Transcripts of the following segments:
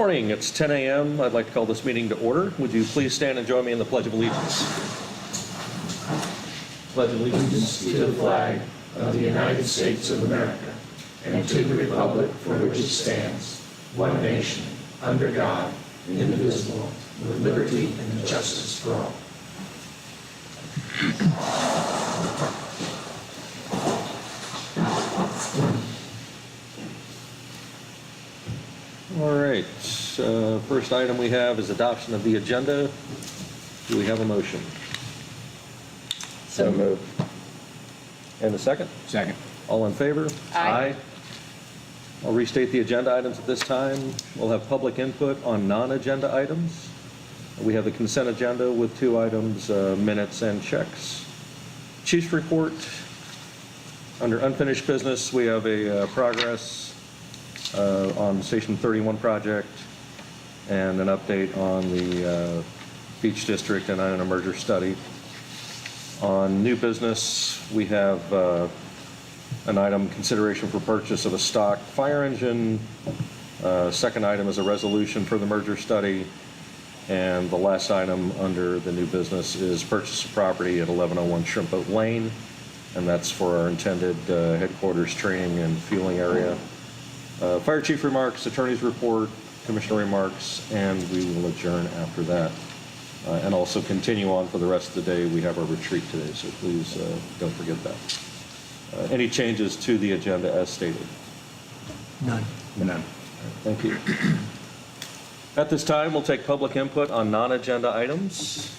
morning. It's 10 a.m. I'd like to call this meeting to order. Would you please stand and join me in the Pledge of Allegiance? Pledge allegiance to the flag of the United States of America and to the republic for which it stands, one nation, under God, indivisible, with liberty and justice for all. All right. First item we have is adoption of the agenda. Do we have a motion? So moved. And a second? Second. All in favor? Aye. I'll restate the agenda items at this time. We'll have public input on non-agenda items. We have the consent agenda with 2 items, minutes and checks. Chief's report. Under unfinished business, we have a progress on Station 31 project and an update on the Beach District and on a merger study. On new business, we have an item, consideration for purchase of a stock fire engine. Second item is a resolution for the merger study. And the last item under the new business is purchase of property at 1101 Shrimp Boat Lane. And that's for our intended headquarters training and fueling area. Fire chief remarks, attorney's report, commissioner remarks, and we will adjourn after that. And also continue on for the rest of the day. We have our retreat today, so please don't forget that. Any changes to the agenda as stated? None. None. Thank you. At this time, we'll take public input on non-agenda items.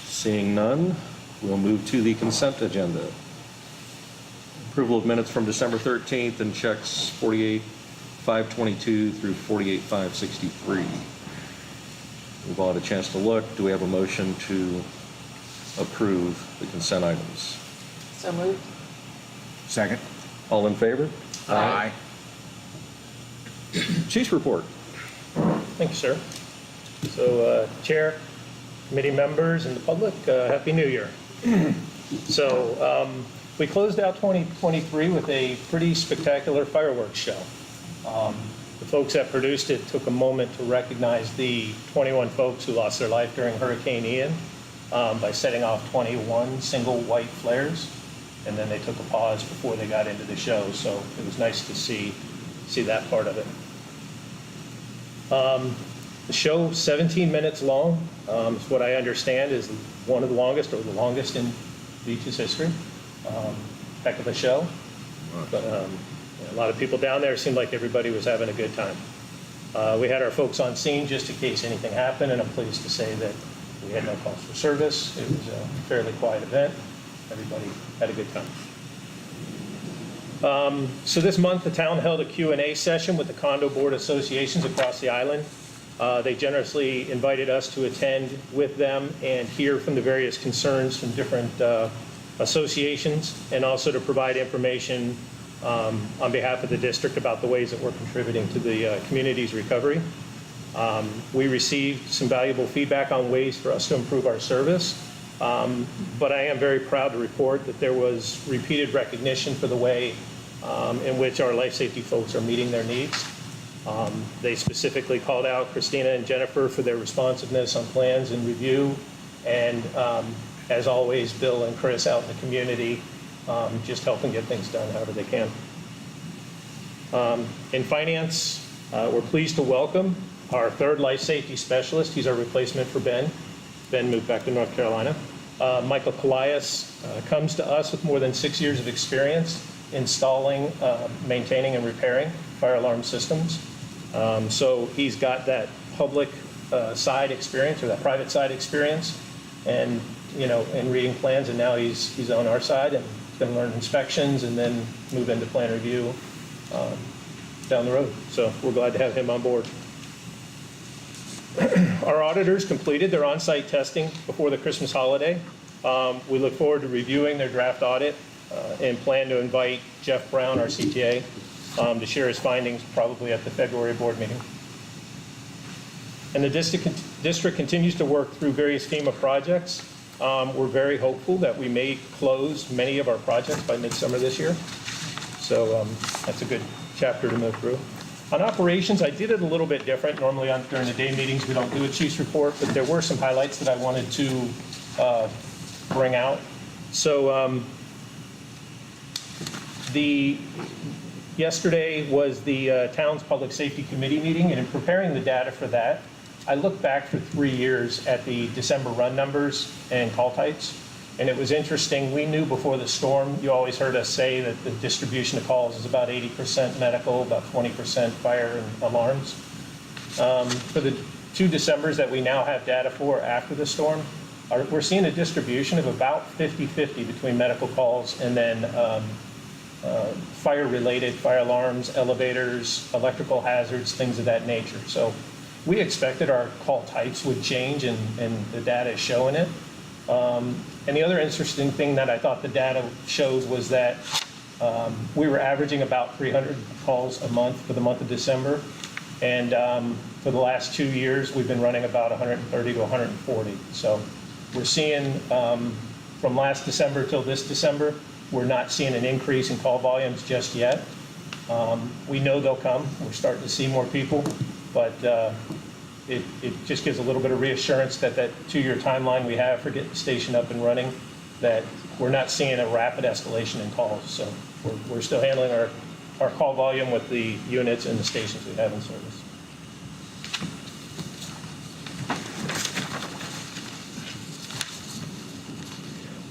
Seeing none, we'll move to the consent agenda. Approval of minutes from December 13th and checks 48,522 through 48,563. We've all had a chance to look. Do we have a motion to approve the consent items? So moved. Second. All in favor? Aye. Chief's report. Thank you, sir. So, Chair, committee members, and the public, Happy New Year. So, we closed out 2023 with a pretty spectacular fireworks show. The folks that produced it took a moment to recognize the 21 folks who lost their life during Hurricane Ian by setting off 21 single white flares, and then they took a pause before they got into the show. So it was nice to see that part of it. The show, 17 minutes long, is what I understand is one of the longest, or the longest in Beach's history. Heck of a show. But a lot of people down there. It seemed like everybody was having a good time. We had our folks on scene just in case anything happened, and I'm pleased to say that we had no calls for service. It was a fairly quiet event. Everybody had a good time. So this month, the town held a Q&A session with the condo board associations across the island. They generously invited us to attend with them and hear from the various concerns from different associations, and also to provide information on behalf of the district about the ways that we're contributing to the community's recovery. We received some valuable feedback on ways for us to improve our service, but I am very proud to report that there was repeated recognition for the way in which our life safety folks are meeting their needs. They specifically called out Christina and Jennifer for their responsiveness on plans and review, and as always, Bill and Chris out in the community, just helping get things done however they can. In finance, we're pleased to welcome our third life safety specialist. He's our replacement for Ben. Ben moved back to North Carolina. Michael Kalias comes to us with more than 6 years of experience installing, maintaining, and repairing fire alarm systems. So he's got that public side experience, or that private side experience, and and reading plans, and now he's on our side and going to learn inspections and then move into plan review down the road. So we're glad to have him on board. Our auditors completed their on-site testing before the Christmas holiday. We look forward to reviewing their draft audit and plan to invite Jeff Brown, our CTA, to share his findings probably at the February board meeting. And the district continues to work through various FEMA projects. We're very hopeful that we may close many of our projects by midsummer this year. So that's a good chapter to move through. On operations, I did it a little bit different. Normally during the day meetings, we don't do a chief's report, but there were some highlights that I wanted to bring out. So yesterday was the town's public safety committee meeting, and in preparing the data for that, I looked back for 3 years at the December run numbers and call types. And it was interesting, we knew before the storm, you always heard us say that the distribution of calls is about 80% medical, about 20% fire and alarms. For the 2 Decembers that we now have data for after the storm, we're seeing a distribution of about 50-50 between medical calls and then fire-related, fire alarms, elevators, electrical hazards, things of that nature. So we expected our call types would change, and the data is showing it. And the other interesting thing that I thought the data showed was that we were averaging about 300 calls a month for the month of December. And for the last 2 years, we've been running about 130 to 140. So we're seeing from last December till this December, we're not seeing an increase in call volumes just yet. We know they'll come. We're starting to see more people, but it just gives a little bit of reassurance that that 2-year timeline we have for getting the station up and running, that we're not seeing a rapid escalation in calls. So we're still handling our call volume with the units and the stations we have in service.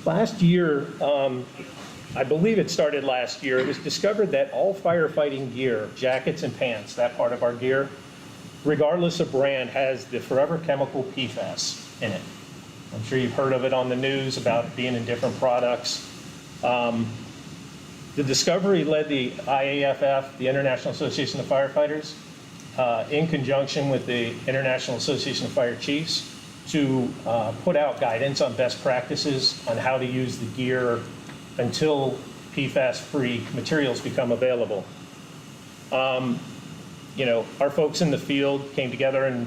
Last year, I believe it started last year, it was discovered that all firefighting gear, jackets and pants, that part of our gear, regardless of brand, has the forever chemical PFAS in it. I'm sure you've heard of it on the news about it being in different products. The discovery led the IAFF, the International Association of Firefighters, in conjunction with the International Association of Fire Chiefs, to put out guidance on best practices on how to use the gear until PFAS-free materials become available. You know, our folks in the field came together and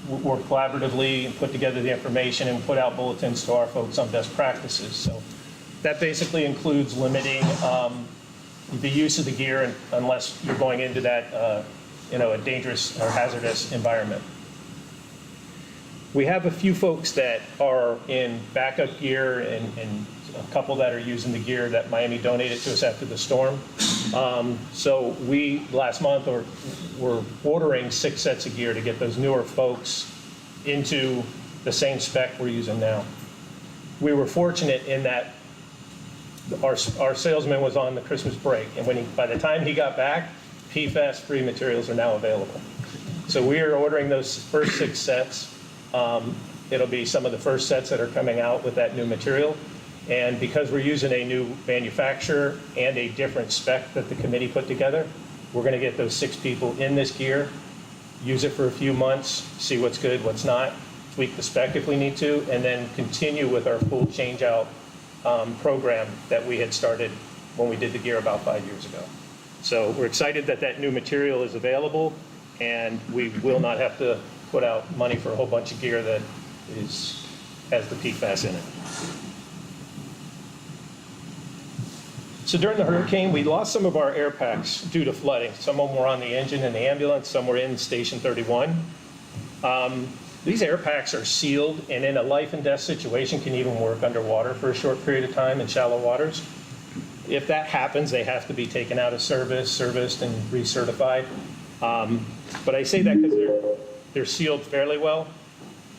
worked collaboratively and put together the information and put out bulletins to our folks on best practices. So that basically includes limiting the use of the gear unless you're going into that, you know, a dangerous or hazardous environment. We have a few folks that are in backup gear and a couple that are using the gear that Miami donated to us after the storm. So we, last month, were ordering 6 sets of gear to get those newer folks into the same spec we're using now. We were fortunate in that our salesman was on the Christmas break, and by the time he got back, PFAS-free materials are now available. So we are ordering those first 6 sets. It'll be some of the first sets that are coming out with that new material. And because we're using a new manufacturer and a different spec that the committee put together, we're going to get those 6 people in this gear, use it for a few months, see what's good, what's not, tweak the spec if we need to, and then continue with our full change-out program that we had started when we did the gear about 5 years ago. So we're excited that that new material is available, and we will not have to put out money for a whole bunch of gear that has the PFAS in it. So during the hurricane, we lost some of our air packs due to flooding. Some of them were on the engine and the ambulance, some were in Station 31. These air packs are sealed, and in a life and death situation can even work underwater for a short period of time in shallow waters. If that happens, they have to be taken out of service, serviced, and recertified. But I say that because they're sealed fairly well.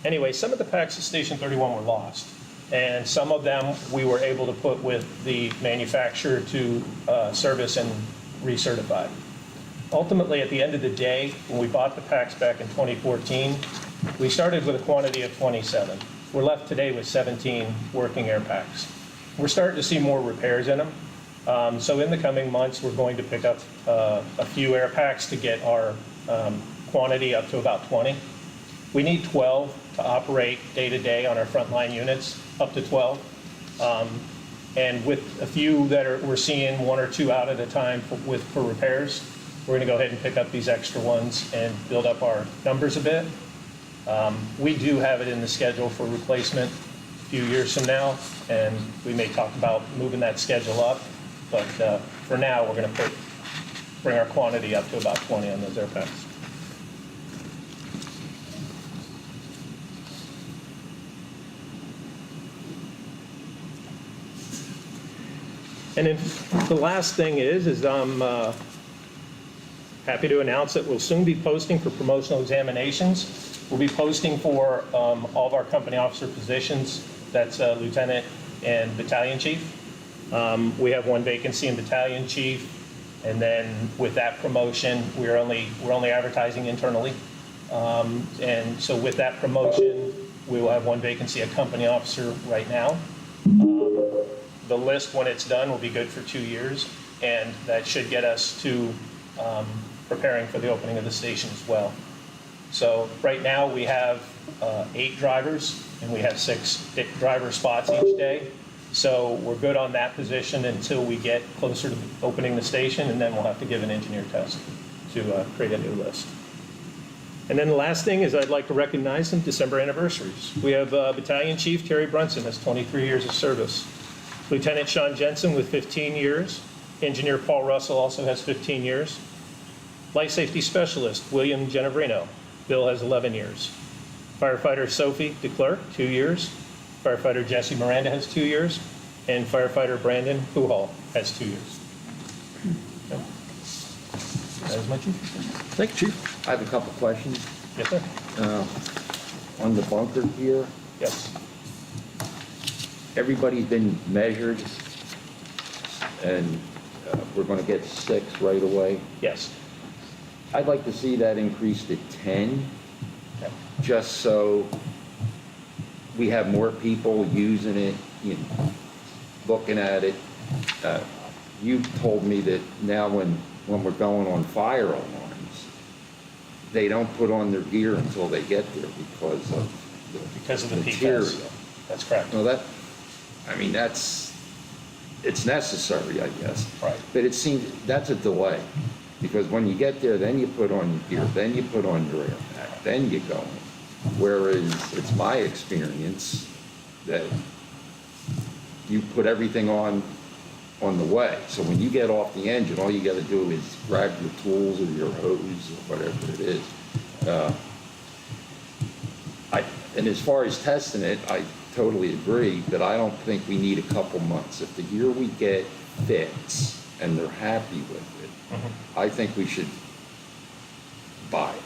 Anyway, some of the packs at Station 31 were lost, and some of them we were able to put with the manufacturer to service and recertify. Ultimately, at the end of the day, when we bought the packs back in 2014, we started with a quantity of 27. We're left today with 17 working air packs. We're starting to see more repairs in them. So in the coming months, we're going to pick up a few air packs to get our quantity up to about 20. We need 12 to operate day-to-day on our frontline units, up to 12. And with a few that we're seeing 1 or 2 out at a time for repairs, we're going to go ahead and pick up these extra ones and build up our numbers a bit. We do have it in the schedule for replacement a few years from now, and we may talk about moving that schedule up. But for now, we're going to put bring our quantity up to about 20 on those air packs. And then the last thing is I'm happy to announce that we'll soon be posting for promotional examinations. We'll be posting for all of our company officer positions. That's lieutenant and battalion chief. We have one vacancy in battalion chief, and then with that promotion, we're only advertising internally. And so with that promotion, we will have one vacancy, a company officer right now. The list, when it's done, will be good for 2 years, and that should get us to preparing for the opening of the station as well. So right now, we have 8 drivers, and we have 6 driver spots each day. So we're good on that position until we get closer to opening the station, and then we'll have to give an engineer test to create a new list. And then the last thing is I'd like to recognize some December anniversaries. We have Battalion Chief Terry Brunson has 23 years of service. Lieutenant Sean Jensen with 15 years. Engineer Paul Russell also has 15 years. Life Safety Specialist William Genevrino. Bill has 11 years. Firefighter Sophie DeClerc, 2 years. Firefighter Jesse Miranda has 2 years. And firefighter Brandon Puhal has 2 years. Okay. That is my chief. Thank you, Chief. I have a couple questions. Yes, sir. On the bunker gear, Yes. everybody's been measured, and we're going to get 6 right away. Yes. I'd like to see that increase to 10, Okay. just so we have more people using it, you know, looking at it. You told me that now when we're going on fire alarms, they don't put on their gear until they get there because of the material. PFAS. That's correct. Well, it's necessary, I guess. Right. But it seems, that's a delay, because when you get there, then you put on your gear, then you put on your air pack, then you go. Whereas it's my experience that you put everything on the way. So when you get off the engine, all you got to do is grab your tools or your hose or whatever it is. And as far as testing it, I totally agree, but I don't think we need a couple months. If the gear we get fits and they're happy with it, I think we should buy it.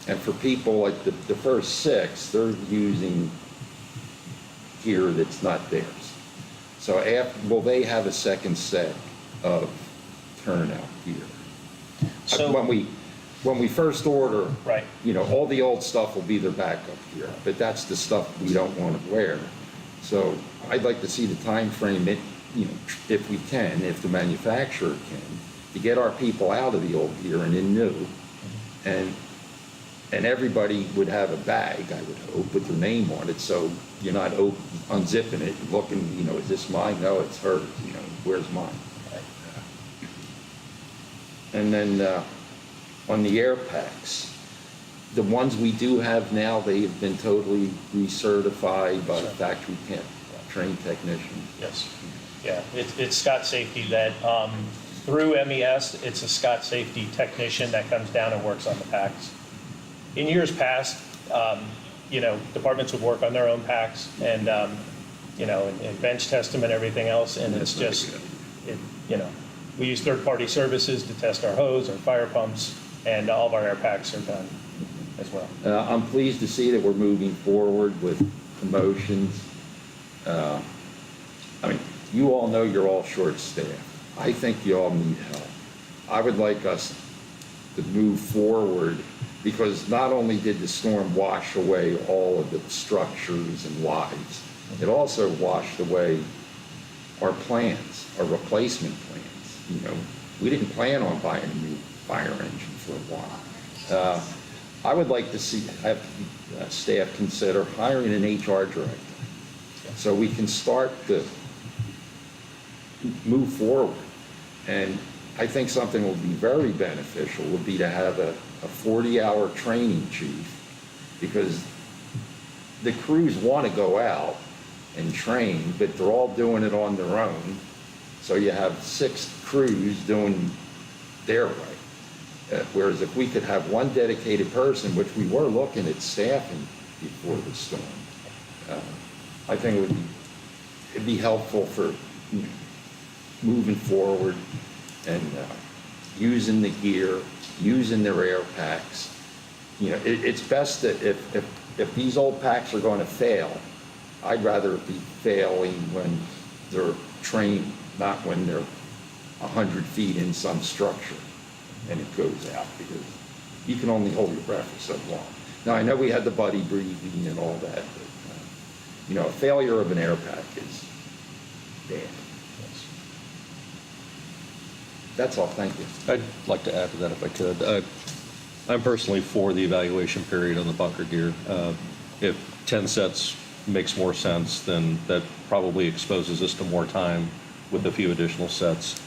And for people like the first 6, they're using gear that's not theirs. So will they have a second set of turnout gear? So- When we first order, Right. you know, all the old stuff will be their backup gear, but that's the stuff we don't want to wear. So I'd like to see the time frame, you know, if we can, if the manufacturer can, to get our people out of the old gear and in new. And everybody would have a bag, I would hope, with their name on it, so you're not unzipping it and looking, you know, is this mine? No, it's hers, you know, where's mine? And then on the air packs, the ones we do have now, they have been totally recertified by factory trained technicians. Yes. Yeah, it's Scott Safety that, through MES, it's a Scott Safety technician that comes down and works on the packs. In years past, you know, departments would work on their own packs and, you know, and bench test them and everything else, and it's just, you know, we use third-party services to test our hose, our fire pumps, and all of our air packs are done as well. I'm pleased to see that we're moving forward with promotions. I mean, you all know you're all short-staffed. I think you all need help. I would like us to move forward, because not only did the storm wash away all of the structures and lives, it also washed away our plans, our replacement plans. You know, we didn't plan on buying a new fire engine for a while. I would like to have staff consider hiring an HR director, so we can start to move forward. And I think something will be very beneficial would be to have a 40-hour training chief, because the crews want to go out and train, but they're all doing it on their own. So you have 6 crews doing their way. Whereas if we could have one dedicated person, which we were looking at staffing before the storm, I think it'd be helpful for moving forward and using the gear, using their air packs. It's best that if these old packs are going to fail, I'd rather it be failing when they're trained, not when they're 100 feet in some structure and it goes out, because you can only hold your breath for so long. Now, I know we had the buddy breathing and all that, but, a failure of an air pack is bad. That's all, thank you. I'd like to add to that if I could. I'm personally for the evaluation period on the bunker gear. If 10 sets makes more sense, then that probably exposes us to more time with a few additional sets.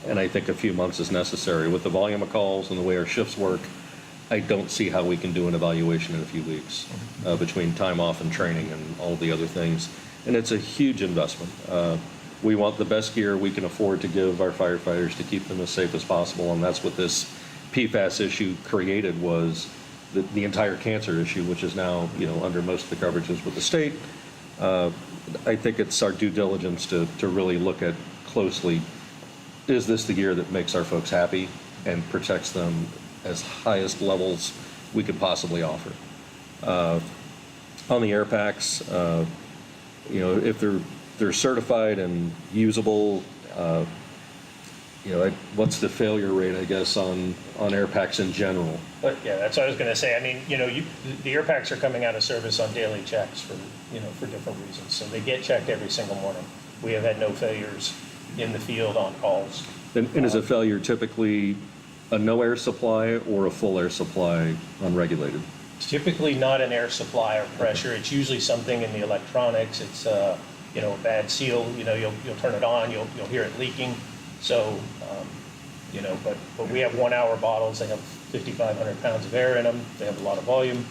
And I think a few months is necessary. With the volume of calls and the way our shifts work, I don't see how we can do an evaluation in a few weeks between time off and training and all the other things. And it's a huge investment. We want the best gear we can afford to give our firefighters to keep them as safe as possible, and that's what this PFAS issue created, was the entire cancer issue, which is now, under most of the coverages with the state. I think it's our due diligence to really look at closely, is this the gear that makes our folks happy and protects them as highest levels we could possibly offer? On the air packs, if they're certified and usable, what's the failure rate, I guess, on air packs in general? But yeah, that's what I was going to say. I mean, the air packs are coming out of service on daily checks for different reasons. So they get checked every single morning. We have had no failures in the field on calls. And is a failure typically a no air supply or a full air supply unregulated? It's typically not an air supply or pressure. It's usually something in the electronics. It's a bad seal. You'll turn it on. You'll hear it leaking. So, but we have 1 hour bottles. They have 5,500 pounds of air in them. They have a lot of volume.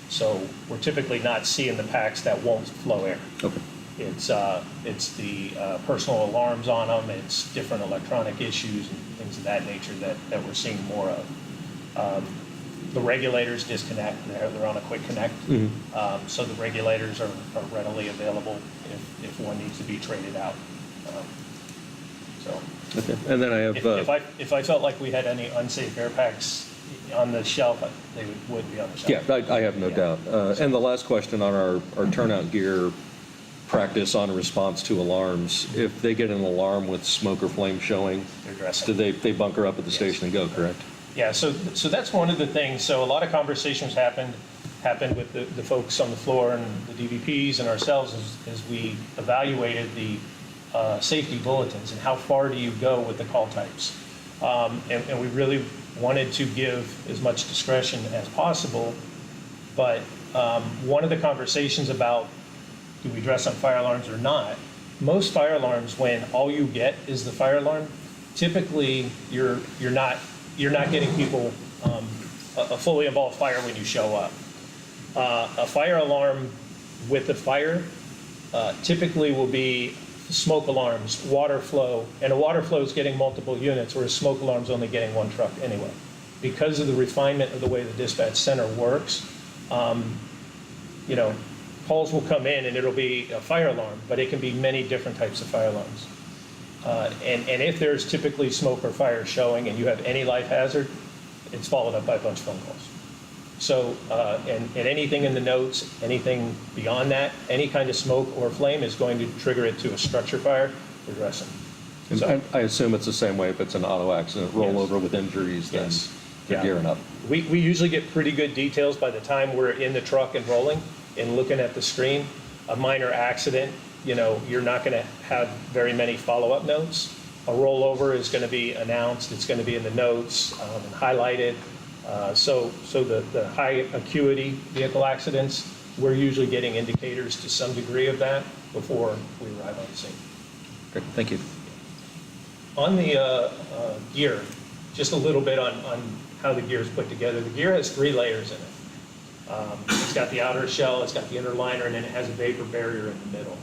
So we're typically not seeing the packs that won't flow air. Okay. It's the personal alarms on them. It's different electronic issues and things of that nature that we're seeing more of. The regulators disconnect. They're on a quick connect. Mm-hmm. So the regulators are readily available if one needs to be traded out. Okay. And then I have... If I felt like we had any unsafe air packs on the shelf, they would be on the shelf. Yeah, I have no doubt. And the last question on our turnout gear practice on response to alarms, if they get an alarm with smoke or flame showing, They're dressing. do they bunker up at the station and go, correct? Yeah, so that's one of the things. So a lot of conversations happened with the folks on the floor and the DVPs and ourselves as we evaluated the safety bulletins and how far do you go with the call types. And we really wanted to give as much discretion as possible. But one of the conversations about do we dress on fire alarms or not, most fire alarms, when all you get is the fire alarm, typically you're not getting people a fully involved fire when you show up. A fire alarm with the fire typically will be smoke alarms, water flow, and a water flow is getting multiple units, whereas smoke alarm's only getting one truck anyway. Because of the refinement of the way the dispatch center works, calls will come in and it'll be a fire alarm, but it can be many different types of fire alarms. And if there's typically smoke or fire showing and you have any life hazard, it's followed up by a bunch of phone calls. So, and anything in the notes, anything beyond that, any kind of smoke or flame is going to trigger it to a structure fire, we're addressing. And So, I assume it's the same way if it's an auto accident, rollover with injuries, then Yes. they're Yeah. gearing up. we usually get pretty good details by the time we're in the truck and rolling and looking at the screen. A minor accident, you're not going to have very many follow-up notes. A rollover is going to be announced. It's going to be in the notes and highlighted. So the high acuity vehicle accidents, we're usually getting indicators to some degree of that before we arrive on the scene. Great, thank you. On the gear, just a little bit on how the gear is put together. The gear has 3 layers in it. It's got the outer shell, it's got the inner liner, and then it has a vapor barrier in the middle.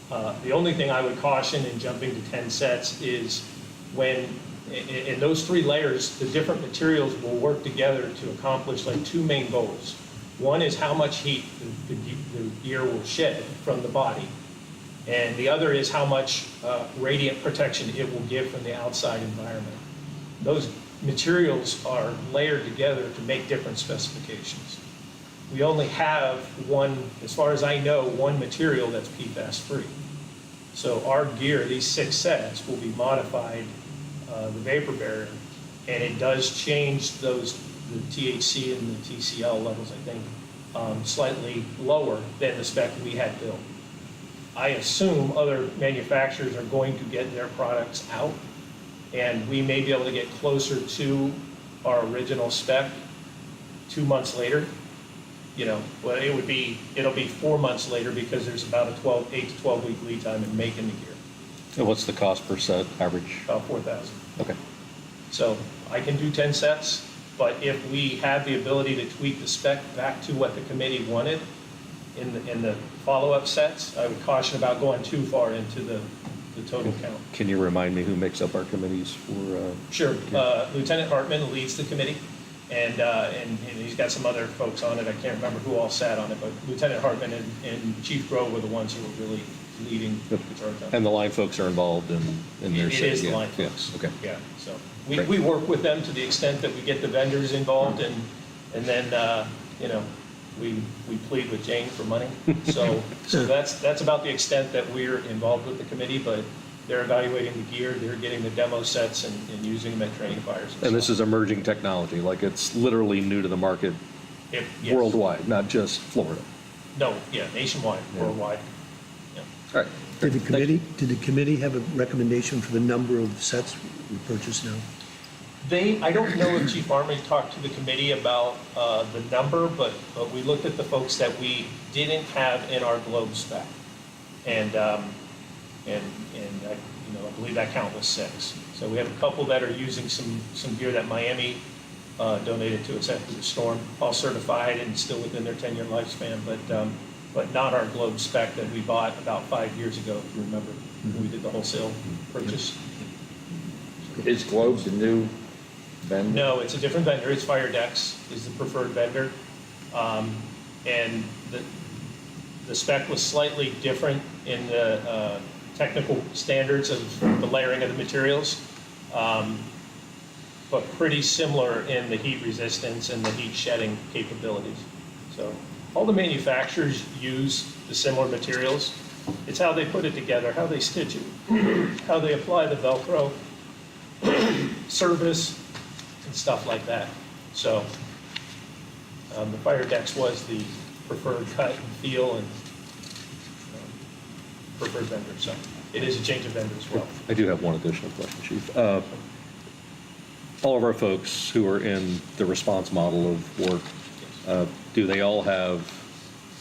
The only thing I would caution in jumping to 10 sets is when, in those 3 layers, the different materials will work together to accomplish like 2 main goals. One is how much heat the gear will shed from the body, and the other is how much radiant protection it will give from the outside environment. Those materials are layered together to make different specifications. We only have one, as far as I know, one material that's PFAS free. So our gear, these 6 sets, will be modified, the vapor barrier, and it does change those, the THC and the TCL levels, I think, slightly lower than the spec we had built. I assume other manufacturers are going to get their products out, and we may be able to get closer to our original spec 2 months later. You know, well, it'll be 4 months later because there's about a 8 to 12 week lead time in making the gear, And what's the cost per set average? about 4,000. Okay. So I can do 10 sets, but if we have the ability to tweak the spec back to what the committee wanted in the follow-up sets, I would caution about going too far into the total count. Can you remind me who makes up our committees for? Sure. Lieutenant Hartman leads the committee, and he's got some other folks on it. I can't remember who all sat on it, but Lieutenant Hartman and Chief Grove were the ones who were really leading the charge on it. And the line folks are involved in their. It is the yeah, line yeah, folks. Okay. Yeah, so Great. we work with them to the extent that we get the vendors involved, and then, you know, we plead with Jane for money. So that's about the extent that we're involved with the committee, but they're evaluating the gear, they're getting the demo sets and using them at training fires. And this is emerging technology, like it's literally new to the market Yes. worldwide, not just Florida. No, yeah, nationwide, Yeah. worldwide. Yeah. All right. Did the Thank you. committee have a recommendation for the number of sets we purchase now? I don't know if Chief Army talked to the committee about the number, but we looked at the folks that we didn't have in our globe spec. And I believe that count was 6. So we have a couple that are using some gear that Miami donated to us after the storm, all certified and still within their 10-year lifespan, but not our globe spec that we bought about 5 years ago, if you remember, when we did the wholesale purchase. Is Globe the new vendor? No, it's a different vendor. It's Firedex is the preferred vendor. And the spec was slightly different in the technical standards of the layering of the materials, but pretty similar in the heat resistance and the heat shedding capabilities. So all the manufacturers use the similar materials. It's how they put it together, how they stitch it, how they apply the Velcro, service, and stuff like that. So the Firedex was the preferred cut and feel and preferred vendor. So it is a change of vendor as well. I do have one additional question, Chief. All of our folks who are in the response model of work, do they all have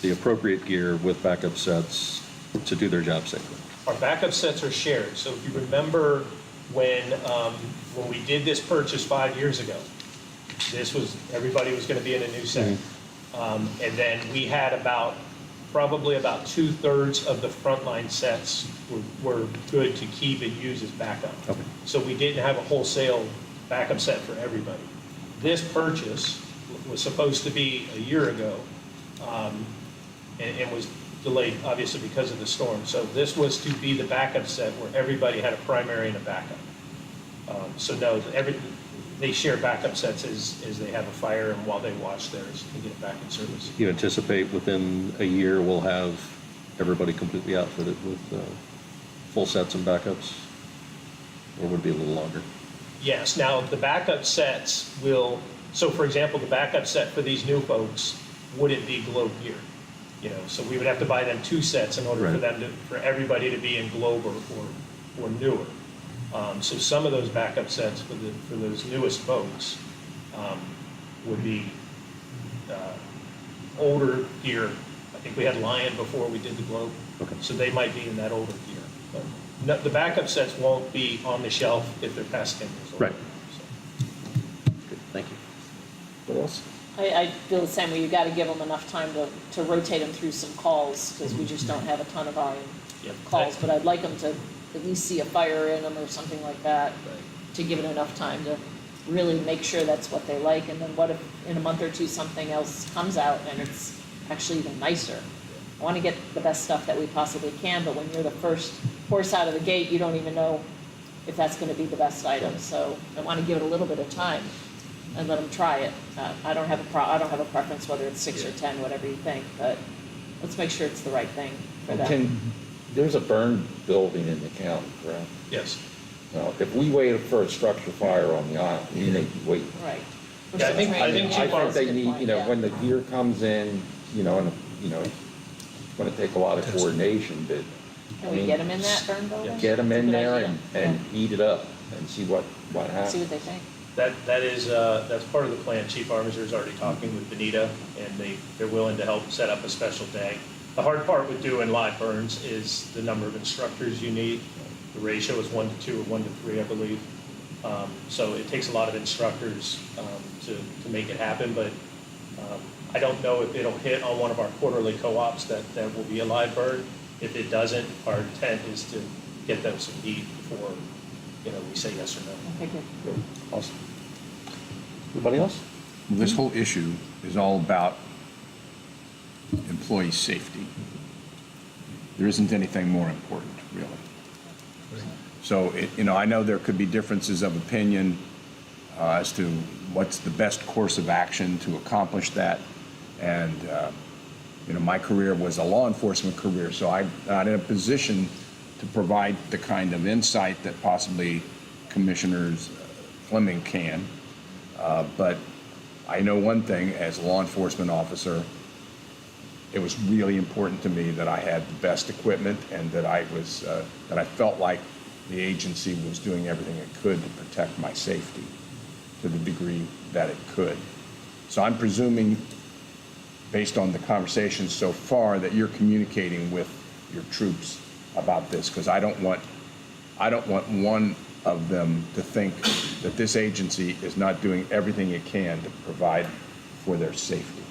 the appropriate gear with backup sets to do their job safely? Our backup sets are shared. So if you remember when we did this purchase 5 years ago, everybody was going to be in a new set. And then we had probably about 2/3 of the frontline sets were good to keep and use as backup. Okay. So we didn't have a wholesale backup set for everybody. This purchase was supposed to be a year ago, and was delayed obviously because of the storm. So this was to be the backup set where everybody had a primary and a backup. So no, they share backup sets as they have a fire and while they watch theirs and get it back in service. You anticipate within a year we'll have everybody completely outfitted with full sets and backups? Or would it be a little longer? Yes, now the backup sets will, so for example, the backup set for these new folks wouldn't be Globe gear. You know, so we would have to buy them 2 sets in order for Right. for everybody to be in Globe or newer. So some of those backup sets for those newest folks would be older gear. I think we had Lion before we did the Globe. Okay. So they might be in that older gear. But no, the backup sets won't be on the shelf if they're past 10 years old. Right. So. Good, thank you. What else? I feel the same way. You got to give them enough time to rotate them through some calls, because we just don't have a ton of volume Yep. of calls. But I'd like them to at least see a fire in them or something like that, to give it enough time to really make sure that's what they like. And then what if in a month or two something else comes out and it's actually even nicer? I want to get the best stuff that we possibly can, but when you're the first horse out of the gate, you don't even know if that's going to be the best item. So I want to give it a little bit of time and let them try it. I don't have a preference whether it's 6 or 10, whatever you think, but let's make sure it's the right thing for them. There's a burn building in the county, correct? Yes. Now, if we waited for a structure fire on the island, we may be waiting. Right. Yeah, I think I Chief think they need, Yeah. when the gear comes in, and, it's gonna take a lot of coordination, but. Can we get them in that burn building? Get them That's a in good there idea. and heat it up and see what See happens. what they think. That is, that's part of the plan. Chief Armiger is already talking with Benita, and they're willing to help set up a special day. The hard part with doing live burns is the number of instructors you need. The ratio is 1 to 2 or 1 to 3, I believe. So it takes a lot of instructors to make it happen, but I don't know if it'll hit on one of our quarterly co-ops that will be a live burn. If it doesn't, our intent is to get them some heat before, we say yes or no. Okay, good. Awesome. Anybody else? This whole issue is all about employee safety. There isn't anything more important, really. So, I know there could be differences of opinion as to what's the best course of action to accomplish that. And, my career was a law enforcement career, so I'm not in a position to provide the kind of insight that possibly Commissioners Fleming can. But I know one thing, as a law enforcement officer, it was really important to me that I had the best equipment and that I felt like the agency was doing everything it could to protect my safety to the degree that it could. So I'm presuming, based on the conversations so far, that you're communicating with your troops about this, because I don't want one of them to think that this agency is not doing everything it can to provide for their safety.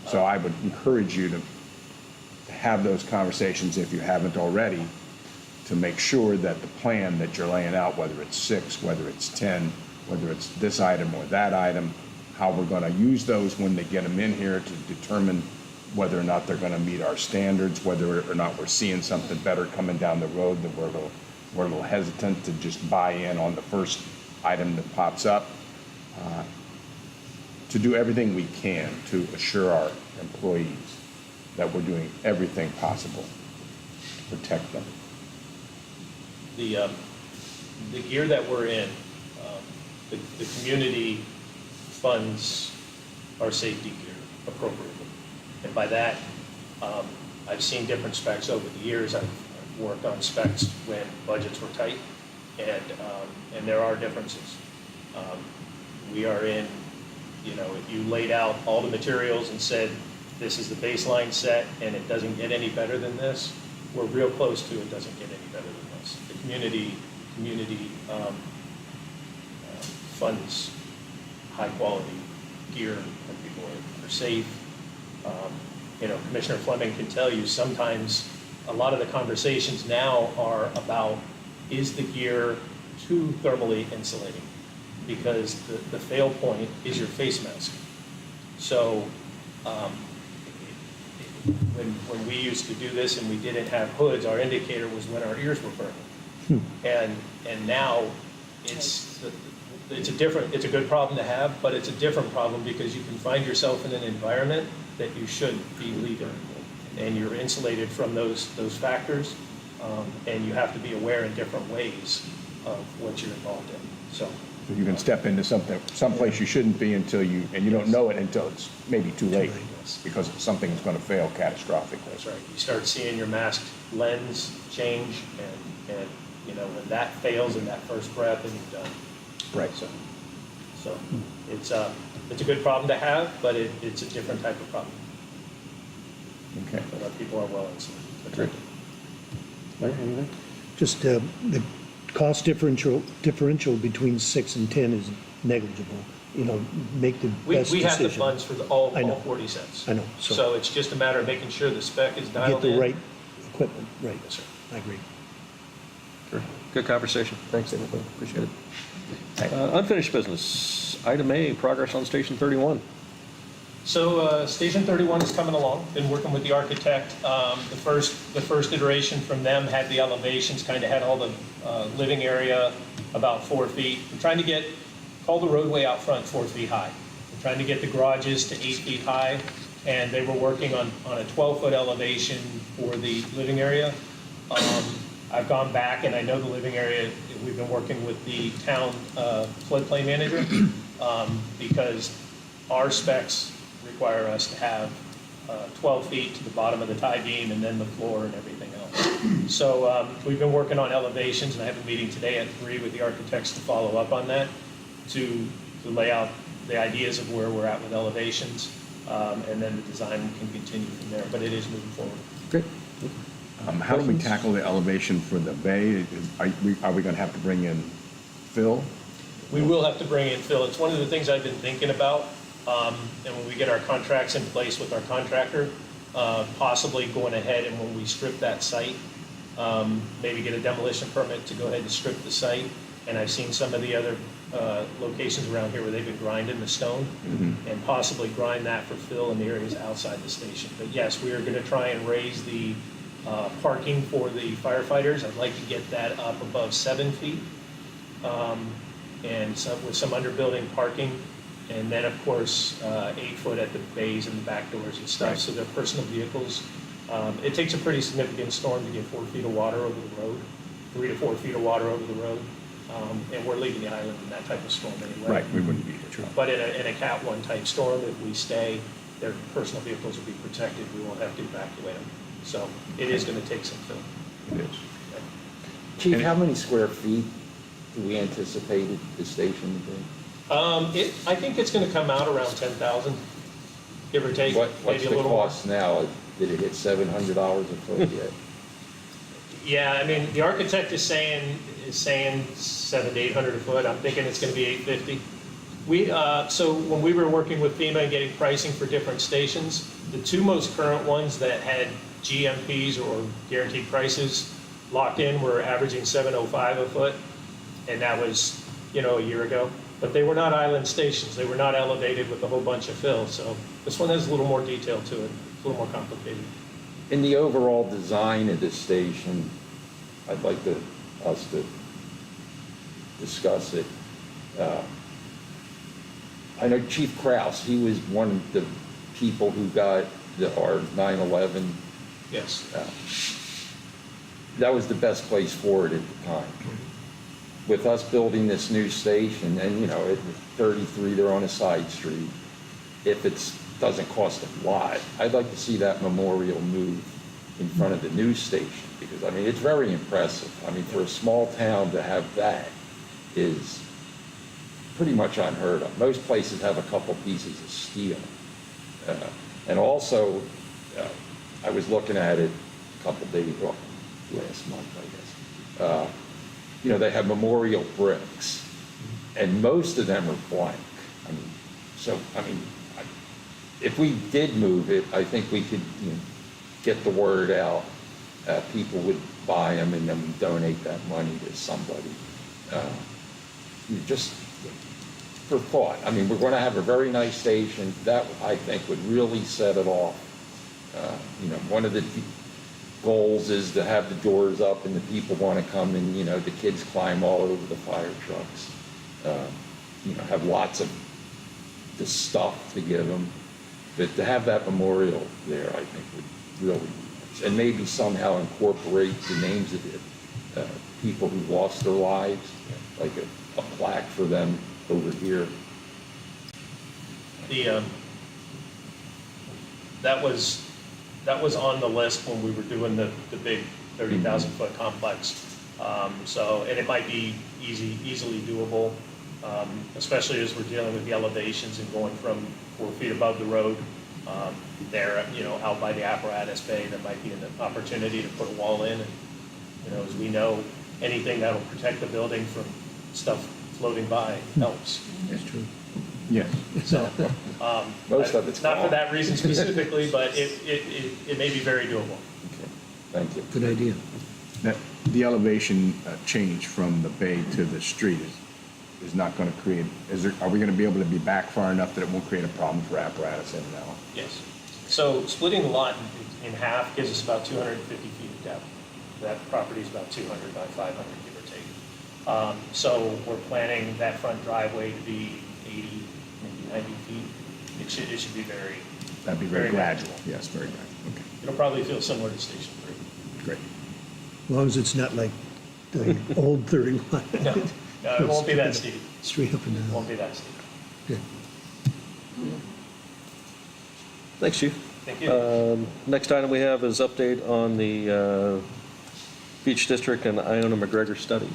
So I would encourage you to have those conversations, if you haven't already, to make sure that the plan that you're laying out, whether it's 6, whether it's 10, whether it's this item or that item, how we're going to use those when they get them in here to determine whether or not they're going to meet our standards, whether or not we're seeing something better coming down the road, that we're a little hesitant to just buy in on the first item that pops up. To do everything we can to assure our employees that we're doing everything possible to protect them. The gear that we're in, the community funds our safety gear appropriately. And by that, I've seen different specs over the years. I've worked on specs when budgets were tight, and there are differences. We are in, if you laid out all the materials and said, this is the baseline set and it doesn't get any better than this, we're real close to it doesn't get any better than this. The community funds high-quality gear, and people are safe. Commissioner Fleming can tell you sometimes a lot of the conversations now are about, is the gear too thermally insulating? Because the fail point is your face mask. So when we used to do this and we didn't have hoods, our indicator was when our ears were burning. And now it's a good problem to have, but it's a different problem because you can find yourself in an environment that you shouldn't be leaving. And you're insulated from those factors, and you have to be aware in different ways of what you're involved in. So You can step into someplace you shouldn't be and you don't know it until it's maybe too late, because something's going to fail catastrophically. that's right. You start seeing your mask lens change, and when that fails in that first breath, then you're done. Right. So it's a good problem to have, but it's a different type of problem. Okay. But our people are well insulated. Great. Larry, anything? Just the cost differential between 6 and 10 is negligible. make the We best we have the decision. funds for all I know. 40 cents. I know, so- So it's just a matter of making sure the spec is Get dialed in. the right equipment, right. Yes, sir. I agree. Sure. Good conversation. Thanks, everybody. Appreciate it. Unfinished business. Item A, progress on Station 31. So Station 31 is coming along, been working with the architect. The first iteration from them had the elevations, kind of had all the living area about 4 feet. We're trying to call the roadway out front 4 feet high. We're trying to get the garages to 8 feet high, and they were working on a 12-foot elevation for the living area. I've gone back, and I know the living area, we've been working with the town floodplain manager, because our specs require us to have 12 feet to the bottom of the tie beam and then the floor and everything else. So we've been working on elevations, and I have a meeting today at 3 with the architects to follow up on that, to lay out the ideas of where we're at with elevations, and then the design can continue from there, but it is moving forward. Great. How do we tackle the elevation for the bay? Are we going to have to bring in fill? We will have to bring in fill. It's one of the things I've been thinking about, and when we get our contracts in place with our contractor, possibly going ahead and when we strip that site, maybe get a demolition permit to go ahead and strip the site. And I've seen some of the other locations around here where they've been grinding the stone, and possibly grind that for fill in the areas outside the station. But yes, we are going to try and raise the parking for the firefighters. I'd like to get that up above 7 feet, and with some underbuilding parking, and then of course 8 foot at the bays and the back doors and stuff, so they're personal vehicles. It takes a pretty significant storm to get 4 feet of water over the road, 3 to 4 feet of water over the road, and we're leaving the island in that type of storm anyway. Right, we wouldn't be here. But in a Cat 1 type storm, if we stay, their personal vehicles will be protected. We won't have to evacuate them. So it is going to take some fill. It is. Chief, how many square feet do we anticipate the station to be? I think it's going to come out around 10,000, give or take, What's maybe a the little more. cost now? Did it hit $700 a foot yet? Yeah, I mean, the architect is saying 700 to 800 a foot. I'm thinking it's going to be 850. So when we were working with FEMA and getting pricing for different stations, the two most current ones that had GMPs or guaranteed prices locked in were averaging 705 a foot, and that was, a year ago. But they were not island stations. They were not elevated with a whole bunch of fill. So this one has a little more detail to it, a little more complicated. In the overall design of this station, I'd like us to discuss it. I know Chief Kraus, he was one of the people who got our 9/11. Yes. That was the best place for it at the time. With us building this new station, and at 33, they're on a side street, if it doesn't cost a lot, I'd like to see that memorial move in front of the new station, because, it's very impressive. For a small town to have that is pretty much unheard of. Most places have a couple pieces of steel. And also, I was looking at it a couple days, last month, I guess. They have memorial bricks, and most of them are blank. If we did move it, I think we could get the word out. People would buy them and then donate that money to somebody. Just for thought. We're going to have a very nice station. That, I think, would really set it off. One of the goals is to have the doors up and the people want to come and, the kids climb all over the fire trucks. Have lots of the stuff to give them. But to have that memorial there, I think would really be nice. And maybe somehow incorporate the names of the people who lost their lives, like a plaque for them over here. That was on the list when we were doing the big 30,000 foot complex. And it might be easily doable, especially as we're dealing with the elevations and going from 4 feet above the road. There, out by the apparatus bay, there might be an opportunity to put a wall in. And, as we know, anything that'll protect the building from stuff floating by helps. That's true. Yes. So, Most of it's not for gone. that reason specifically, but it may be very doable. Okay, thank you. Good idea. That, the elevation change from the bay to the street is not going to create, are we going to be able to be back far enough that it won't create a problem for apparatus in and out? Yes. So splitting the lot in half gives us about 250 feet of depth. That property is about 200 by 500, give or take. So we're planning that front driveway to be 80, maybe 90 feet. It should be very, That'd be very Very gradual. Yes, very gradual. Okay, it'll probably feel similar to Station 3. great. As long as it's not like the old 31. No, it won't be that steep. Straight up and It down. won't be that steep. Good. Thanks, Chief. Thank you. Next item we have is update on the Beach District and Iona McGregor study.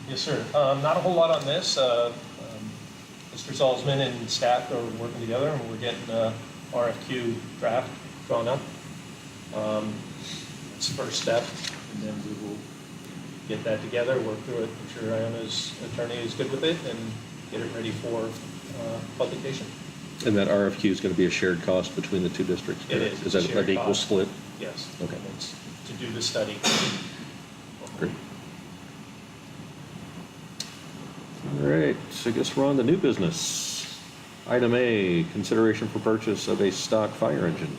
Yes, sir. Not a whole lot on this. Mr. Salzman and staff are working together, and we're getting a RFQ draft drawn up. It's the first step, and then we will get that together, work through it. I'm sure Iona's attorney is good with it, and get it ready for publication. And that RFQ is going to be a shared cost between the two districts? It correct? is. Is that Shared an equal cost. split? Yes. Okay. It's to do the study. Great. All right, so I guess we're on the new business. Item A, consideration for purchase of a stock fire engine.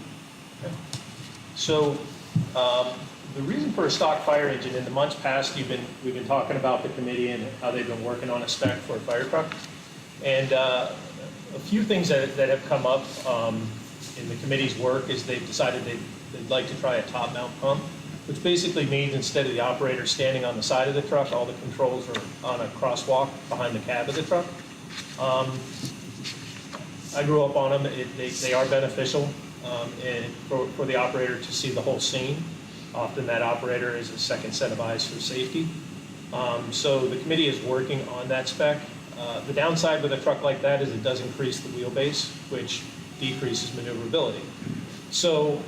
So, the reason for a stock fire engine, in the months past, we've been talking about the committee and how they've been working on a spec for a fire truck. And a few things that have come up in the committee's work is they've decided they'd like to try a top mount pump, which basically means instead of the operator standing on the side of the truck, all the controls are on a crosswalk behind the cab of the truck. I grew up on them. They are beneficial and for the operator to see the whole scene. Often that operator is a second set of eyes for safety. So the committee is working on that spec. The downside with a truck like that is it does increase the wheelbase, which decreases maneuverability. So,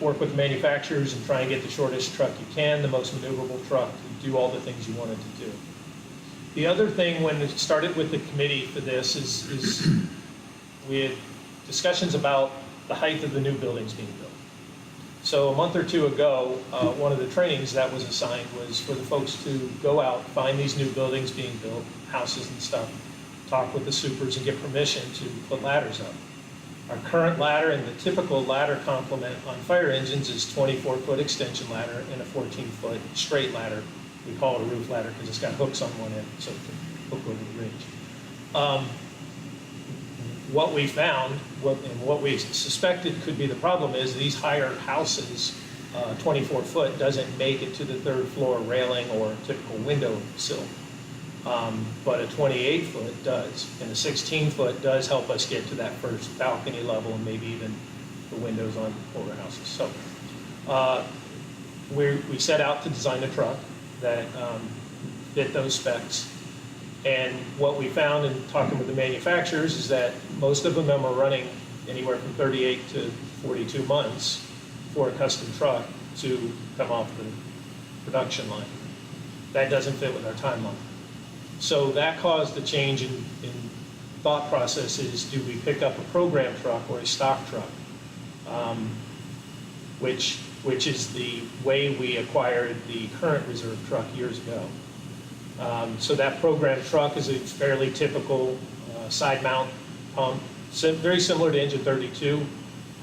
work with manufacturers and try and get the shortest truck you can, the most maneuverable truck, to do all the things you want it to do. The other thing when it started with the committee for this is we had discussions about the height of the new buildings being built. So a month or two ago, one of the trainings that was assigned was for the folks to go out, find these new buildings being built, houses and stuff, talk with the supers and get permission to put ladders up. Our current ladder and the typical ladder complement on fire engines is 24-foot extension ladder and a 14-foot straight ladder. We call it a roof ladder because it's got hooks on one end, so it can hook over the ridge. What we found, and what we suspected could be the problem is these higher houses, 24-foot, doesn't make it to the third floor railing or typical window sill. But a 28-foot does, and a 16-foot does help us get to that first balcony level and maybe even the windows on older houses. So we set out to design a truck that fit those specs. And what we found in talking with the manufacturers is that most of them are running anywhere from 38 to 42 months for a custom truck to come off the production line. That doesn't fit with our timeline. So that caused a change in thought processes. Do we pick up a program truck or a stock truck? Which is the way we acquired the current reserve truck years ago. So that program truck is a fairly typical side mount pump, very similar to engine 32.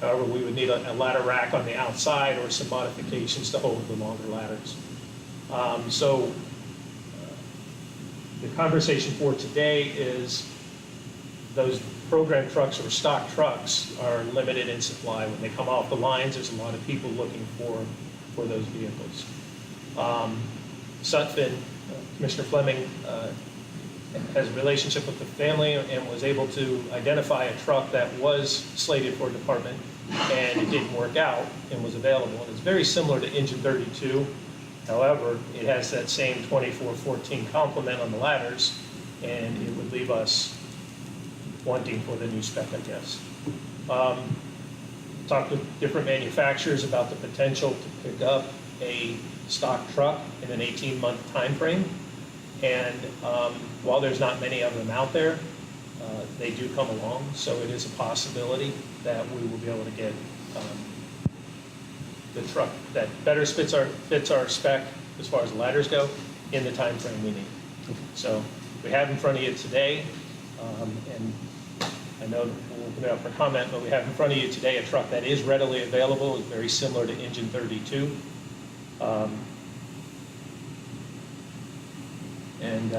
However, we would need a ladder rack on the outside or some modifications to hold the longer ladders. So the conversation for today is those program trucks or stock trucks are limited in supply. When they come off the lines, there's a lot of people looking for those vehicles. Sutphin, Commissioner Fleming has a relationship with the family and was able to identify a truck that was slated for department and it didn't work out and was available. And it's very similar to engine 32. However, it has that same 24-14 complement on the ladders, and it would leave us wanting for the new spec, I guess. Talked with different manufacturers about the potential to pick up a stock truck in an 18-month time frame. And while there's not many of them out there, they do come along, so it is a possibility that we will be able to get the truck that better fits our spec as far as ladders go in the time frame we need. So we have in front of you today, and I know we'll open it up for comment, but we have in front of you today a truck that is readily available, is very similar to Engine 32. And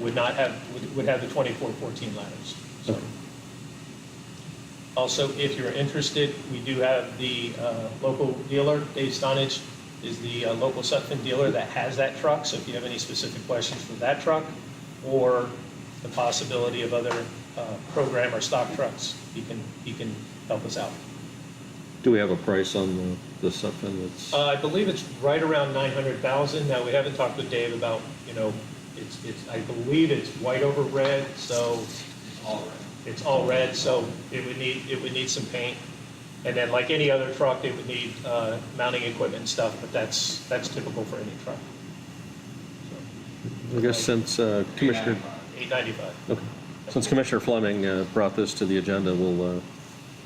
would have the 2414 ladders. So. Also, if you're interested, we do have the local dealer, Dave Stonage is the local Sutphen dealer that has that truck. So if you have any specific questions for that truck or the possibility of other program or stock trucks, he can help us out. Do we have a price on the Sutphen that's? I believe it's right around 900,000. Now, we haven't talked with Dave about, I believe it's white over red, so. It's all red, so it would need some paint. And then like any other truck, it would need mounting equipment and stuff, but that's typical for any truck. I guess since Commissioner. $895. Okay. Since Commissioner Fleming brought this to the agenda, we'll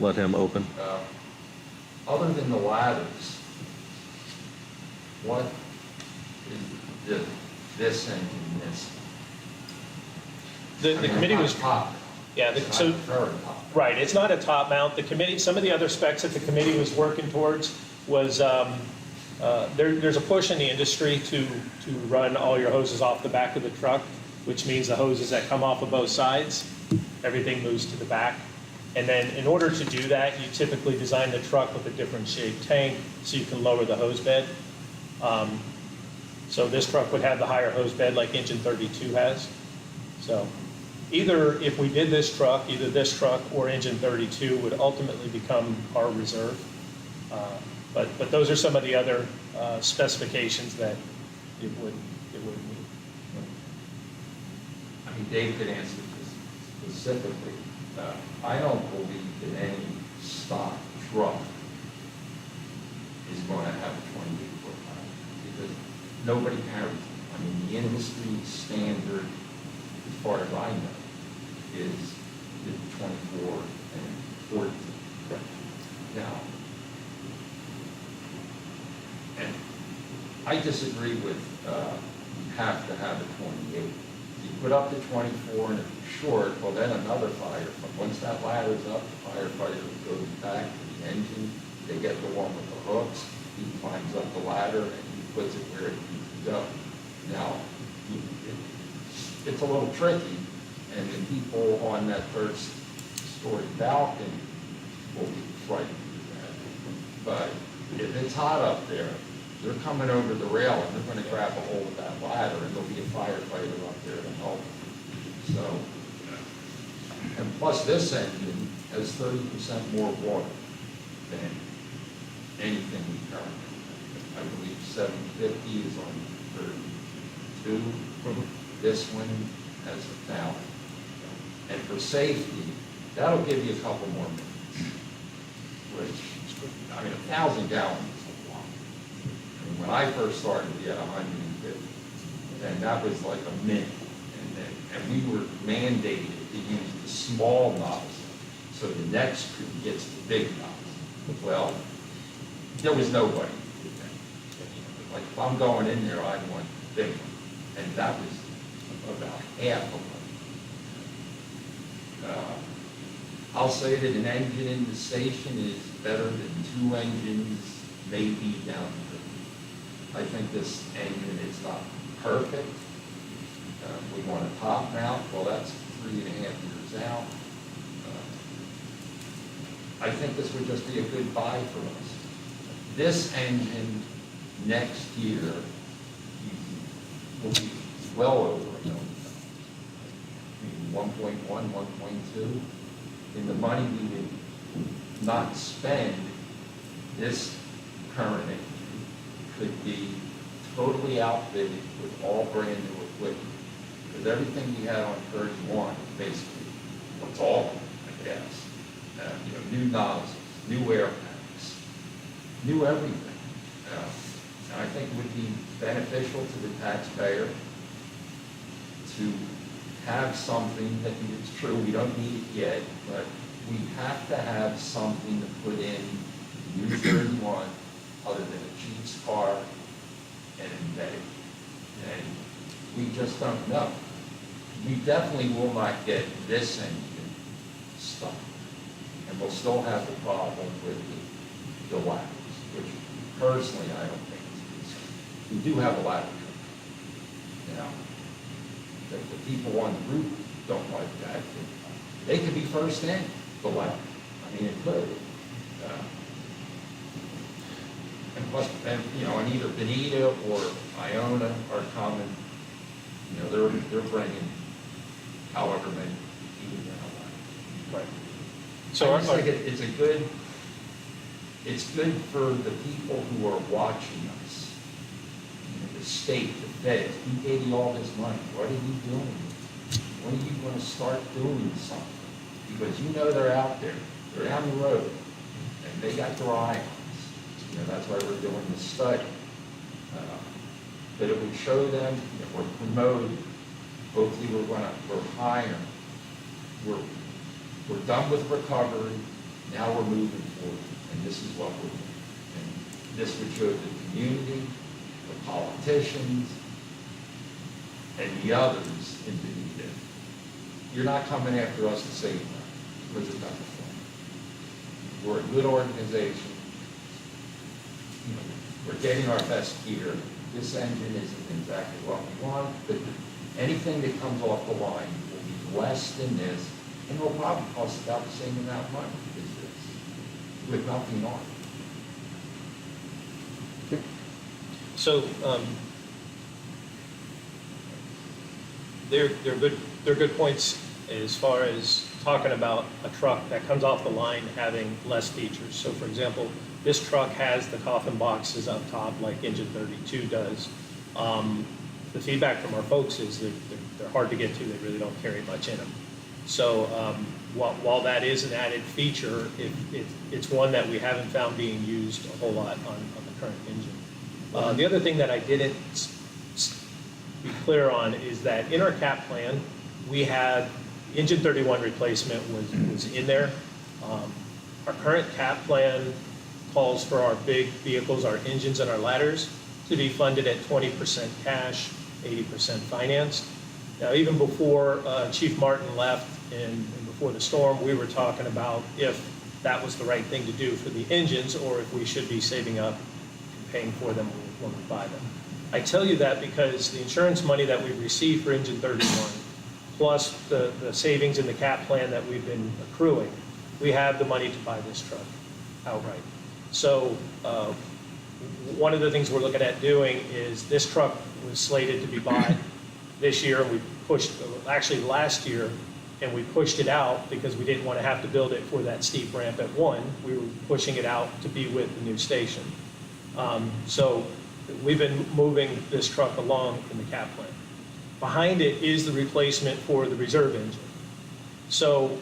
let him open. Other than the ladders, what is this engine missing? The committee was, Top. yeah, It's so. not very top. Right, it's not a top mount. The committee, some of the other specs that the committee was working towards was, there's a push in the industry to run all your hoses off the back of the truck, which means the hoses that come off of both sides, everything moves to the back. And then in order to do that, you typically design the truck with a different shaped tank so you can lower the hose bed. So this truck would have the higher hose bed like Engine 32 has. So either if we did this truck, either this truck or Engine 32 would ultimately become our reserve. But those are some of the other specifications that it would meet. I mean, Dave could answer this specifically. I don't believe that any stock truck is going to have a 28-foot ladder because nobody carries them. I mean, the industry standard, as far as I know, is the 24 and 14. Now, and I disagree with you have to have a 28. You put up to 24 and if you're short, well then another firefighter. Once that ladder's up, the firefighter goes back to the engine. They get the one with the hooks. He climbs up the ladder and he puts it where it needs to go. Now, it's a little tricky, and the people on that first-story balcony will be frightened of that. But if it's hot up there, they're coming over the rail and they're going to grab a hold of that ladder, and there'll be a firefighter up there to help. So, and plus this engine has 30% more water than anything we currently have. I believe 750 is on 32. This one has 1,000. And for safety, that'll give you a couple more minutes. Which, I mean, 1,000 gallons is a lot. I mean, when I first started, we had 150. And that was like a minute. And we were mandated to use the small nozzle so the next crew gets the big nozzle. Well, there was nobody who did that. Like, if I'm going in there, I want the big one. And that was about half of them. I'll say that an engine in the station is better than 2 engines, maybe down the road. I think this engine is not perfect. We want a top mount, well, that's 3.5 years out. I think this would just be a good buy for us. This engine next year will be well over $1 million. I mean, 1.1, 1.2. In the money we would not spend, this current engine could be totally outfitted with all brand new equipment. Because everything we had on 31 is basically what's all, I guess. New nozzles, new air packs, new everything. And I think it would be beneficial to the taxpayer to have something that it's true, we don't need it yet, but we have to have something to put in U-31 other than a Chief's car and embedded. And we just don't know. We definitely will not get this engine stuck. And we'll still have the problem with the ladders, which personally I don't think is, we do have a ladder truck. You know, the people on the route don't like that. They could be first in the ladder. I mean, it could. And plus, and, you know, and either Benita or Iona are coming, you know, they're bringing however many people now. Right. So So I just think it's good for the people who are watching us. You know, the state, the feds, who gave you all this money? What are you doing? When are you going to start doing something? Because you know they're out there, they're down the road, and they got their eye on us. You know, that's why we're doing this study. But it would show them, you know, we're promoting, hopefully we're hiring, we're done with recovery, now we're moving forward, and this is what we're doing. And this would show the community, the politicians, and the others in Benita. You're not coming after us to save them, because it's not the fun. We're a good organization. You know, we're getting our best gear. This engine isn't exactly what we want, but anything that comes off the line will be less than this, and will probably cost about the same amount of money as this, with nothing on it. So, they're good points as far as talking about a truck that comes off the line having less features. So for example, this truck has the coffin boxes up top like engine 32 does. The feedback from our folks is that they're hard to get to, they really don't carry much in them. So while that is an added feature, it's one that we haven't found being used a whole lot on the current engine. The other thing that I didn't be clear on is that in our cap plan, we had engine 31 replacement was in there. Our current cap plan calls for our big vehicles, our engines and our ladders, to be funded at 20% cash, 80% financed. Now, even before Chief Martin left and before the storm, we were talking about if that was the right thing to do for the engines or if we should be saving up and paying for them when we buy them. I tell you that because the insurance money that we received for engine 31, plus the savings in the cap plan that we've been accruing, we have the money to buy this truck outright. So one of the things we're looking at doing is this truck was slated to be bought this year, and we pushed, actually last year, and we pushed it out because we didn't want to have to build it for that steep ramp at 1. We were pushing it out to be with the new station. So we've been moving this truck along in the cap plan. Behind it is the replacement for the reserve engine. So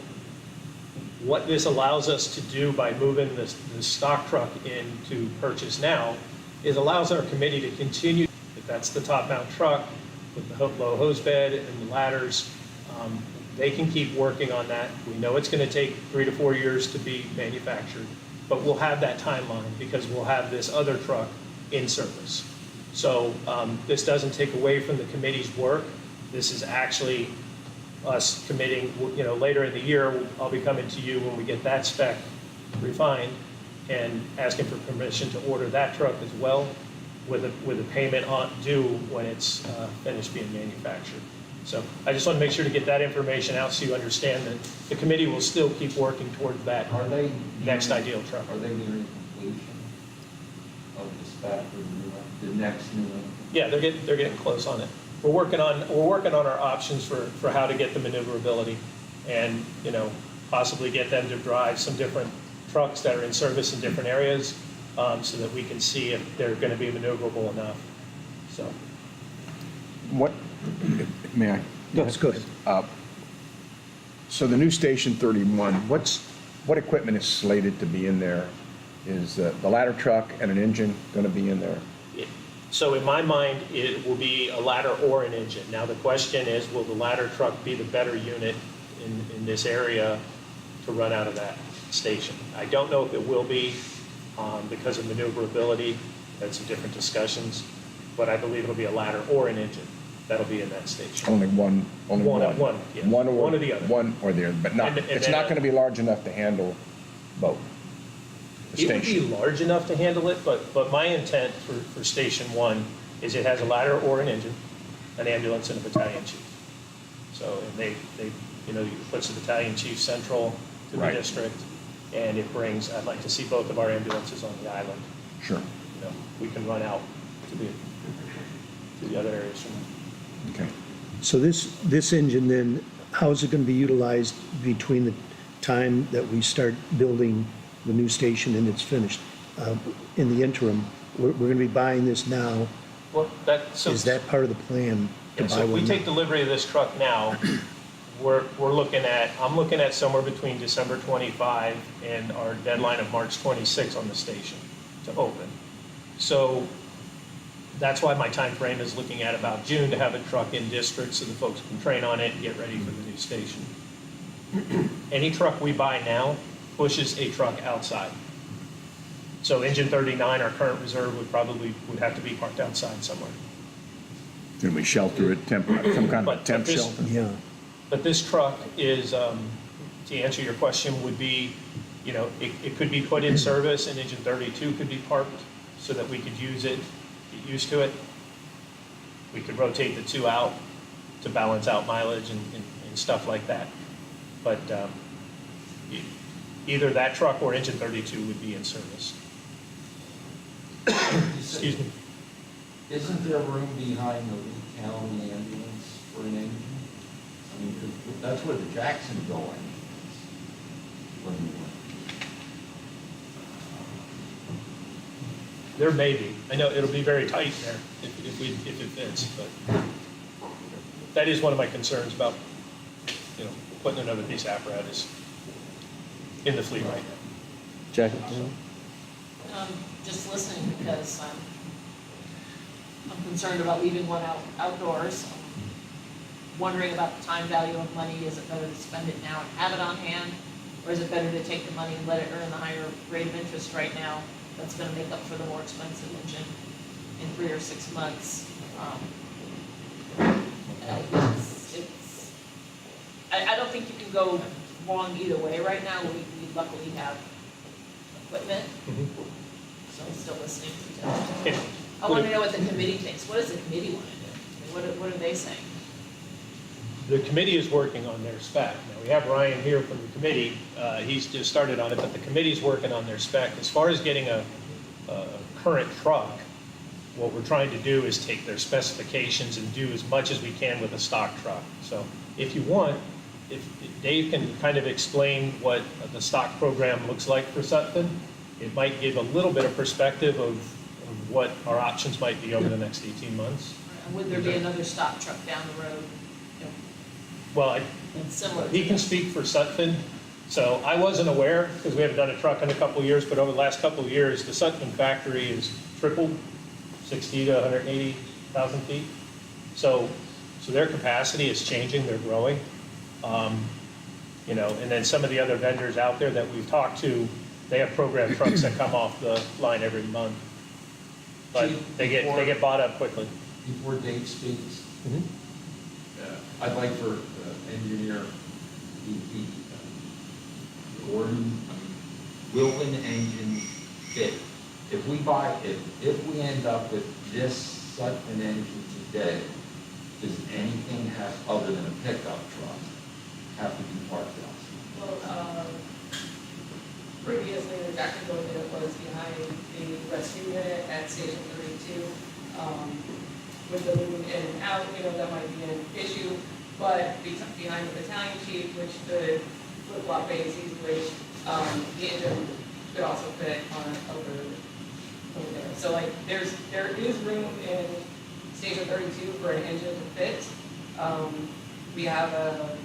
what this allows us to do by moving the stock truck in to purchase now is allows our committee to continue, if that's the top mount truck with the low hose bed and the ladders, they can keep working on that. We know it's going to take 3 to 4 years to be manufactured, but we'll have that timeline because we'll have this other truck in service. So this doesn't take away from the committee's work. This is actually us committing, you know, later in the year, I'll be coming to you when we get that spec refined and asking for permission to order that truck as well with a payment due when it's finished being manufactured. So I just want to make sure to get that information out so you understand that the committee will still keep working towards that Are they next ideal truck. Are they nearing completion of the spec for the next new one? Yeah, they're getting close on it. We're working on our options for how to get the maneuverability and, you know, possibly get them to drive some different trucks that are in service in different areas so that we can see if they're going to be maneuverable enough. So. What, may I? Yes, go ahead. So the new Station 31, what equipment is slated to be in there? Is the ladder truck and an engine going to be in there? So in my mind, it will be a ladder or an engine. Now, the question is, will the ladder truck be the better unit in this area to run out of that station? I don't know if it will be because of maneuverability. That's some different discussions. But I believe it'll be a ladder or an engine that'll be in that station. Only one, only One, one. one, yeah. One One or the other. One or the other, but not, And it's then- not going to be large enough to handle both. The It would be station. large enough to handle it, but my intent for Station 1 is it has a ladder or an engine, an ambulance, and a battalion chief. So, and they it puts the battalion chief central to the Right. district, and it brings, I'd like to see both of our ambulances on the island. Sure, We can run out to the other areas from there. okay. So this engine then, how is it going to be utilized between the time that we start building the new station and it's finished? In the interim, we're going to be buying this now. Well, Is that part of the plan to Yeah, buy so if we one? take now? delivery of this truck now, I'm looking at somewhere between December 25 and our deadline of March 26 on the station to open. So that's why my time frame is looking at about June to have a truck in district so the folks can train on it and get ready for the new station. Any truck we buy now pushes a truck outside. So engine 39, our current reserve would have to be parked outside somewhere. Can we shelter it, some kind of a But temp this- shelter? Yeah, But this truck is, to answer your question, would be, it could be put in service and engine 32 could be parked so that we could use it, get used to it. We could rotate the two out to balance out mileage and stuff like that. But either that truck or engine 32 would be in service. Excuse me. Isn't there room behind the Lee County ambulance for an engine? I mean, 'cause that's where the Jacksonville ambulance was. There may be. I know it'll be very tight there if it fits, but that is one of my concerns about, putting another piece of apparatus in the fleet right now. Jackie? Just listening because I'm concerned about leaving one outdoors. I'm wondering about the time value of money. Is it better to spend it now and have it on hand? Or is it better to take the money and let it earn the higher rate of interest right now? That's gonna make up for the more expensive engine in 3 or 6 months. I don't think you can go wrong either way right now. We luckily have equipment, so I'm still listening to you. I want to know what the committee thinks. What does the committee want to do? What are they saying? The committee is working on their spec. Now, we have Ryan here from the committee. He's just started on it, but the committee's working on their spec. As far as getting a current truck, what we're trying to do is take their specifications and do as much as we can with a stock truck. So if you want, if Dave can kind of explain what the stock program looks like for Sutphen, it might give a little bit of perspective of what our options might be over the next 18 months. Would there be another stock truck down the road, Well, similar? he can speak for Sutphen. So I wasn't aware, because we haven't done a truck in a couple of years, but over the last couple of years, the Sutphen factory has tripled, 60 to 180,000 feet. So their capacity is changing, they're growing. And then some of the other vendors out there that we've talked to, they have program trucks that come off the line every month. But they get bought up quickly. Before Dave speaks, I'd like for engineer Gordon, will an engine fit? If we end up with this Sutphen engine today, does anything other than a pickup truck, have to be parked outside? Well, previously, the Jacksonville unit was behind the rescue unit at Station 32. With the moving in and out, that might be an issue, but behind the battalion chief, which could flip-flop bays easily, the engine could also fit on over there. So there is room in Station 32 for an engine to fit. We have a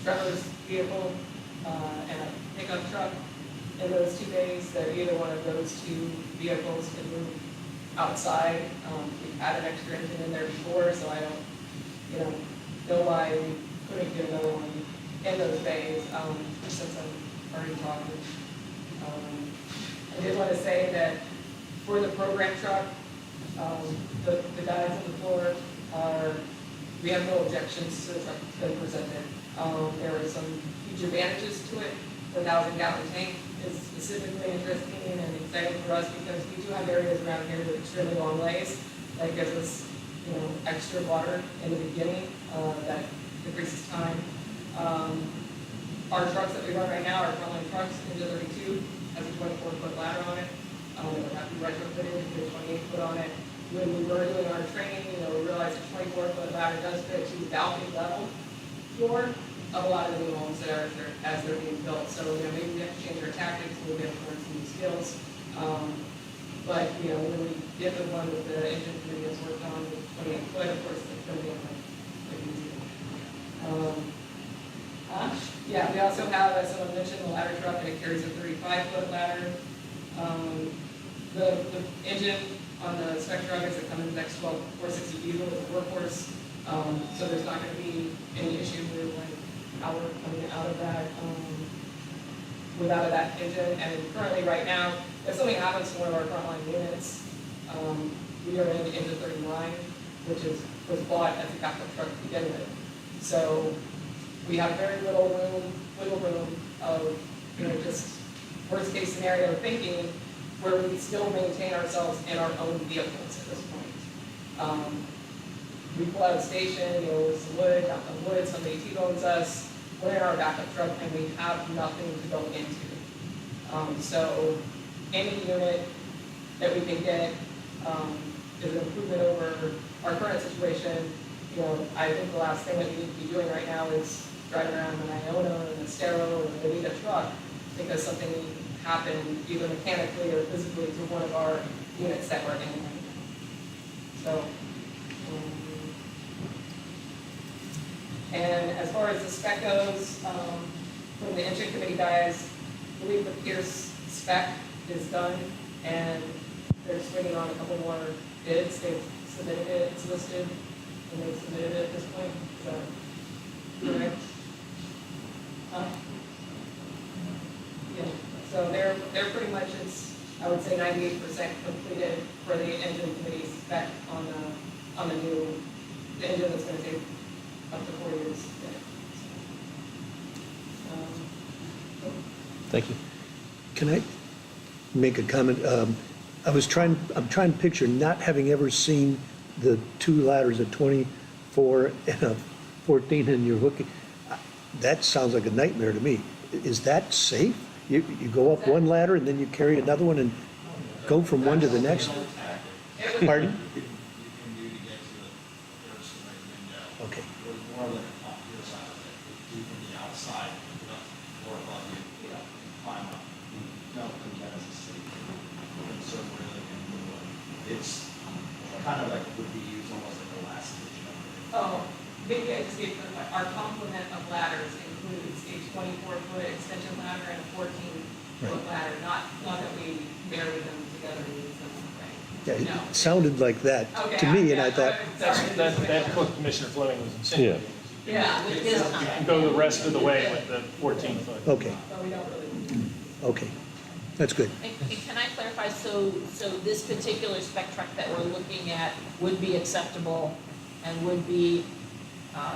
Trevor's vehicle and a pickup truck in those 2 bays, that either one of those 2 vehicles can move outside. We've had an extra engine in there before, so I don't, know why we couldn't get another one in those bays, since I'm already talking. I did want to say that for the program truck, the guys on the floor we have no objections to the truck that's been presented. There are some huge advantages to it. The 1,000-gallon tank is specifically interesting and exciting for us because we do have areas around here with extremely long lays that gives us, extra water in the beginning that decreases time. Our trucks that we run right now are Frontline trucks, Ninja 32, has a 24-foot ladder on it. We have to retrofit it, put a 28-foot on it. When we were doing our training, we realized a 24-foot ladder does fit to the balcony level floor of a lot of the new homes that are as they're being built. So, maybe we have to change our tactics a little bit for some new skills. But, when we get the one that the engine committee has worked on with 28-foot, of course, it's going to be easy. Yeah, we also have, as someone mentioned, the ladder truck, and it carries a 35-foot ladder. The engine on the spec truck is a Cummins X12 460 diesel with a workhorse, so there's not going to be any issue with power coming out of that without that engine. And currently, right now, if something happens to one of our frontline units, we are in engine 39, which was bought as a backup truck to begin with. So we have very wiggle room of just worst case scenario thinking where we still maintain ourselves in our own vehicles at this point. We pull out a station, with some wood, knock on wood, somebody T-bones us, we're in our backup truck and we have nothing to go into. So any unit that we can get is an improvement over our current situation. I think the last thing that we need to be doing right now is driving around an Iona and a Stero and a Veneta truck because something happened either mechanically or physically to one of our units that we're in right now. So, and as far as the spec goes, from the engine committee guys, I believe the Pierce spec is done and they're swinging on a couple more bids. They've submitted it, it's listed, and they've submitted it at this point. So, correct? Yeah. So they're pretty much, I would say 98% completed for the engine committee spec on the new, the engine that's going to take up to 4 years. Thank you. Can I make a comment? I'm trying to picture not having ever seen the two ladders, a 24 and a 14, and you're hooking. That sounds like a nightmare to me. Is that safe? You go up one ladder and then you carry another one and go from one to the next? Pardon? You can do to get to the first right window. Okay. With more than a top your side of it, do from the outside, or above you, climb up. No, that is a safe. So really, it's kind of like would be used almost like a last ditch effort. Oh, maybe I just gave our complement of ladders includes a 24-foot extension ladder and a 14-foot ladder, not that we marry them together and use them Yeah, in no. it sounded like that to me, and I thought, That's what Commissioner Fleming was insinuating. Yeah, with his You comment. can go the rest of the way with the 14-foot. okay, So we don't really. okay, that's good. And can I clarify, so this particular spec truck that we're looking at would be acceptable and would be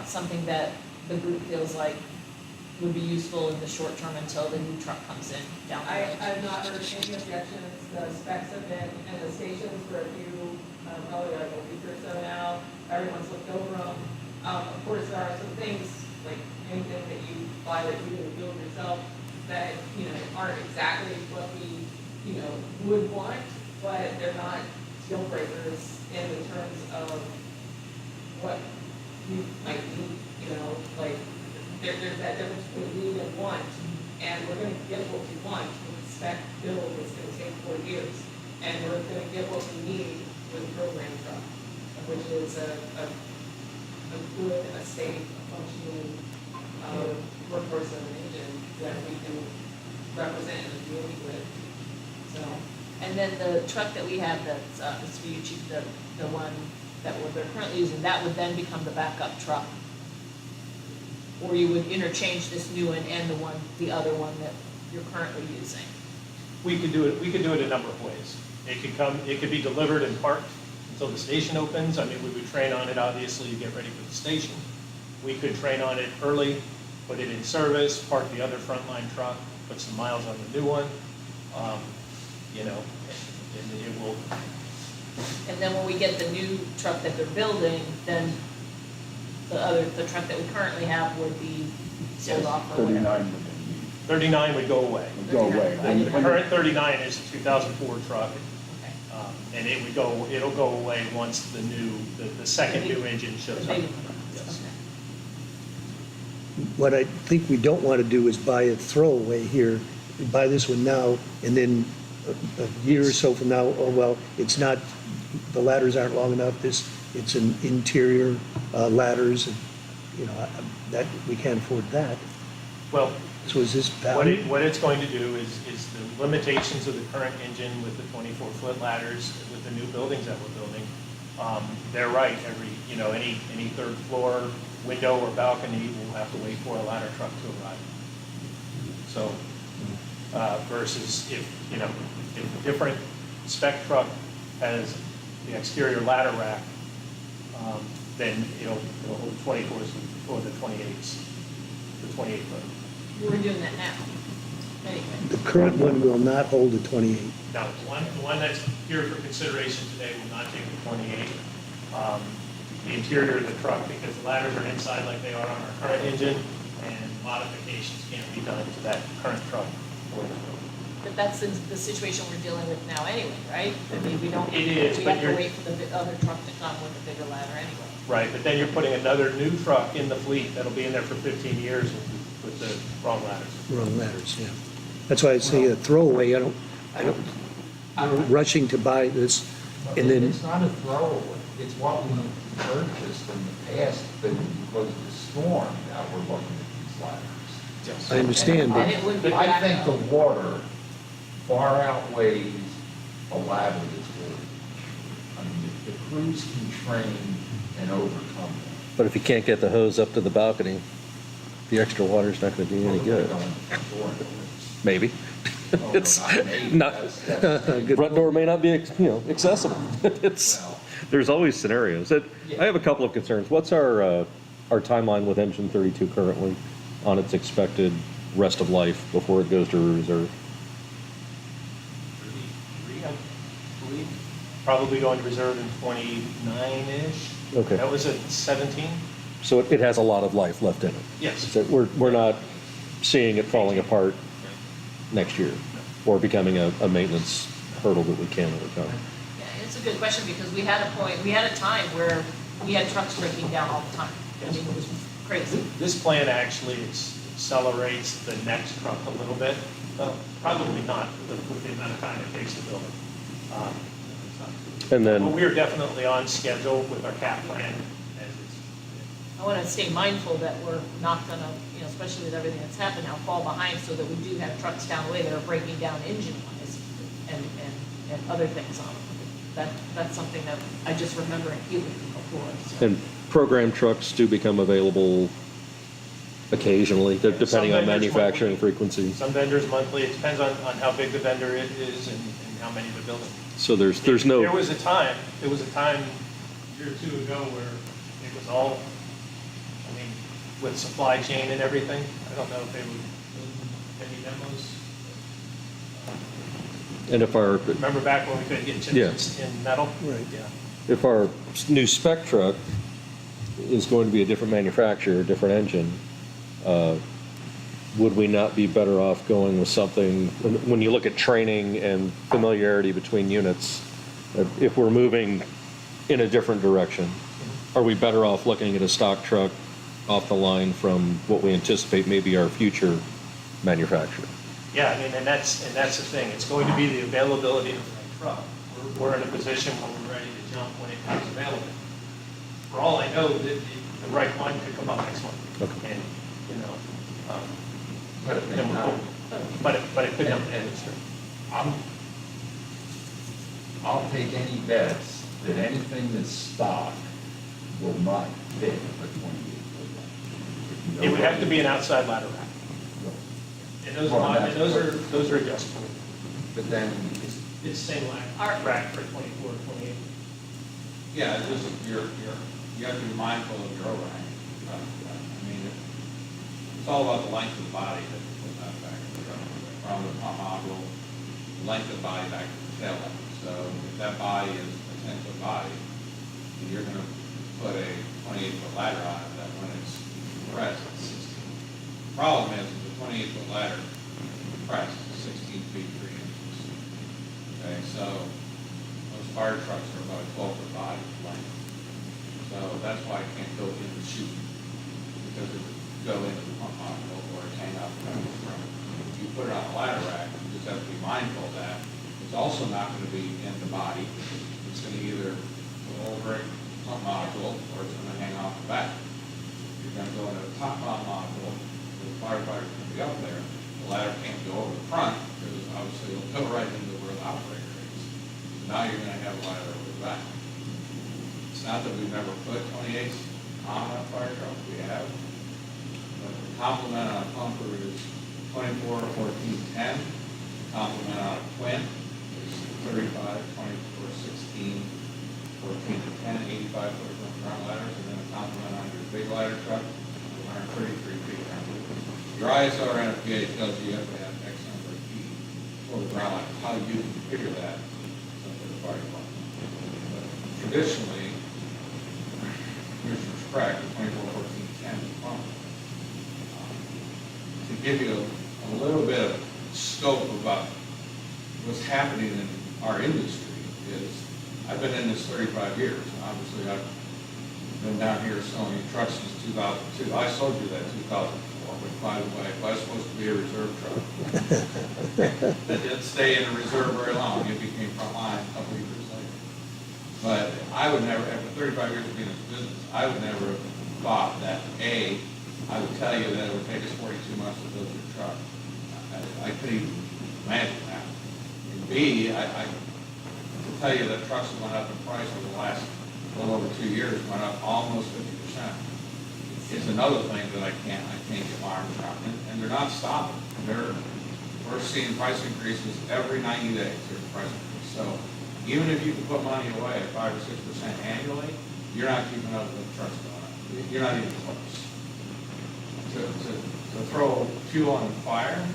something that the group feels like would be useful in the short term until the new truck comes in down the road? I've not heard any objections. The specs have been, and the stations for a few, probably like a week or so now, everyone's looked over them. Of course, there are some things, like anything that you buy that you didn't build yourself, that, aren't exactly what we, would want, but they're not deal breakers in the terms of what you might need, like, there's that difference between need and want, and we're gonna get what we want with the spec build that's gonna take 4 years, and we're gonna get what we need with the program truck, which is a good, a safe, a functioning, workhorse of an engine that we can represent in the community with, so. And then the truck that we have that's, this for you, Chief, the one that they're currently using, that would then become the backup truck? Or you would interchange this new one and the other one that you're currently using? We could do it a number of ways. It could be delivered and parked until the station opens. I mean, we would train on it, obviously, to get ready for the station. We could train on it early, put it in service, park the other frontline truck, put some miles on the new one, you know, and it will, And then when we get the new truck that they're building, then the truck that we currently have would be sold off or whatever? 39 would 39 would go away. go away. The current 39 is a 2004 truck, Okay. and it'll go away once the second new engine shows up. Maybe. Yes. Okay. What I think we don't want to do is buy a throwaway here, buy this one now, and then a year or so from now, oh, well, it's not, the ladders aren't long enough, it's an interior ladders, and, you know, that, we can't afford that. Well, So is this valid? what it's going to do is the limitations of the current engine with the 24-foot ladders, with the new buildings that we're building, they're right, any third floor window or balcony will have to wait for a ladder truck to arrive. So, versus if a different spec truck has the exterior ladder rack, then it'll hold 24s or the 28s, the 28 foot. We're doing that now, anyway. The current one will not hold a 28. Now, the one that's here for consideration today will not take the 28. The interior of the truck, because the ladders are inside like they are on our current engine, and modifications can't be done to that current truck for the building. But that's the situation we're dealing with now anyway, right? I mean, we don't, It is, we but have to you're- wait for the other truck to come with a bigger ladder anyway. Right, but then you're putting another new truck in the fleet that'll be in there for 15 years with the wrong ladders. Wrong ladders, yeah. That's why I say a throwaway, I'm rushing to buy this, and then, It's not a throwaway, it's what we purchased in the past, but because of the storm, now we're looking at these ladders. I understand, And but it would be I think backup. the water far outweighs a ladder that's ordered. I mean, the crews can train and overcome that. But if you can't get the hose up to the balcony, the extra water's not gonna do you any good. Maybe. Oh, It's not maybe, not, that's- front door may not be, accessible. It's, Well, there's always scenarios. I have a couple of concerns. What's our timeline with engine 32 currently on its expected rest of life before it goes to reserve? 33, I believe. Probably going to reserve in 29-ish. Okay. That was at 17? So it has a lot of life left in it. Yes. So we're not seeing it falling apart next year or becoming a maintenance hurdle that we can't overcome. Yeah, it's a good question, because we had a time where we had trucks breaking down all the time. I mean, it was crazy. This plan actually accelerates the next truck a little bit. Probably not with the amount of time it takes to build it. And But then, we're definitely on schedule with our cap plan as it's. I want to stay mindful that we're not going to, especially with everything that's happened now, fall behind, so that we do have trucks down the way that are breaking down engine-wise and other things on them. That's something that I just remember acutely from before. So. and program trucks do become available occasionally, Some depending on vendors manufacturing monthly. frequency. Some vendors monthly, it depends on how big the vendor is and how many they're building. So there's There no, was a time a year or two ago where it was all, I mean, with supply chain and everything, I don't know if they would build any demos. and Remember back when we couldn't get Yeah. chips in metal? Right. Yeah. if our new spec truck is going to be a different manufacturer, a different engine, would we not be better off going with something, when you look at training and familiarity between units, if we're moving in a different direction, are we better off looking at a stock truck off the line from what we anticipate may be our future manufacturer? Yeah, I mean, and that's the thing, it's going to be the availability of the truck. We're in a position where we're ready to jump when it comes available. For all I know, the right one could come up next month. Okay. And, But it may and not. but it could And- come. and I'm I'll take any bets that anything that's stock will not fit a 28-foot ladder. It would have to be an outside ladder rack. And those are, those are adjustable. But then, It's same rack for 24, 28. Yeah, it's just, you have to be mindful of your overhang. I mean, it's all about the length of the body that you put that back in the truck. From the pump module, the length of the body back to the tail end. So if that body is a 10-foot body, and you're gonna put a 28-foot ladder on it, that when it's pressed, it's 16. Problem is, the 28-foot ladder pressed is 16 feet 3 inches. Okay, so those fire trucks are about a 12-foot body length. So that's why it can't go in the chute, because it would go into the pump module or hang out the front. If you put it on a ladder rack, you just have to be mindful of that. It's also not going to be in the body. It's going to either go over a pump module or it's going to hang off the back. You're going to go into a top mount module, the firefighter's going to be up there. The ladder can't go over the front because obviously it'll go right into where the operator is. So now you're going to have a ladder over the back. It's not that we've never put 28s on a fire truck, we have. But the complement on a pumper is 24, 14, 10. Complement on a twin is 35, 24, 16, 14 to 10, 85 foot ground ladders, and then a complement on your big ladder truck is 133 feet. Your ISO or NFPA tells you have to have X number of feet for the ground ladder. How you configure that is up to the fire department. But traditionally, Commissioner's correct, 24, 14, 10 is fine. To give you a little bit of scope about what's happening in our industry is, I've been in this 35 years, and obviously I've been down here selling trucks since 2002. I sold you that 2004, but by the way, it was supposed to be a reserve truck. That didn't stay in a reserve very long, it became frontline a couple of years later. But I would never, after 35 years of being in this business, I would never have thought that, A, I would tell you that it would take us 42 months to build your truck. I couldn't even imagine that. And B, I to tell you that trucks have went up in price over the last little over 2 years, went up almost 50%. It's another thing that I can't get my arms around. And they're not stopping. We're seeing price increases every 90 days. There's a price increase. So even if you can put money away at 5 or 6% annually, you're not keeping up with the trucks going up. You're not even close. To throw fuel on the fire,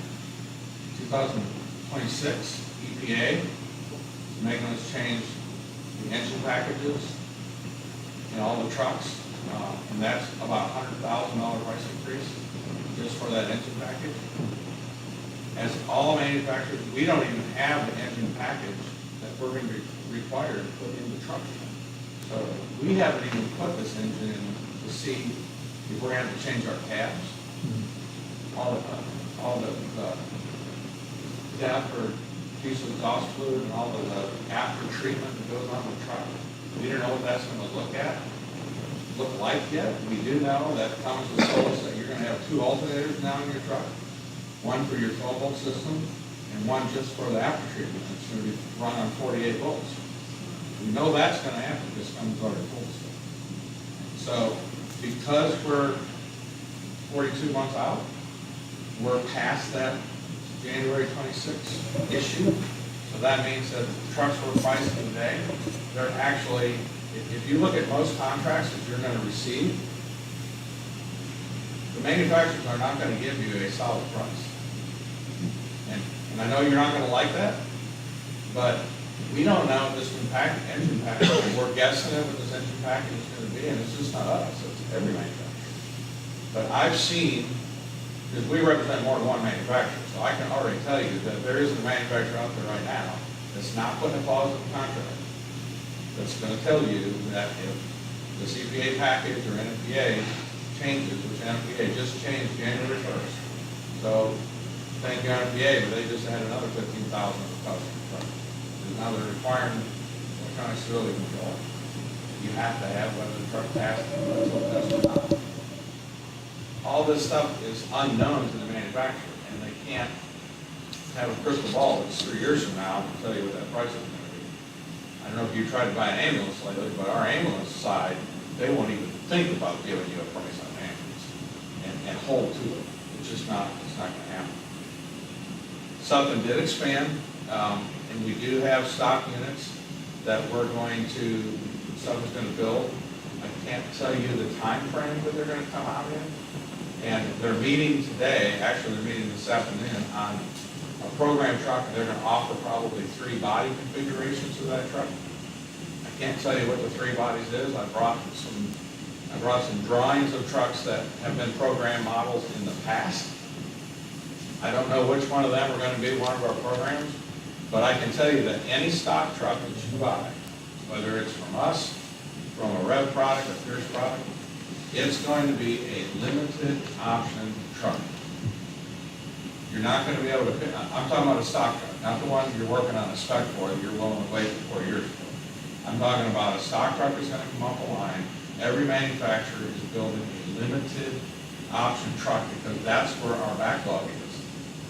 2026, EPA is making us change the engine packages in all the trucks, and that's about $100,000 price increase just for that engine package. As all manufacturers, we don't even have the engine package that we're going to be required to put in the truck. So we haven't even put this engine in to see if we're going to have to change our cabs. All the depth or diesel exhaust fluid and all of the after treatment that goes on the truck. We don't know what that's going to look like yet. We do know that Cummins has told us that you're going to have 2 alternators now in your truck. One for your 12-volt system and one just for the after treatment. It's going to be run on 48 volts. We know that's going to happen because Cummins already told us that. So because we're 42 months out, we're past that January 26th issue. So that means that the trucks we're pricing today, they're actually, if you look at most contracts that you're going to receive, the manufacturers are not going to give you a solid price. And I know you're not going to like that, but we don't know what this engine package, we're guessing at what this engine package is going to be, and it's just not us, it's every manufacturer. But I've seen, because we represent more than one manufacturer, so I can already tell you that there isn't a manufacturer out there right now that's not putting a clause in the contract that's going to tell you that if the CPA package or NFPA changes, which NFPA just changed January 1st. So thank you NFPA, but they just had another 15,000 of customers. Now they're requiring electronic stability control. You have to have whether the truck passes the total test or not. All this stuff is unknown to the manufacturer, and they can't have a crystal ball that's 3 years from now to tell you what that price is going to be. I don't know if you tried to buy an ambulance lately, but our ambulance side, they won't even think about giving you a price on an ambulance and hold to it. It's not gonna happen. Sutphen did expand, and we do have stock units that Sutphen's gonna build. I can't tell you the time frame that they're gonna come out in. And they're meeting today, actually they're meeting this afternoon on a program truck, and they're gonna offer probably 3 body configurations of that truck. I can't tell you what the 3 bodies is. I brought some drawings of trucks that have been program models in the past. I don't know which one of them are gonna be one of our programs, but I can tell you that any stock truck that you buy, whether it's from us, from a Rev product, a Pierce product, it's going to be a limited option truck. You're not gonna be able to pick, I'm talking about a stock truck, not the one you're working on a spec for, that you're willing to wait 4 years for. I'm talking about a stock truck that's gonna come off the line. Every manufacturer is building a limited option truck because that's where our backlog is.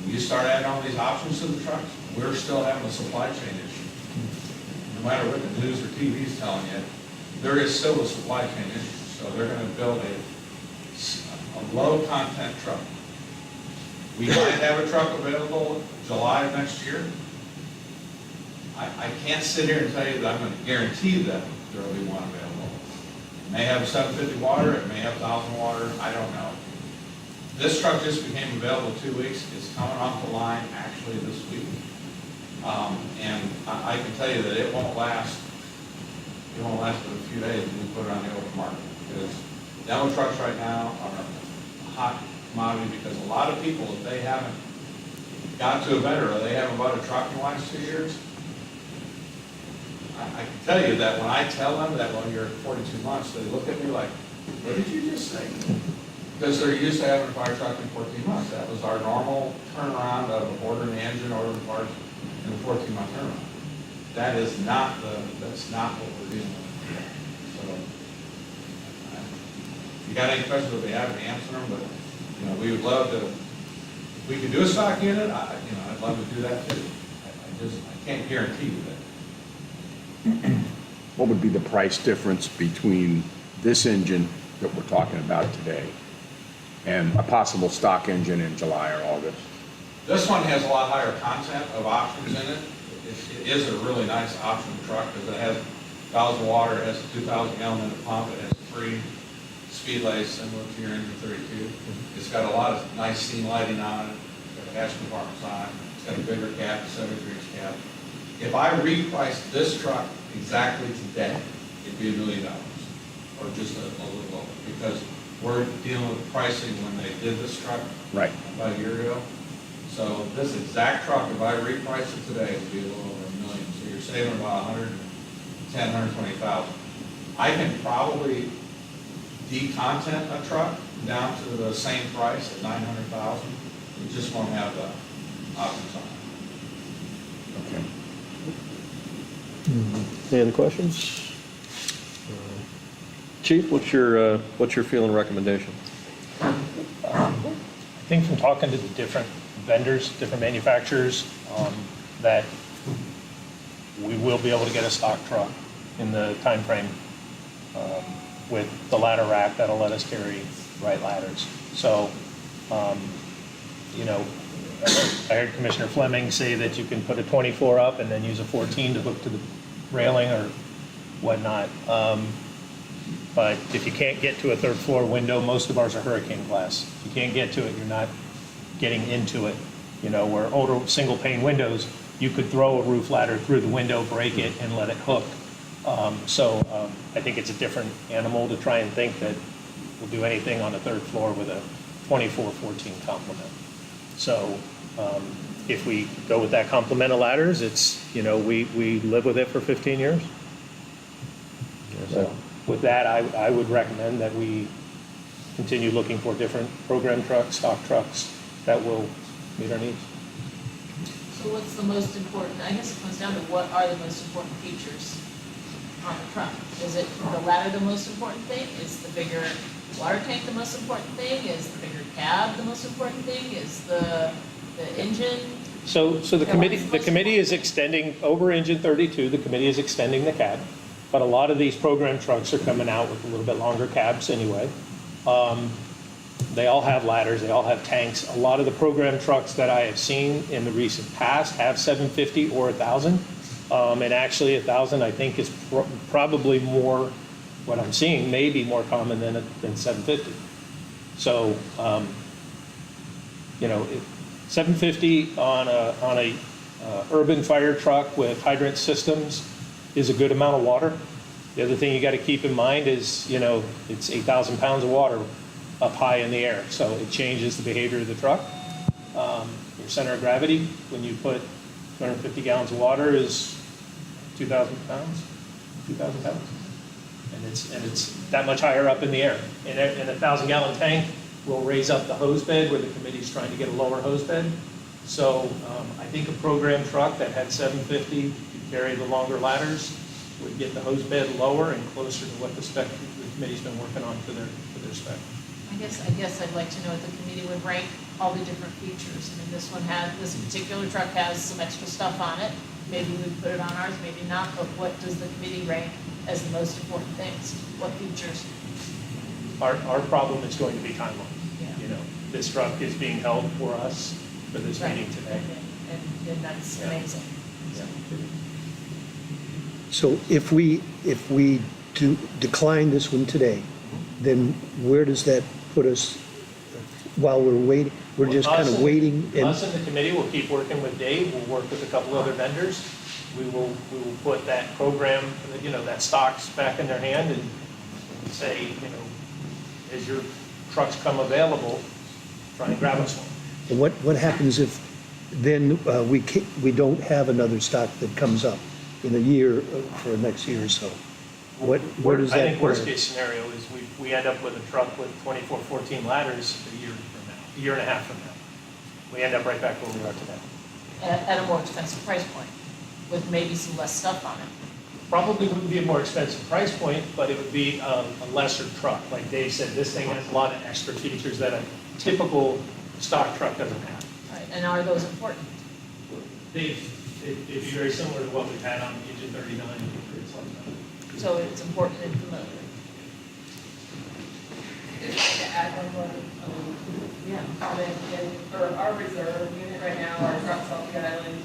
When you start adding all these options to the trucks, we're still having a supply chain issue. No matter what the news or TV is telling you, there is still a supply chain issue. So they're gonna build a low content truck. We might have a truck available July of next year. I can't sit here and tell you that I'm gonna guarantee that there will be one available. It may have a 750 water, it may have 1,000 water, I don't know. This truck just became available 2 weeks. It's coming off the line actually this week. And I can tell you that it won't last but a few days when we put it on the open market. Because demo trucks right now are a hot commodity because a lot of people, if they haven't got to a vendor or they haven't bought a truck in the last 2 years, I can tell you that when I tell them that, well, you're at 42 months, they look at me like, what did you just say? Because they're used to having a fire truck in 14 months. That was our normal turnaround of ordering the engine, ordering the parts in a 14-month turnaround. That's not what we're dealing with. So, if you got any questions, we'll be happy to answer them, but, we would love to, if we could do a stock unit, I'd love to do that too. I can't guarantee you that. What would be the price difference between this engine that we're talking about today and a possible stock engine in July or August? This one has a lot higher content of options in it. It is a really nice option truck because it has 1,000 water, it has a 2,000 gallon pump, it has 3 speedways similar to your engine 32. It's got a lot of nice scene lighting on it, it's got hatch compartments on it, it's got a bigger cab, a 73-inch cab. If I repriced this truck exactly today, it'd be $1 million, or just a little over, because we're dealing with pricing when they did this truck Right. about a year ago. So this exact truck, if I reprice it today, it'd be a little over $1 million. So you're saving about $110,000, $120,000. I can probably decontent a truck down to the same price at $900,000. We just won't have the options on it. Okay. Any other questions? Chief, what's your feeling recommendation? I think from talking to the different vendors, different manufacturers, that we will be able to get a stock truck in the timeframe with the ladder rack that'll let us carry right ladders. So, I heard Commissioner Fleming say that you can put a 24 up and then use a 14 to hook to the railing or whatnot. But if you can't get to a third floor window, most of ours are hurricane glass. If you can't get to it, you're not getting into it. Where older single pane windows, you could throw a roof ladder through the window, break it, and let it hook. I think it's a different animal to try and think that we'll do anything on the third floor with a 24-14 complement. So if we go with that complement of ladders, it's, we live with it for 15 years. So with that, I would recommend that we continue looking for different program trucks, stock trucks that will meet our needs. So what's the most important, I guess it comes down to what are the most important features on the truck? Is it the ladder the most important thing? Is the bigger water tank the most important thing? Is the bigger cab the most important thing? Is the engine So the committee is extending, over engine 32, the committee is extending the cab, but a lot of these program trucks are coming out with a little bit longer cabs anyway. They all have ladders, they all have tanks. A lot of the program trucks that I have seen in the recent past have 750 or 1,000. And actually 1,000 I think is probably more, what I'm seeing may be more common than 750. So, you know, 750 on a urban fire truck with hydrant systems is a good amount of water. The other thing you got to keep in mind is, you know, it's 8,000 pounds of water up high in the air, so it changes the behavior of the truck. Your center of gravity, when you put 250 gallons of water, is 2,000 pounds, 2,000 pounds. And it's that much higher up in the air. And a 1,000-gallon tank will raise up the hose bed where the committee's trying to get a lower hose bed. So I think a program truck that had 750 to carry the longer ladders would get the hose bed lower and closer to what the spec the committee's been working on for their spec. I guess I'd like to know what the committee would rank all the different features. I mean, this particular truck has some extra stuff on it. Maybe we'd put it on ours, maybe not, but what does the committee rank as the most important things? What features? Our problem is going to be timeline. Yeah. You know, this truck is being held for us for this meeting today. And that's Yeah. amazing. So if we do decline this one today, then where does that put us while we're waiting? We're just kind of waiting and, Us and the committee will keep working with Dave, we'll work with a couple other vendors. We will put that program, you know, that stocks back in their hand and say, you know, as your trucks come available, try and grab us one. and what happens if then we don't have another stock that comes up in a year, for the next year or so? Where does I that think put us? worst case scenario is we end up with a truck with 2414 ladders a year from now, a year and a half from now. We end up right back where we are today. At a more expensive price point, with maybe some less stuff on it. Probably wouldn't be a more expensive price point, but it would be a lesser truck. Like Dave said, this thing has a lot of extra features that a typical stock truck doesn't have. Right, and are those important? It'd be very similar to what we've had on Engine 39 and periods like that. So it's important and familiar. To add one more, comment, for our reserve unit right now, our truck's off the island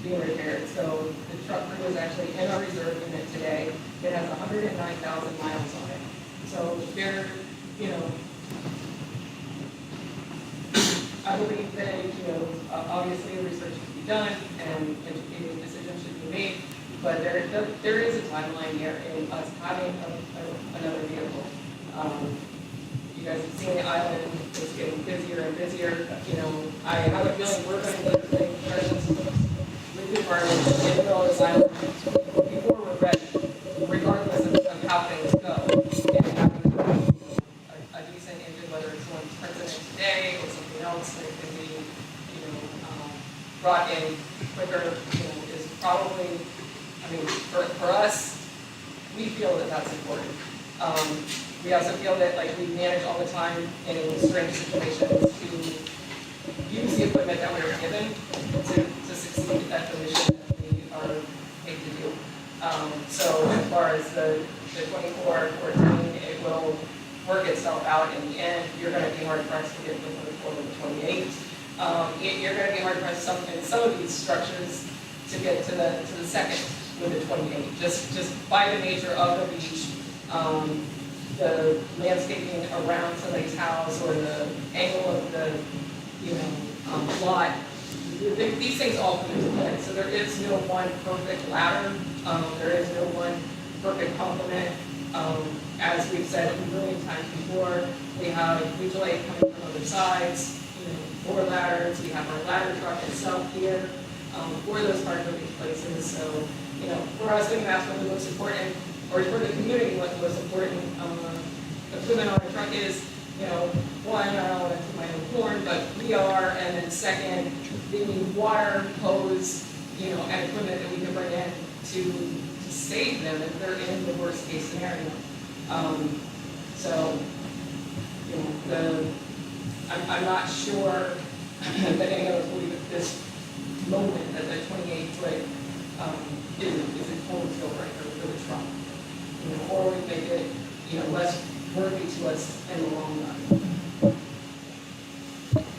being repaired. So the truck crew is actually in our reserve unit today. It has 109,000 miles on it. So they're, you know, I believe that, you know, obviously research should be done and educated decisions should be made, but there is a timeline here in us having another vehicle. You guys have seen the island, it's getting busier and busier. You know, I have a feeling we're going to be putting presence with the department in the middle of this island before we're ready, regardless of how things go. And having a decent engine, whether it's one president today or something else that can be, you know, brought in quicker, you know, is probably, I mean, for us, we feel that that's important. We also feel that, like, we manage all the time in strange situations to use the equipment that we were given to succeed at the mission that we are paid to do. So as far as the 24, 14, it will work itself out in the end. You're going to be hard pressed to get the 24 or the 28. You're going to be hard pressed in some of these structures to get to the second with the 28, just by the nature of the beach. The landscaping around somebody's house or the angle of the, you know, lot. These things all come into play. So there is no one perfect ladder. There is no one perfect complement. As we've said a million times before, we have mutual aid coming from other sides, you know, 4 ladders. We have our ladder truck itself here for those hard moving places. So, you know, for us, when you ask what the most important, or for the community, what the most important equipment on a truck is, you know, one, I don't want to toot my own horn, but we are, and then second, the water hose, you know, and equipment that we can bring in to save them if they're in the worst case scenario. So, you know, I'm not sure that any of us believe that this moment that the 28-foot is a total deal breaker for the truck. You know, or we make it, you know, less worthy to us in the long run.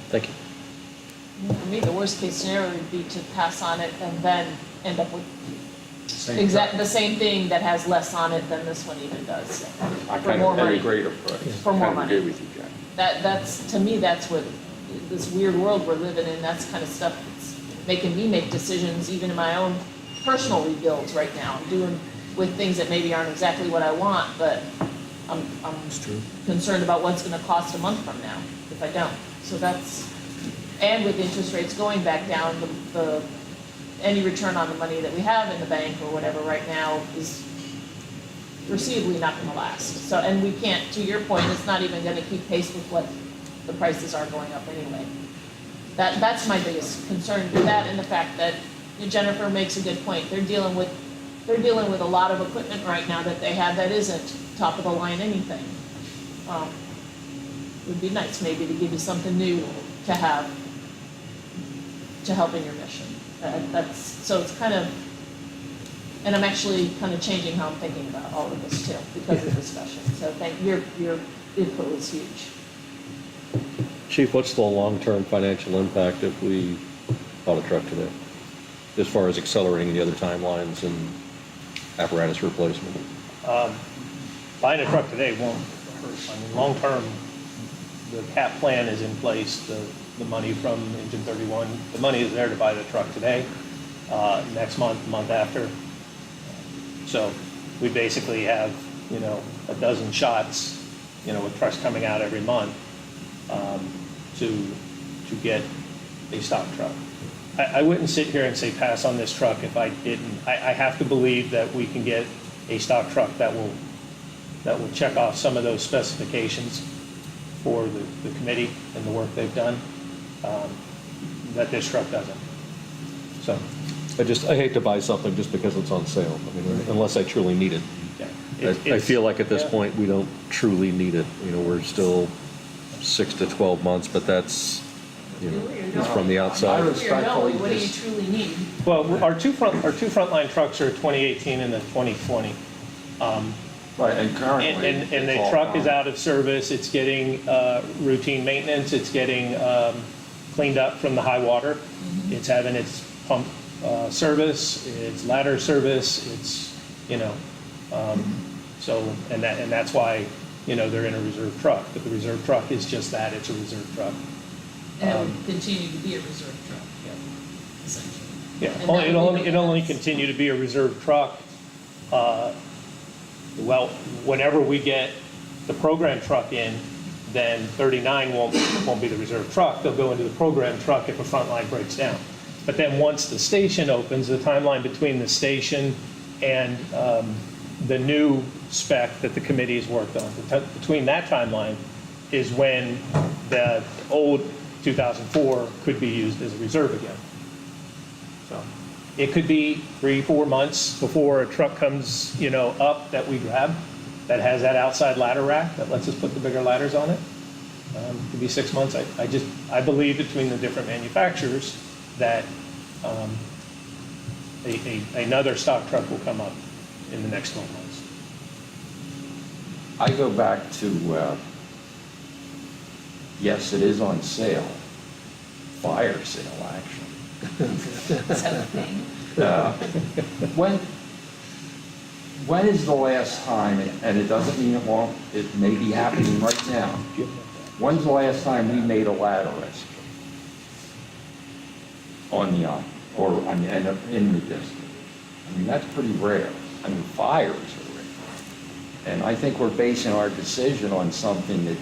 Thank you. For me, the worst case scenario would be to pass on it and then end up with Same the same thing that has less on it than this one even does. I For kind more of, at money. a greater price. For more Kind of money. agree with you, Jack. That's, to me, that's what, this weird world we're living in, that's kind of stuff that's making me make decisions, even in my own personal rebuilds right now. I'm doing with things that maybe aren't exactly what I want, but I'm concerned about what's gonna cost a month from now if I don't. So that's, and with interest rates going back down, any return on the money that we have in the bank or whatever right now is foreseeably not gonna last. So, and we can't, to your point, it's not even gonna keep pace with what the prices are going up anyway. That's my biggest concern with that, and the fact that Jennifer makes a good point. They're dealing with a lot of equipment right now that they have that isn't top of the line anything. Would be nice maybe to give you something new to have to help in your mission. So it's kind of, and I'm actually kind of changing how I'm thinking about all of this too because of discussion. So your input was huge. Chief, what's the long-term financial impact if we bought a truck today? As far as accelerating the other timelines and apparatus replacement? Buying a truck today won't hurt. I mean, long-term, the cap plan is in place, the money from Engine 31, the money is there to buy the truck today, next month, the month after. So we basically have, a dozen shots, with trucks coming out every month, to get a stock truck. I wouldn't sit here and say pass on this truck if I didn't. I have to believe that we can get a stock truck that will check off some of those specifications for the committee and the work they've done, that this truck doesn't. So, I hate to buy something just because it's on sale. I mean, unless I truly need it. yeah. I feel like at this yeah. point, we don't truly need it. We're still 6 to 12 months, but that's, it's from the I outside. respectfully What do you dis- truly need? Well, our two frontline trucks are 2018 and the 2020. Right, and currently. And it's the all truck is gone. out of service, it's getting routine maintenance, it's getting cleaned up from the high water. It's having its pump service, its ladder service, it's, so, and that's why, they're in a reserve truck. But the reserve truck is just that, it's a reserve truck. And it would continue to be a reserve truck, essentially. Yeah, And that would be it'll only nice. continue to be a reserve truck, well, whenever we get the program truck in, then 39 won't be the reserve truck, they'll go into the program truck if a front line breaks down. But then once the station opens, the timeline between the station and the new spec that the committee has worked on, between that timeline is when the old 2004 could be used as a reserve again. So it could be 3-4 months before a truck comes, up that we grab, that has that outside ladder rack that lets us put the bigger ladders on it. Could be 6 months. I believe between the different manufacturers that another stock truck will come up in the next 12 months. I go back to, yes, it is on sale, fire sale, actually. Is that a thing? When is the last time, and it doesn't mean it won't, it may be happening right now. When's the last time we made a ladder rescue? On the island, or, in the district? That's pretty rare. Fires are rare. And I think we're basing our decision on something that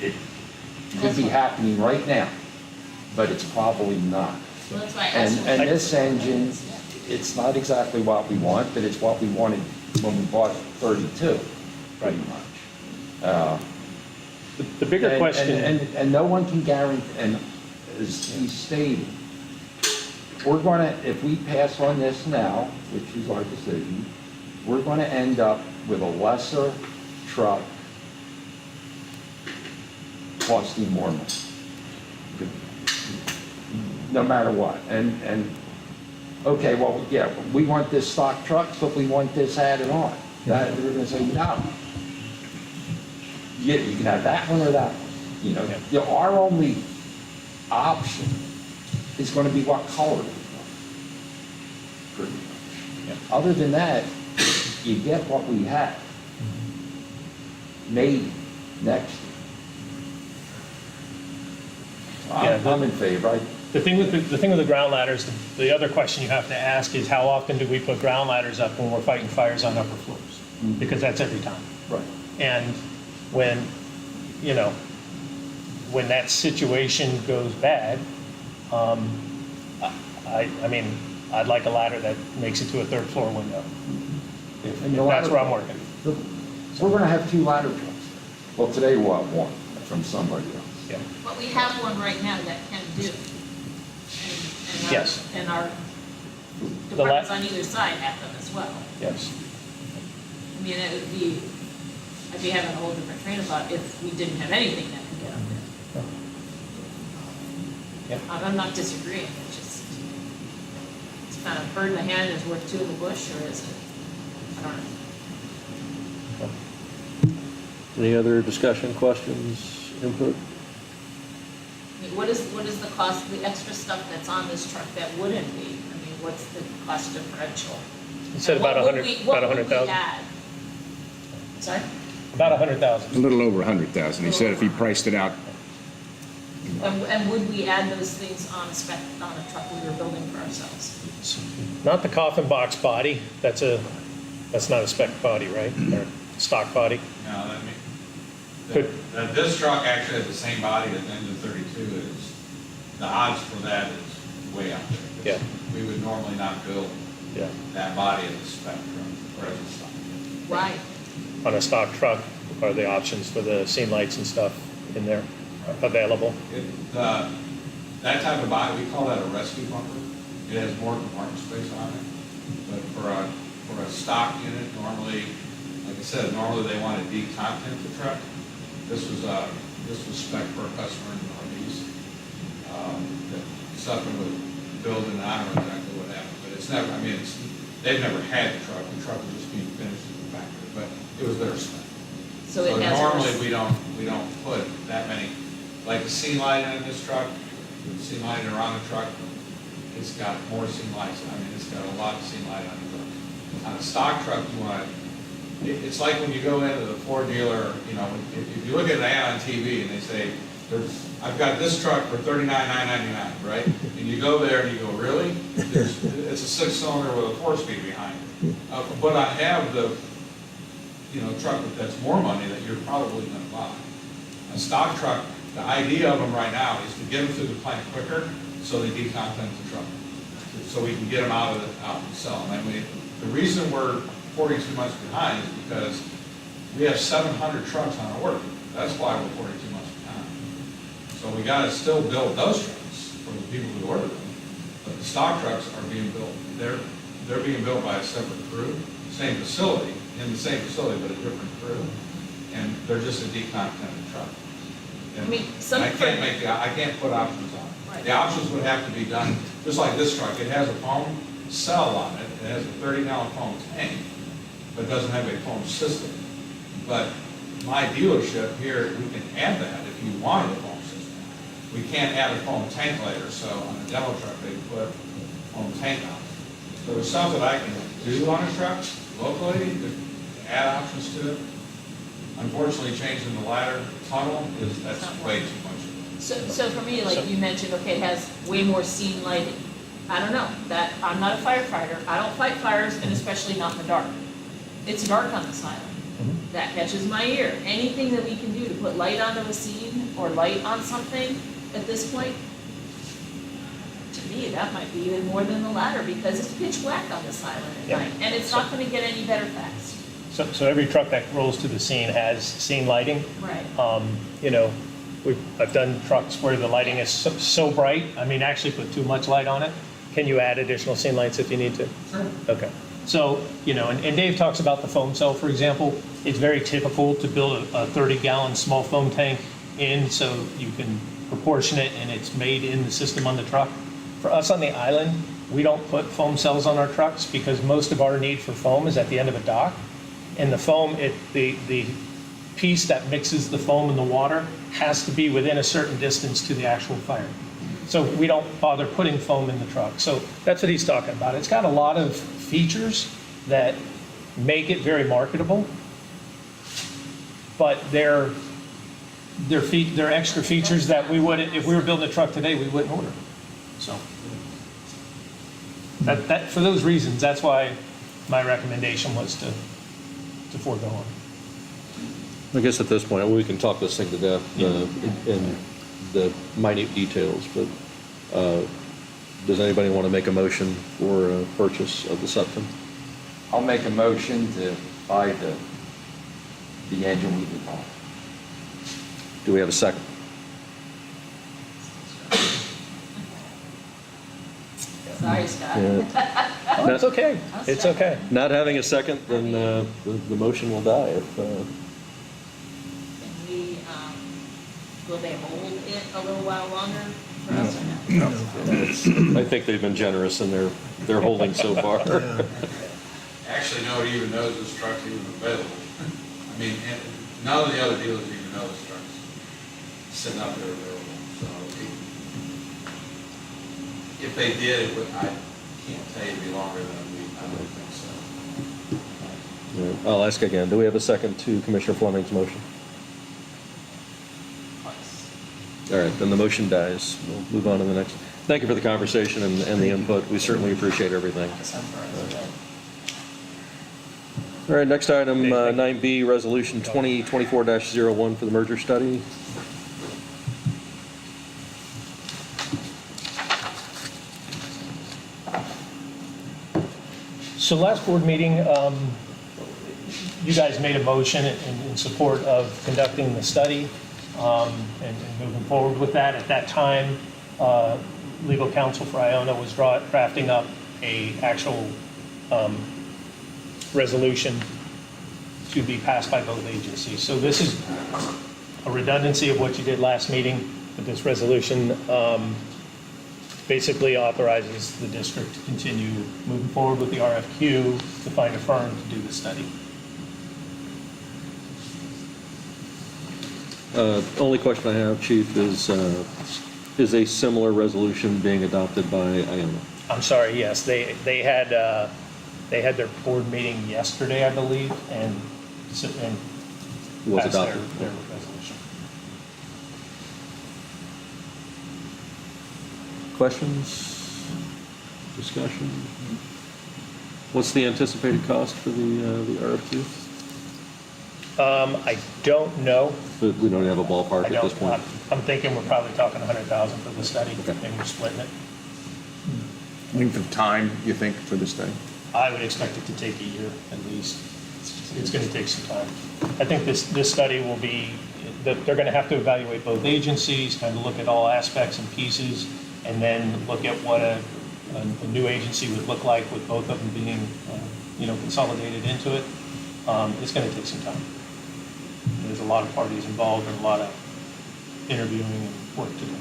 it could be happening right now, but it's probably not. Well, that's why I asked. And this engine, it's not exactly what we want, but it's what we wanted when we bought 32, pretty much. The bigger question. And no one can guarantee, and as he stated, we're gonna, if we pass on this now, which is our decision, we're gonna end up with a lesser truck costing more money. No matter what. And okay, well, yeah, we want this stock truck, but we want this added on. That, they're gonna say, no. Yeah, you can have that one or that one. You know, our only option is gonna be what color we want. Pretty much. Other than that, you get what we have. Maybe next year. Yeah, I'm in favor. The thing with the ground ladders, the other question you have to ask is how often do we put ground ladders up when we're fighting fires on upper floors? Because that's every time. Right. And when, when that situation goes bad, I mean, I'd like a ladder that makes it to a third floor window. If that's where I'm working. We're gonna have 2 ladder trucks. Well, today we'll have 1 from somebody else. Yeah. But we have one right now that can do. Yes. And our The la- departments on either side have them as well. Yes. I mean, I'd be having a whole different train of thought if we didn't have anything that could get up there. Yep. I'm not disagreeing, it's just, it's kind of bird in the hand is worth 2 in the bush, or is it? I don't know. Any other discussion, questions, input? I mean, what is the cost, the extra stuff that's on this truck that wouldn't be? I mean, what's the cost differential? You said about What would we- 100, what about would we 100,000? add? Sorry? About 100,000. A little over 100,000. He said if he priced it out, And would we add those things on spec, on a truck we were building for ourselves? Not the coffin box body, that's not a spec body, right? Or stock body? No, Good. this truck actually has the same body that the Engine 32 is. The odds for that is way out there. Yeah. We would normally not build Yeah. that body as a spec truck or as a stock. Why? On a stock truck, are the options for the scene lights and stuff in there available? That type of body, we call that a rescue bunker. It has more compartment space on it. But for a stock unit, normally, like I said, normally they want a deep content to truck. This was spec for a customer in the Northeast. Something with building, I don't know exactly what happened, but it's never, I mean, they've never had the truck. The truck was just being finished in the factory, but it was their spec. So it has. Normally, we don't put that many, like the scene lighting in this truck, the scene lighting around the truck, it's got more scene lights. I mean, it's got a lot of scene lighting on the truck. On a stock truck, you want it's like when you go into the Ford dealer, if you look at an ad on TV and they say, I've got this truck for $39,999, right? And you go there and you go, really? It's a 6-cylinder with a 4-speed behind it. But I have the truck that's more money that you're probably going to buy. A stock truck, the idea of them right now is to get them through the plant quicker so they decontent the truck. So we can get them out and sell them. I mean, the reason we're 42 months behind is because we have 700 trucks on order. That's why we're 42 months behind. So we got to still build those trucks for the people who order them. But the stock trucks are being built. They're being built by a separate crew, same facility, in the same facility, but a different crew. And they're just a decontented truck. And I mean, I can't put options on it. Right. The options would have to be done, just like this truck. It has a foam cell on it. It has a 30-gallon foam tank, but it doesn't have a foam system. But my dealership here, we can add that if you wanted a foam system. We can't add a foam tank later, so on a demo truck, they put a foam tank on it. So there's stuff that I can do on a truck locally to add options to it. Unfortunately, changing the ladder tunnel that's way too much. So for me, like you mentioned, okay, it has way more scene lighting. I don't know, that, I'm not a firefighter, I don't fight fires, and especially not in the dark. It's dark on this island. That catches my ear. Anything that we can do to put light onto a scene or light on something at this point, to me, that might be even more than the ladder, because it's pitch black on this island at Yeah. night, and it's not gonna get any better fast. So every truck that rolls to the scene has scene lighting. Right. I've done trucks where the lighting is so bright, I mean, actually put too much light on it. Can you add additional scene lights if you need to? Sure. Okay. So, and Dave talks about the foam cell, for example. It's very typical to build a 30-gallon small foam tank in so you can proportion it and it's made in the system on the truck. For us on the island, we don't put foam cells on our trucks because most of our need for foam is at the end of a dock. And the foam, the piece that mixes the foam and the water has to be within a certain distance to the actual fire. So we don't bother putting foam in the truck. So that's what he's talking about. It's got a lot of features that make it very marketable, but they're extra features that we wouldn't, if we were building a truck today, we wouldn't order. So that for those reasons, that's why my recommendation was to forego on. I guess at this point, we can talk this thing to death in the minute details, but does anybody want to make a motion for purchase of the Sutphen? I'll make a motion to buy the engine we bought. Do we have a second? Sorry, Scott. Yeah. Oh, it's okay. It's okay. Not having a second, then the motion will die. If, Can we, will they hold it a little while longer for us or no? I think they've been generous in their holding so far. Actually, nobody even knows this truck's even available. I mean, and none of the other dealers even know this truck's sitting out there available. So if they did, it would, I can't tell you it'd be longer than a week. I don't think so. Yeah, I'll ask again. Do we have a second to Commissioner Fleming's motion? All right, then the motion dies. We'll move on to the next. Thank you for the conversation and the input. We certainly appreciate everything. All right, next item, 9B, Resolution 2024-01 for the merger study. So last board meeting, you guys made a motion in support of conducting the study and moving forward with that. At that time, legal counsel for Iona was drafting up a actual resolution to be passed by both agencies. So this is a redundancy of what you did last meeting, but this resolution basically authorizes the district to continue moving forward with the RFQ to find a firm to do the study. Only question I have, Chief, is a similar resolution being adopted by Iona? I'm sorry, yes, they had their board meeting yesterday, I believe, and Was passed adopted. their resolution. Questions? Discussion? What's the anticipated cost for the RFQ? I don't know. But we don't have a ballpark I at this don't, point. I'm thinking we're probably talking 100,000 for the study, and we're splitting it. Length of time, you think, for the study? I would expect it to take a year at least. It's going to take some time. I think this study will be, they're going to have to evaluate both agencies, kind of look at all aspects and pieces, and then look at what a new agency would look like with both of them being, consolidated into it. It's going to take some time. There's a lot of parties involved and a lot of interviewing and work to do.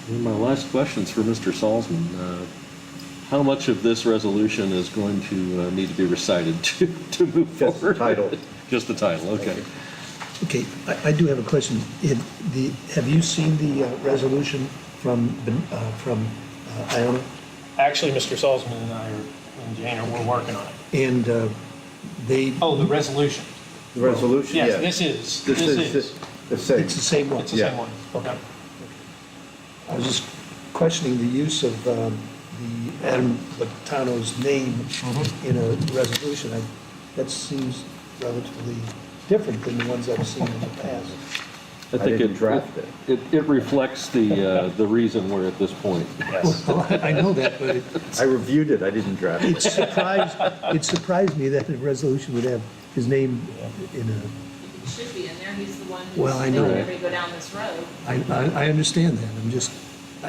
And my last question's for Mr. Salzman. How much of this resolution is going to need to be recited to move forward? Just the title. Just the title, okay. Okay, I do have a question. Have you seen the resolution from Iona? Actually, Mr. Salzman and I and Jane we're working on it. And they, Oh, the resolution. The resolution, yeah. Yes, this is. The same. it's the same one. It's the same one. Okay. I was just questioning the use of the Adam Latano's name in a resolution. That seems relatively different than the ones I've seen in the past. I think didn't draft it reflects the reason we're at this point. Yes. Well, I know that, but I reviewed it, I didn't draft it. it surprised me that a resolution would have his name in a, It should be in there, he's the one Well, I who's know making that. everybody go down this road. I understand that. I'm just,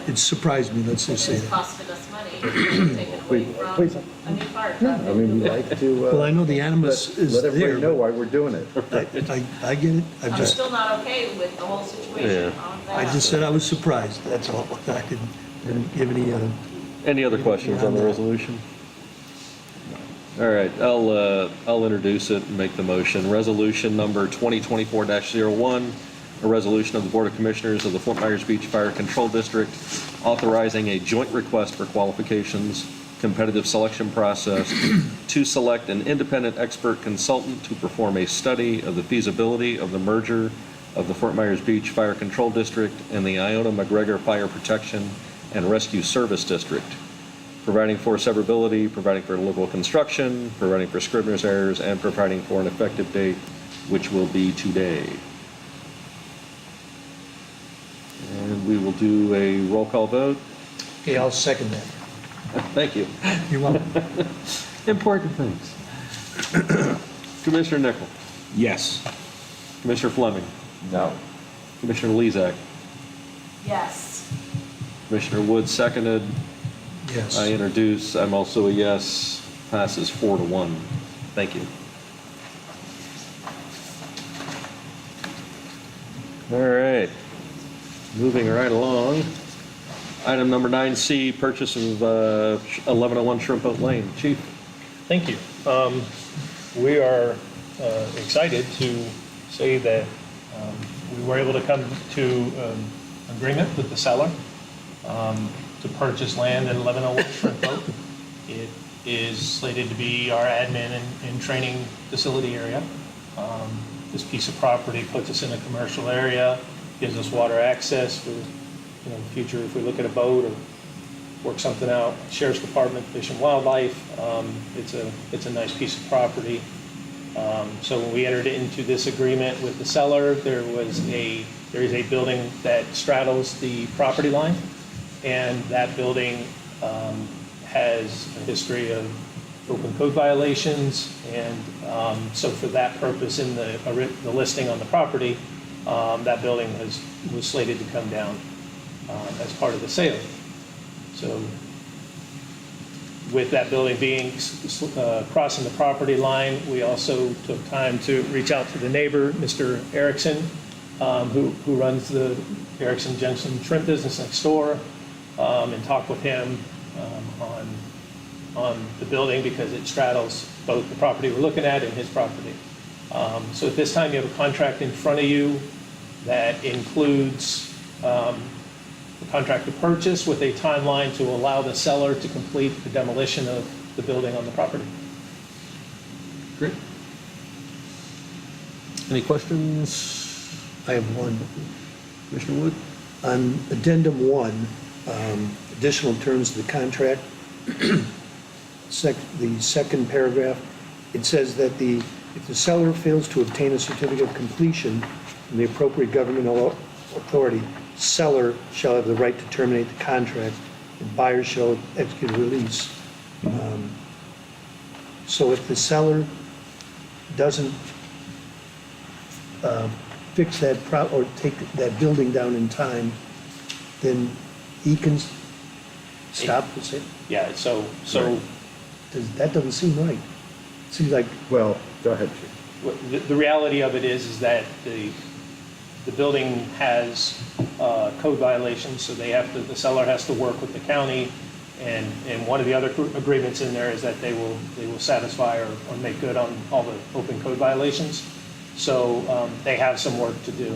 it surprised me, let's just say It's that. costing us money, it's taken away Please. from a new fire No, truck. I mean, we like to. Well, I know the animus is Let everybody there. know why we're doing it. I get it. I'm still not okay with the whole situation. Yeah. on I that. just said I was surprised, that's all. And give Any other questions on the resolution? All right, I'll introduce it and make the motion. Resolution number 2024-01, a resolution of the Board of Commissioners of the Fort Myers Beach Fire Control District authorizing a joint request for qualifications, competitive selection process to select an independent expert consultant to perform a study of the feasibility of the merger of the Fort Myers Beach Fire Control District and the Iona McGregor Fire Protection and Rescue Service District, providing for severability, providing for liberal construction, providing for scrivener's errors, and providing for an effective date, which will be today. And we will do a roll call vote. Okay, I'll second that. Thank you. You're welcome. Important things. Commissioner Nickel, Yes. Commissioner Fleming, No. Commissioner Lezak, Yes. Commissioner Wood seconded. Yes. I introduce, I'm also a yes, passes 4-1. Thank you. All right, moving right along. Item number 9C, purchase of 1101 Shrimp Lane. Chief? Thank you. We are excited to say that we were able to come to agreement with the seller to purchase land at 1101 Shrimp Boat. It is slated to be our admin and training facility area. This piece of property puts us in a commercial area, gives us water access for, the future if we look at a boat or work something out. Sheriff's Department, Fish and Wildlife. It's a nice piece of property. So when we entered into this agreement with the seller, there is a building that straddles the property line, and that building has a history of open code violations, and so for that purpose, in the listing on the property, that building was slated to come down as part of the sale. So with that building being crossing the property line, we also took time to reach out to the neighbor, Mr. Erickson, who runs the Erickson Jensen shrimp business next door, and talk with him on the building because it straddles both the property we're looking at and his property. So at this time, you have a contract in front of you that includes the contract to purchase with a timeline to allow the seller to complete the demolition of the building on the property. Great. Any questions? I have one. Commissioner Wood? On addendum 1, additional terms of the contract, the second paragraph, it says that if the seller fails to obtain a certificate of completion from the appropriate governmental authority, seller shall have the right to terminate the contract, and buyer shall execute a release. So if the seller doesn't fix that or take that building down in time, then he can stop the sale. Yeah, so That doesn't seem right. It seems like, Well, go ahead, Chief. the reality of it is that the building has code violations, so the seller has to work with the county, and one of the other agreements in there is that they will satisfy or make good on all the open code violations. So they have some work to do.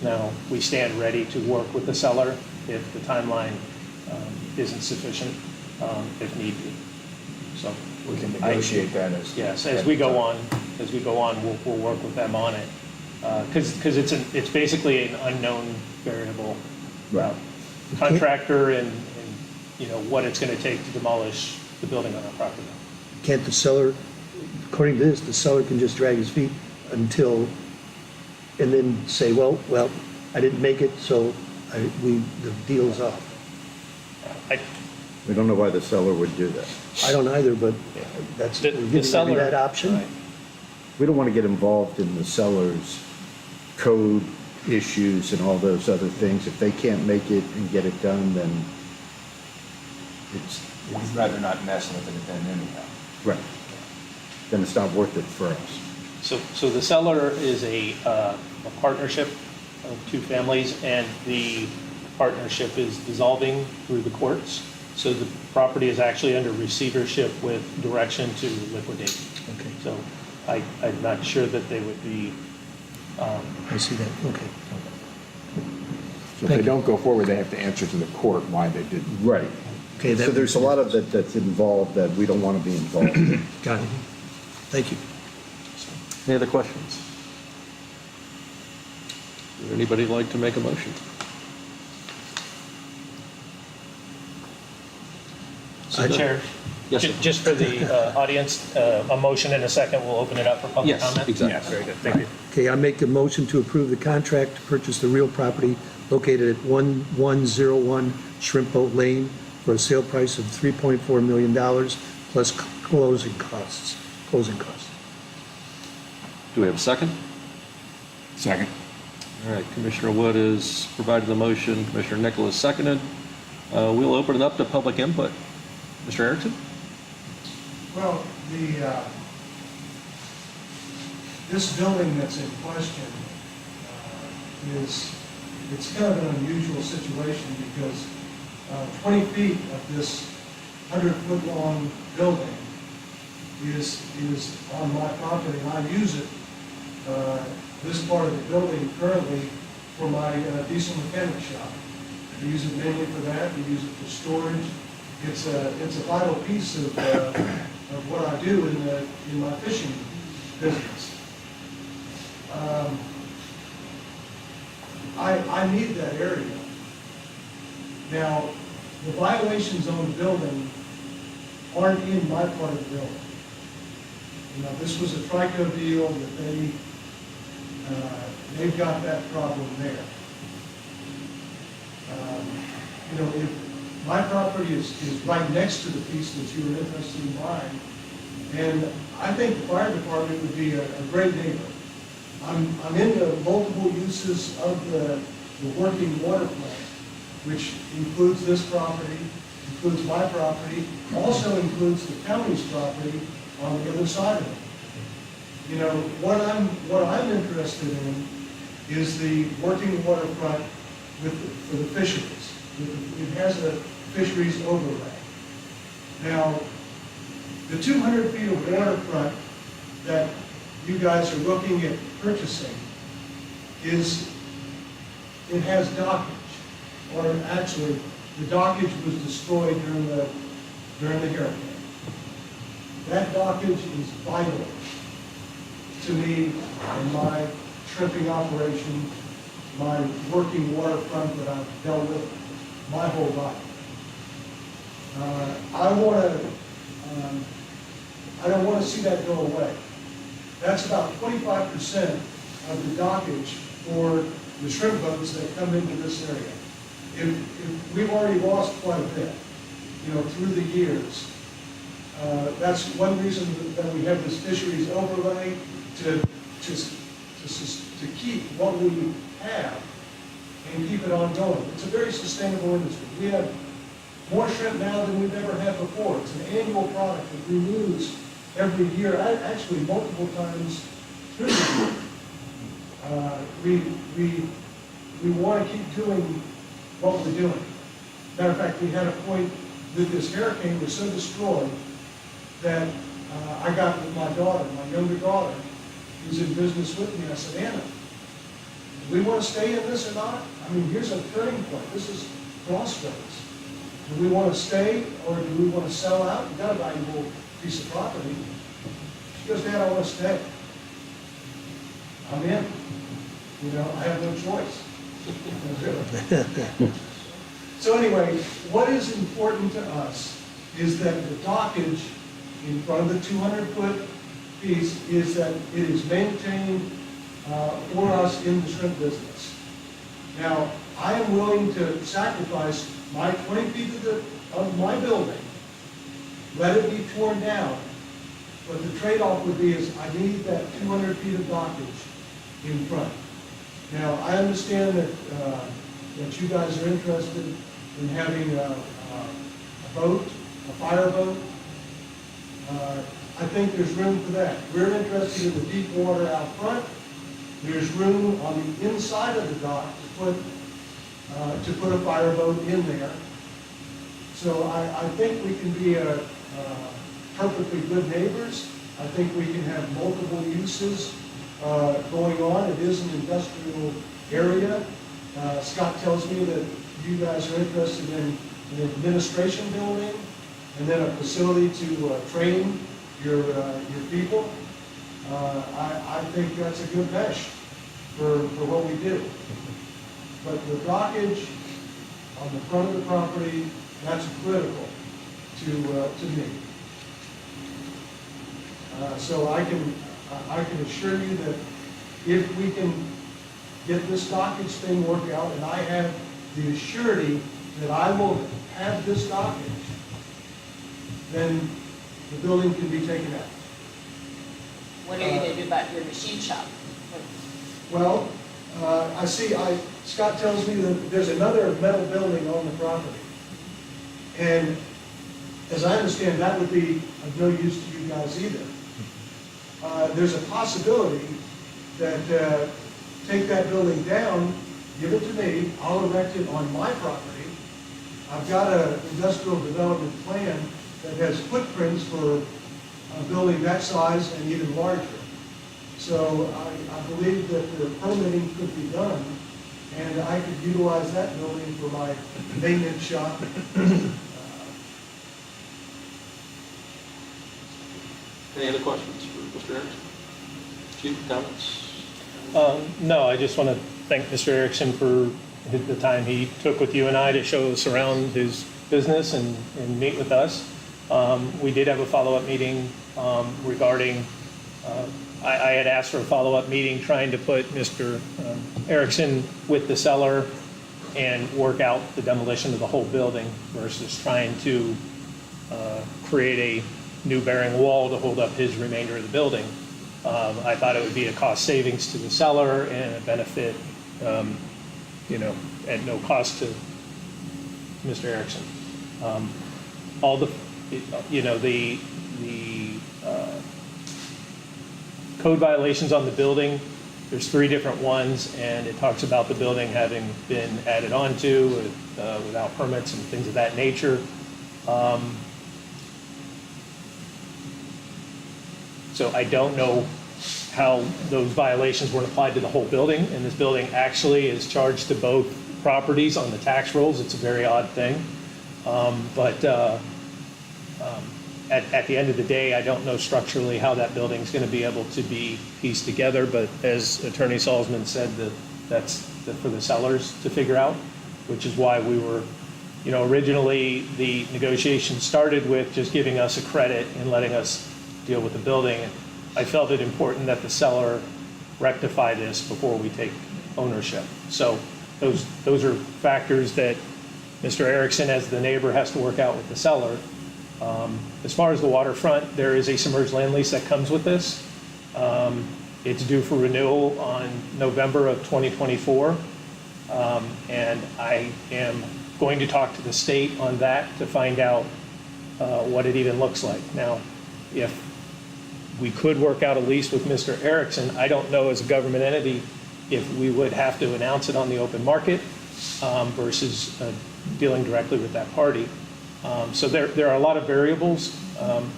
Now, we stand ready to work with the seller if the timeline isn't sufficient, if need be. So We can negotiate that as. yes, as we go on, we'll work with them on it. Because it's basically an unknown variable. Right. Contractor and what it's going to take to demolish the building on our property. can't the seller, according to this, the seller can just drag his feet until, and then say, well, I didn't make it, so the deal's off. We don't know why the seller would do that. I don't either, but that's, we're The giving seller- maybe that option. Right. We don't want to get involved in the seller's code issues and all those other things. If they can't make it and get it done, then it's, We'd rather not mess with it then anyhow. right. Then it's not worth it for us. So the seller is a partnership of two families, and the partnership is dissolving through the courts. So the property is actually under receivership with direction to liquidate. Okay, So I'm not sure that they would be, I see that, okay. So if they don't go forward, they have to answer to the court why they didn't. Right. Okay, that So there's a lot of it that's involved that we don't want to be involved in. Got it. Thank you. Any other questions? Would anybody like to make a motion? so Chair, Yes, sir. just for the audience, a motion and a second, we'll open it up for public Yes, comment? exactly. Yes. Very good, thank you. Okay, I make a motion to approve the contract to purchase the real property located at 1101 Shrimp Boat Lane for a sale price of $3.4 million plus closing costs. Do we have a second? Second. All right, Commissioner Wood has provided the motion, Commissioner Nicholas seconded. We'll open it up to public input. Mr. Erickson? Well, this building that's in question it's kind of an unusual situation because 20 feet of this 100-foot-long building is on my property, and I use it, this part of the building currently for my diesel mechanic shop. I use it mainly for that, we use it for storage. It's a vital piece of what I do in my fishing business. I need that area. Now, the violations on the building aren't in my part of the building. You know, this was a Trico deal that they've got that problem there. You know, if my property is right next to the piece that you were interested in buying, and I think the fire department would be a great neighbor. I'm into multiple uses of the working water plant, which includes this property, includes my property, also includes the county's property on the other side of it. You know, what I'm interested in is the working waterfront for the fisheries. It has a fisheries overlay. Now, the 200 feet of waterfront that you guys are looking at purchasing it has dockage, or actually, the dockage was destroyed during the hurricane. That dockage is vital to me in my shrimping operation, my working waterfront that I've dealt with my whole life. I don't want to see that go away. That's about 25% of the dockage for the shrimp boats that come into this area. If we've already lost quite a bit, you know, through the years. That's one reason that we have this fisheries overlay to keep what we have and keep it ongoing. It's a very sustainable industry. We have more shrimp now than we've ever had before. It's an annual product that renews every year, actually multiple times through the year. We want to keep doing what we're doing. Matter of fact, we had a point that this hurricane was so destroyed that I got with my daughter, my younger daughter, who's in business with me. I said, Anna, do we want to stay in this or not? I mean, here's a turning point. This is crossroads. Do we want to stay or do we want to sell out? We've got a valuable piece of property. She goes, Dad, I want to stay. I'm in. You know, I have no choice. So anyway, what is important to us is that the dockage in front of the 200-foot piece is that it is maintained for us in the shrimp business. Now, I am willing to sacrifice my 20 feet of my building, let it be torn down, but the trade-off would be is I need that 200 feet of dockage in front. Now, I understand that you guys are interested in having a boat, a fire boat. I think there's room for that. We're interested in the deep water out front. There's room on the inside of the dock to put to put a fireboat in there. So I think we can be perfectly good neighbors. I think we can have multiple uses going on. It is an industrial area. Scott tells me that you guys are interested in an administration building and then a facility to train your people. I think that's a good mesh for what we do. But the dockage on the front of the property, that's critical to me. So I can assure you that if we can get this dockage thing worked out, and I have the assurity that I will have this dockage, then the building can be taken out. What are you gonna do about your machine shop? Well, Scott tells me that there's another metal building on the property. And as I understand, that would be of no use to you guys either. There's a possibility that take that building down, give it to me, I'll erect it on my property. I've got an industrial development plan that has footprints for a building that size and even larger. So I believe that the permitting could be done, and I could utilize that building for my maintenance shop. Any other questions for Mr. Erickson? Chief, comments? No, I just want to thank Mr. Erickson for the time he took with you and I to show us around his business and meet with us. We did have a follow-up meeting regarding, I had asked for a follow-up meeting trying to put Mr. Erickson with the seller and work out the demolition of the whole building versus trying to create a new bearing wall to hold up his remainder of the building. I thought it would be a cost savings to the seller and a benefit, at no cost to Mr. Erickson. All the code violations on the building, there's 3 different ones, and it talks about the building having been added onto without permits and things of that nature. So I don't know how those violations weren't applied to the whole building, and this building actually is charged to both properties on the tax rolls. It's a very odd thing. At the end of the day, I don't know structurally how that building's going to be able to be pieced together, but as Attorney Salzman said, that's for the sellers to figure out, which is why we were, originally the negotiation started with just giving us a credit and letting us deal with the building. I felt it important that the seller rectify this before we take ownership. So those are factors that Mr. Erickson, as the neighbor, has to work out with the seller. As far as the waterfront, there is a submerged land lease that comes with this. It's due for renewal on November of 2024. And I am going to talk to the state on that to find out what it even looks like. Now, if we could work out a lease with Mr. Erickson, I don't know as a government entity if we would have to announce it on the open market versus dealing directly with that party. So there are a lot of variables.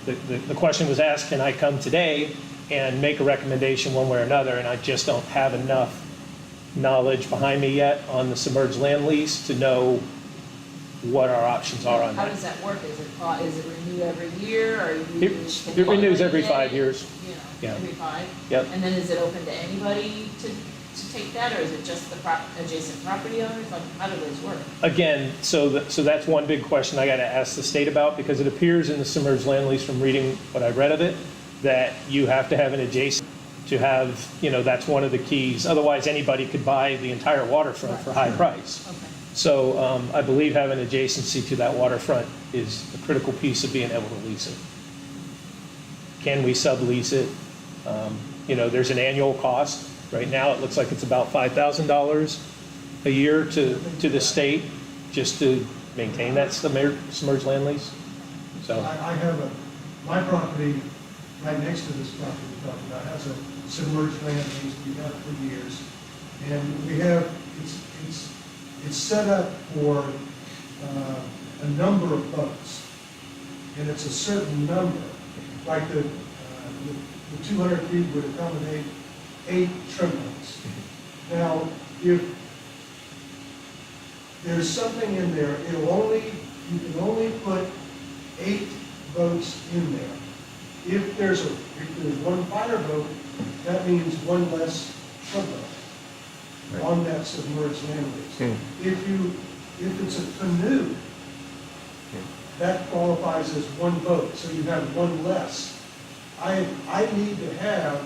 The question was asked, can I come today and make a recommendation one way or another? And I just don't have enough knowledge behind me yet on the submerged land lease to know what our options are on How that. does that work? Is it renewed every year, or It renews every 5 years. Yeah. Every 5? Yep. And then is it open to anybody to take that, or is it just the adjacent property owners? Like, how do those work? Again, so that's one big question I got to ask the state about, because it appears in the submerged land lease from reading what I read of it, that you have to have an adjacent to have, that's one of the keys. Otherwise, anybody could buy the entire waterfront for high price. Okay. So I believe having adjacency to that waterfront is a critical piece of being able to lease it. Can we sublease it? There's an annual cost. Right now, it looks like it's about $5,000 a year to the state just to maintain that submerged land lease. So I have my property right next to this property we're talking about has a submerged land lease we've had for years. And we have, it's it's set up for a number of boats, and it's a certain number, like the 200 feet would accommodate 8 trim boats. Now, if there's something in there, you can only put 8 boats in there. If there's one fire boat, that means one less trim boat on that submerged land base. If it's a canoe, that qualifies as one boat, so you have one less. I need to have,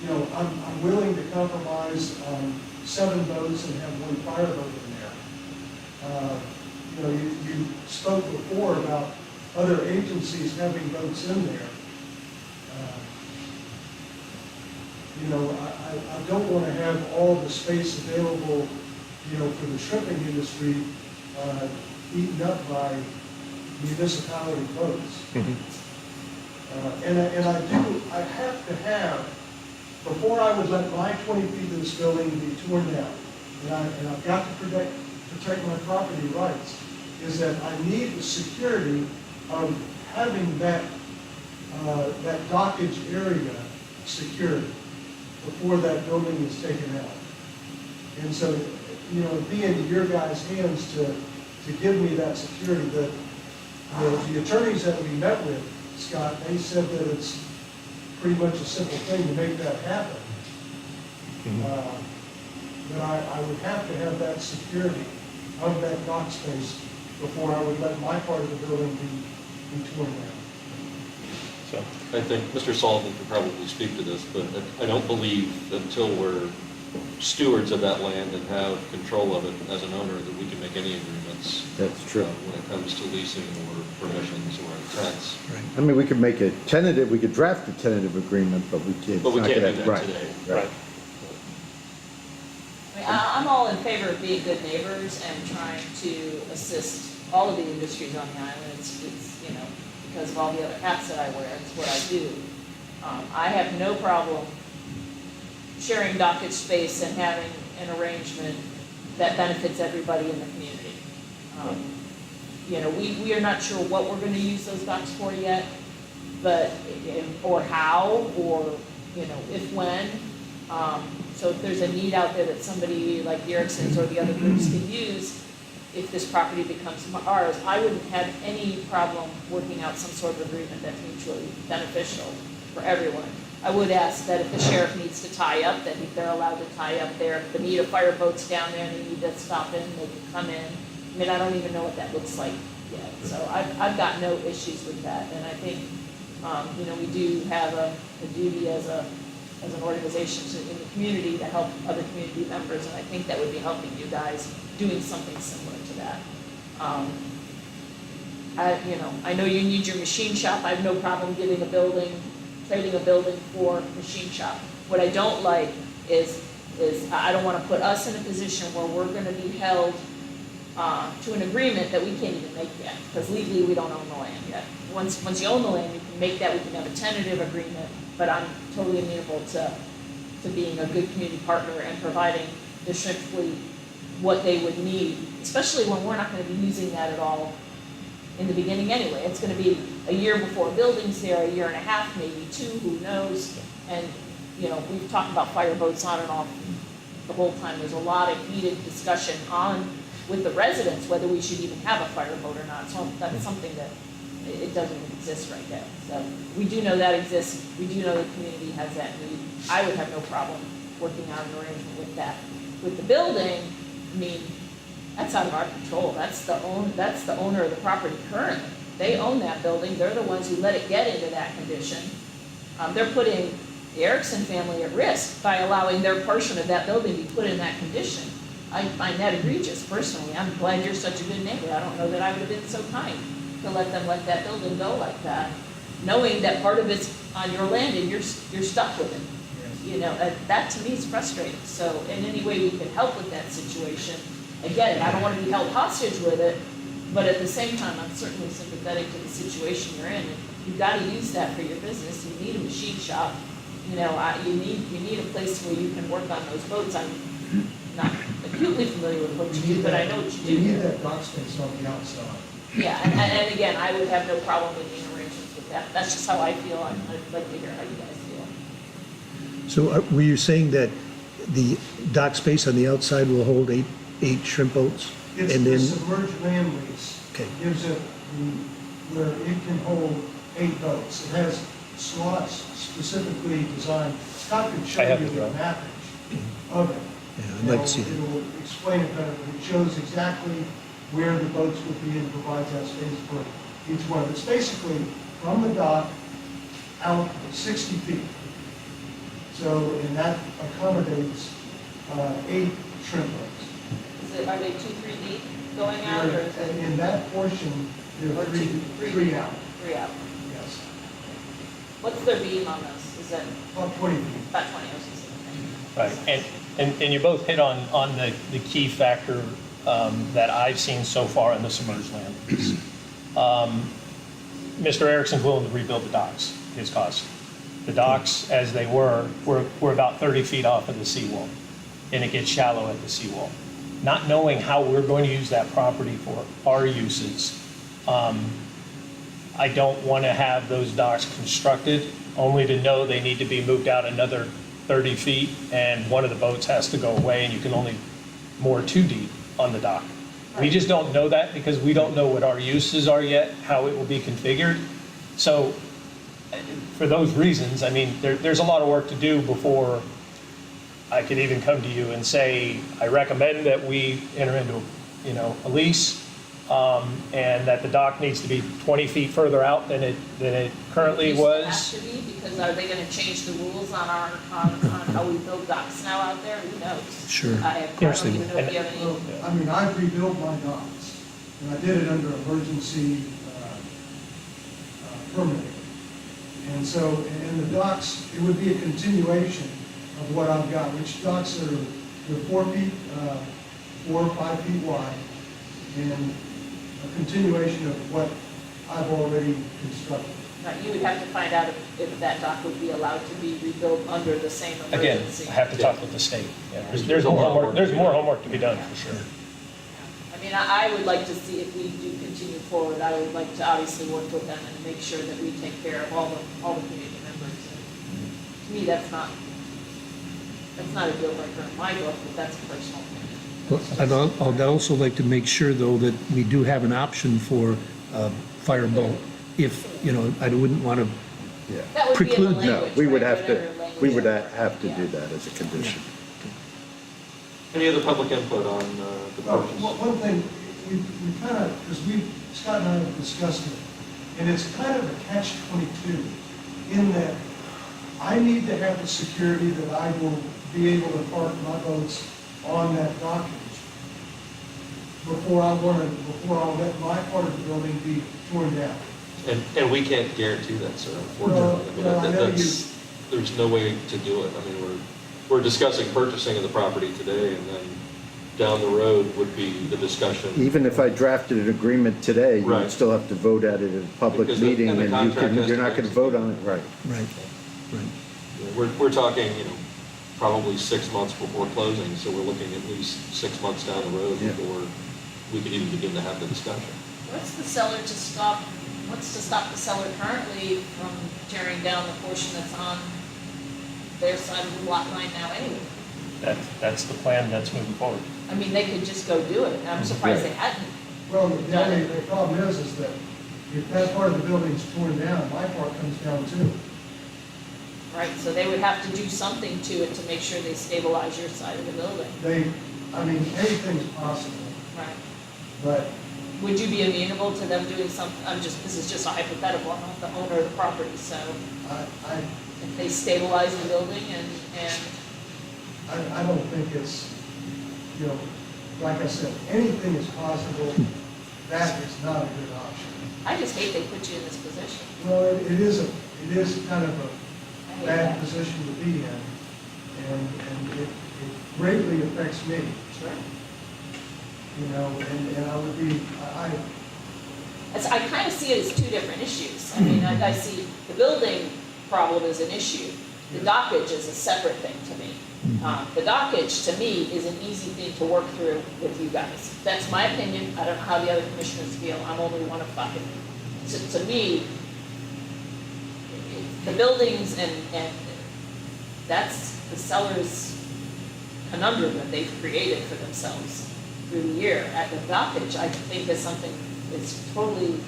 I'm willing to compromise on 7 boats and have one fire boat in there. You spoke before about other agencies having boats in there. I don't want to have all the space available, for the shrimping industry, eaten up by municipality boats. I have to have, before I would let my 20 feet of this building be torn down, and I've got to protect my property rights, is that I need the security of having that dockage area secured before that building is taken out. And so, it'd be in your guys' hands to give me that security. The attorneys that we met with, Scott, they said that it's pretty much a simple thing to make that happen. But I would have to have that security of that dock space before I would let my part of the building be torn down. So, I think Mr. Sullivan could probably speak to this, but I don't believe that until we're stewards of that land and have control of it as an owner, that we can make any agreements. That's true. When it comes to leasing or permissions or intents. I mean, we could make a tentative, we could draft a tentative agreement, but we can't. But we can't do that right. today. right. I mean, I'm all in favor of being good neighbors and trying to assist all of the industries on the island. It's because of all the other hats that I wear, it's what I do. I have no problem sharing dockage space and having an arrangement that benefits everybody in the community. We are not sure what we're going to use those docks for yet, but, or how, or, if when. So if there's a need out there that somebody like the Ericksons or the other groups can use, if this property becomes ours, I wouldn't have any problem working out some sort of agreement that's mutually beneficial for everyone. I would ask that if the sheriff needs to tie up, that if they're allowed to tie up there. If the need of fire boats down there and they need to stop in, they can come in. I mean, I don't even know what that looks like yet. So I've got no issues with that. And I think, we do have a duty as an organization in the community to help other community members. And I think that would be helping you guys doing something similar to that. I know you need your machine shop. I have no problem trading a building for machine shop. What I don't like is I don't want to put us in a position where we're going to be held to an agreement that we can't even make yet, because legally we don't own the land yet. Once you own the land, you can make that, we can have a tentative agreement, but I'm totally amenable to being a good community partner and providing the shrimp fleet what they would need, especially when we're not going to be using that at all in the beginning anyway. It's going to be a year before a building's there, a year and a half, maybe 2, who knows? And, we've talked about fire boats on and off the whole time. There's a lot of heated discussion with the residents whether we should even have a fire boat or not. So that's something that it doesn't exist right now. So we do know that exists. We do know the community has that need. I would have no problem working out an arrangement with that. With the building, I mean, that's out of our control. That's the owner of the property currently. They own that building. They're the ones who let it get into that condition. They're putting the Erickson family at risk by allowing their portion of that building to be put in that condition. I find that egregious personally. I'm glad you're such a good neighbor. I don't know that I would have been so kind to let them let that building go like that, knowing that part of it's on your land and you're stuck with it. That to me is frustrating. So in any way we can help with that situation, again, I don't want to be held hostage with it, but at the same time, I'm certainly sympathetic to the situation you're in. You've got to use that for your business. You need a machine shop. You need a place where you can work on those boats. I'm not acutely familiar with what you do, but I know what you You need do. that dock space on the outside. Yeah, and again, I would have no problem making arrangements with that. That's just how I feel. I'd like to hear how you guys feel. So were you saying that the dock space on the outside will hold eight shrimp boats? It's And the then, submerged land lease. Okay. Gives it where it can hold 8 boats. It has slots specifically designed. Scott could show I have you the the drawing. mapping of it. yeah, I'd like to see that. It'll explain it better, but it shows exactly where the boats would be and provides that space for each one. It's basically from the dock out 60 feet. So, and that accommodates 8 shrimp boats. Are they 2, 3 deep going out, or is it In that portion, there or are three deep? out, 3 out. yes. What's their beam on this? Is that About 20 feet. about 20 or something? Right, and you both hit on the key factor that I've seen so far in the submerged land. Mr. Erickson's willing to rebuild the docks, his cost. The docks, as they were about 30 feet off of the seawall, and it gets shallow at the seawall. Not knowing how we're going to use that property for our uses, I don't want to have those docks constructed, only to know they need to be moved out another 30 feet, and one of the boats has to go away, and you can only moor 2 deep on the dock. We just don't know that because we don't know what our uses are yet, how it will be configured. So for those reasons, I mean, there's a lot of work to do before I could even come to you and say, I recommend that we enter into, a lease, and that the dock needs to be 20 feet further out than it currently Used to was. have to be, because are they gonna change the rules on on how we build docks now out there? Who knows? Sure. I Yes, don't they even know if you have Well, any. I mean, I've rebuilt my docks, and I did it under emergency permitting. And so, and the docks, it would be a continuation of what I've got, which docks are, they're 4 feet, 4 or 5 feet wide, and a continuation of what I've already constructed. Now, you would have to find out if that dock would be allowed to be rebuilt under the same Again, emergency. I have to talk with the state. Yeah, there's more homework, there's more homework to be done, for sure. I mean, I would like to see if we do continue forward, I would like to obviously work with them and make sure that we take care of all the community members. And to me, that's not a deal breaker in my book, but that's a personal opinion. I'd also like to make sure, though, that we do have an option for fireboat. If, I wouldn't want to, Yeah. That would be in the Preclude- No, language, we would right? have Whatever to, language we would is. have to Yeah. do that as a condition. Any other public input on the purchase? One thing, we kind of, because Scott and I have discussed it, and it's kind of a catch-22 in that I need to have the security that I will be able to park my boats on that dockage before I'll let my part of the building be torn down. And we can't guarantee that, sir, unfortunately. No, I know There's no way to do it. I mean, we're discussing purchasing of the property today, and then down the road would be the discussion. Even if I drafted an agreement today, you would Right. still have to vote at it at a public Because the- meeting, and the and contract has you're to not be going to vote on it, right? right, right. We're talking, probably 6 months before closing, so we're looking at least 6 months down the road Yeah. before we could even begin to have the discussion. What's to stop the seller currently from tearing down the portion that's on their side of the lot line now anyway? That's the plan that's moving forward. I mean, they could just go do it, and I'm surprised they hadn't. Well, the problem is that if that part of the building's torn down, my part comes down too. Right, so they would have to do something to it to make sure they stabilize your side of the building. Anything's possible, Right. but Would you be amenable to them doing something, this is just a hypothetical, I'm not the owner of the property, so I if they stabilize the building and I don't think it's, like I said, anything is possible. That is not a good option. I just hate they put you in this position. Well, it is kind of I a hate bad that. position to be in, and it greatly affects me, Sure. and I would be, I kind of see it as two different issues. I mean, I see the building problem as an issue, The dockage is a separate thing to me. The dockage, to me, is an easy thing to work through with you guys. That's my opinion. I don't know how the other commissioners feel. I'm only one of five. To me, the buildings and that's the seller's conundrum that they've created for themselves through the year. At the dockage, I think is something that's totally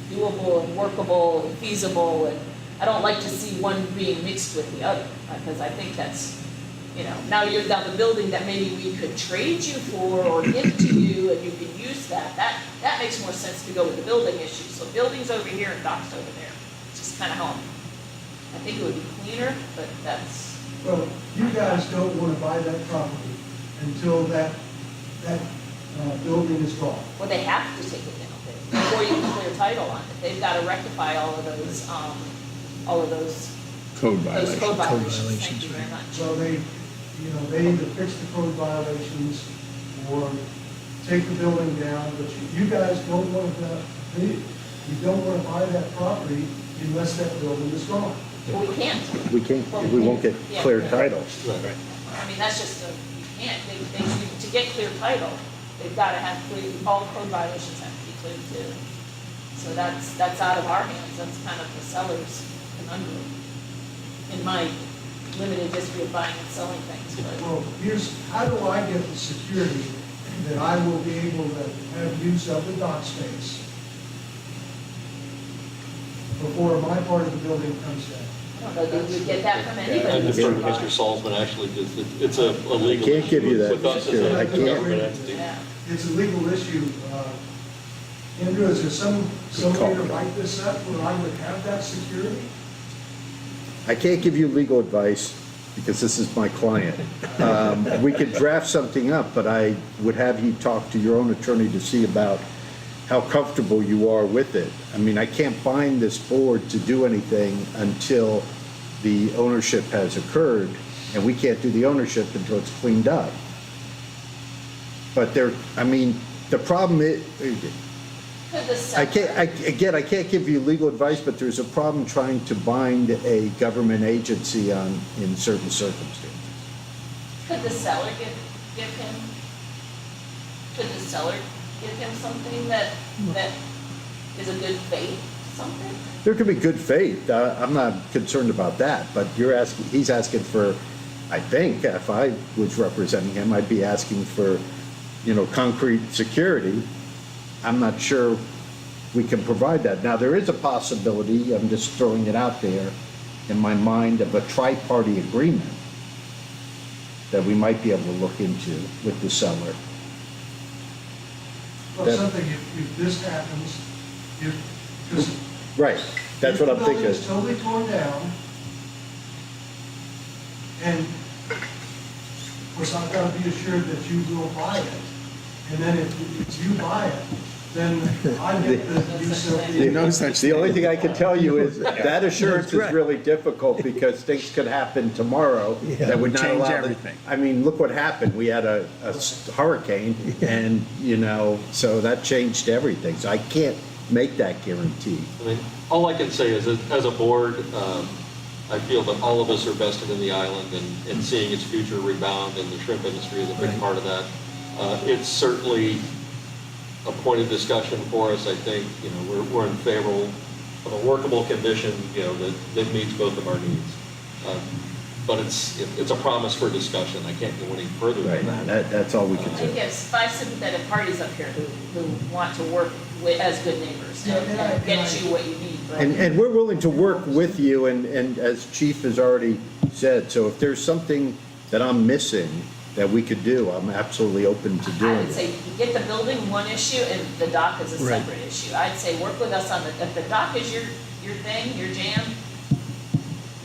doable and workable and feasible, and I don't like to see one being mixed with the other, because I think that's, now you're down the building that maybe we could trade you for or give to you and you can use that. That makes more sense to go with the building issue. So buildings over here and docks over there. It's just kind of how I think it would be cleaner, but that's. Well, you guys don't want to buy that property until that building is gone. Well, they have to take it down before you can clear title on it. They've got to rectify all of those Code those code violations. violations. Thank you very much. So they either fix the code violations or take the building down, but you guys don't want you don't want to buy that property unless that building is gone. Well, we can't. We won't get Yeah. clear title. I mean, that's just, you can't, to get clear title, they've got to have all code violations have to be cleared too. So that's out of our hands, that's kind of the seller's conundrum, in my limited history of buying and selling things, but. Well, how do I get the security that I will be able to have use of the dock space before my part of the building comes down? I don't know that you would get that from I anybody. defer to Mr. Salzman, actually, it's a legal. Can't give you that with us as security. a I can't. government entity. Yeah. It's a legal issue. Andrew, is there some way to write this up where I would have that security? I can't give you legal advice because this is my client. We could draft something up, but I would have you talk to your own attorney to see about how comfortable you are with it. I mean, I can't bind this board to do anything until the ownership has occurred, and we can't do the ownership until it's cleaned up. But the problem is, Could the seller. I can't give you legal advice, but there's a problem trying to bind a government agency in certain circumstances. Could the seller give him, could the seller give him something that is a good faith something? There could be good faith. I'm not concerned about that, but he's asking for, I think, if I was representing him, I'd be asking for, concrete security. I'm not sure we can provide that. Now, there is a possibility, I'm just throwing it out there in my mind, of a tri-party agreement that we might be able to look into with the seller. Well, something, if this happens, because. Right, that's what I'm thinking. If the building is totally torn down, and of course, I've got to be assured that you will buy it. And then if you buy it, then I get the use of the. The only thing I can tell you is that assurance is really difficult because things could happen tomorrow that would not Change allow everything. I mean, look what happened. We had a hurricane and, so that changed everything. So I can't make that guarantee. I mean, all I can say is, as a board, I feel that all of us are vested in the island and seeing its future rebound, and the shrimp industry is a big part of that. It's certainly a point of discussion for us. I think, we're in favor of a workable condition, that meets both of our needs. But it's a promise for discussion. I can't go any further than that. That's all we can I do. think there's 5 sympathetic parties up here who want to work as good neighbors and get you what you need. But And we're willing to work with you, and as Chief has already said, so if there's something that I'm missing that we could do, I'm absolutely open to I doing would it. say get the building one issue and the dock is a Right. separate issue. I'd say work with us on if the dock is your thing, your jam,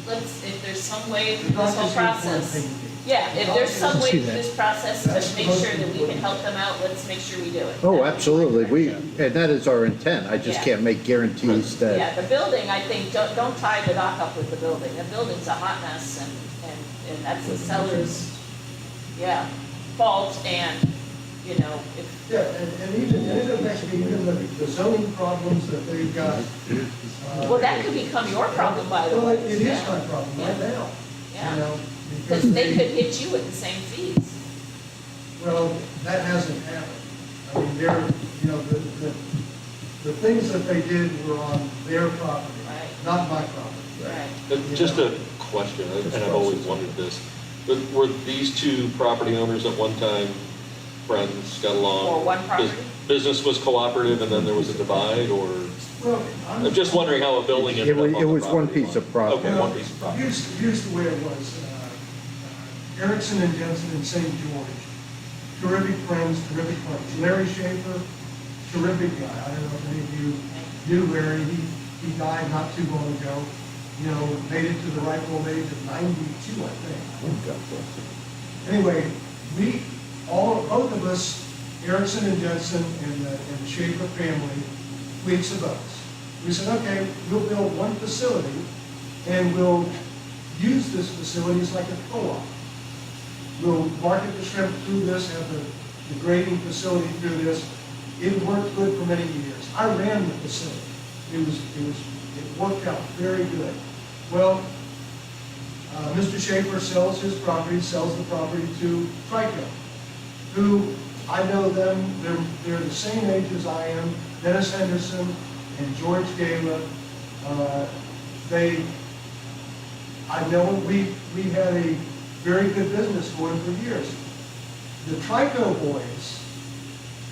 if there's some way through this whole process. Yeah, if there's some way See through that. this process to make sure that we can help them out, let's make sure we do it. Oh, That would be my absolutely. direction. And that is our intent. I just Yeah. can't make guarantees that. Yeah, the building, I think, don't tie the dock up with the building. The building's a hot mess and that's the seller's, fault, and you know, if, Yeah, and even, and it affects me, even the zoning problems that they've got. well, that could become your problem, by the Well, way. it is Yeah. my problem right now, Yeah. you know. Because they could hit you with the same fees. Well, that hasn't happened. I mean, they're, you know, the things that they did were on their property, Right. not my property. Right. Just a question, and I've always wondered this, but were these two property owners at one time friends, got along? Or one property? Business was cooperative and then there was a divide, or? Well, I'm just wondering how a building ended up on the It was one property piece line. of property. Okay, one piece of property. Here's the way it was. Erickson and Jensen and St. George, terrific friends, terrific friends. Larry Schaefer, terrific guy. I don't know if any of you knew Larry. He died not too long ago. You know, made it to the ripe old age of 92, I think. Anyway, both of us, Erickson and Jensen and the Schaefer family, we had some boats. We said, okay, we'll build one facility and we'll use this facility as like a co-op. We'll market the shrimp through this, have the grading facility through this. It worked good for many years. I ran the facility. It worked out very good. Well, Mr. Schaefer sells his property, sells the property to Trico, who, I know them, they're the same age as I am, Dennis Henderson and George Gala. I know we had a very good business going for years. The Trico boys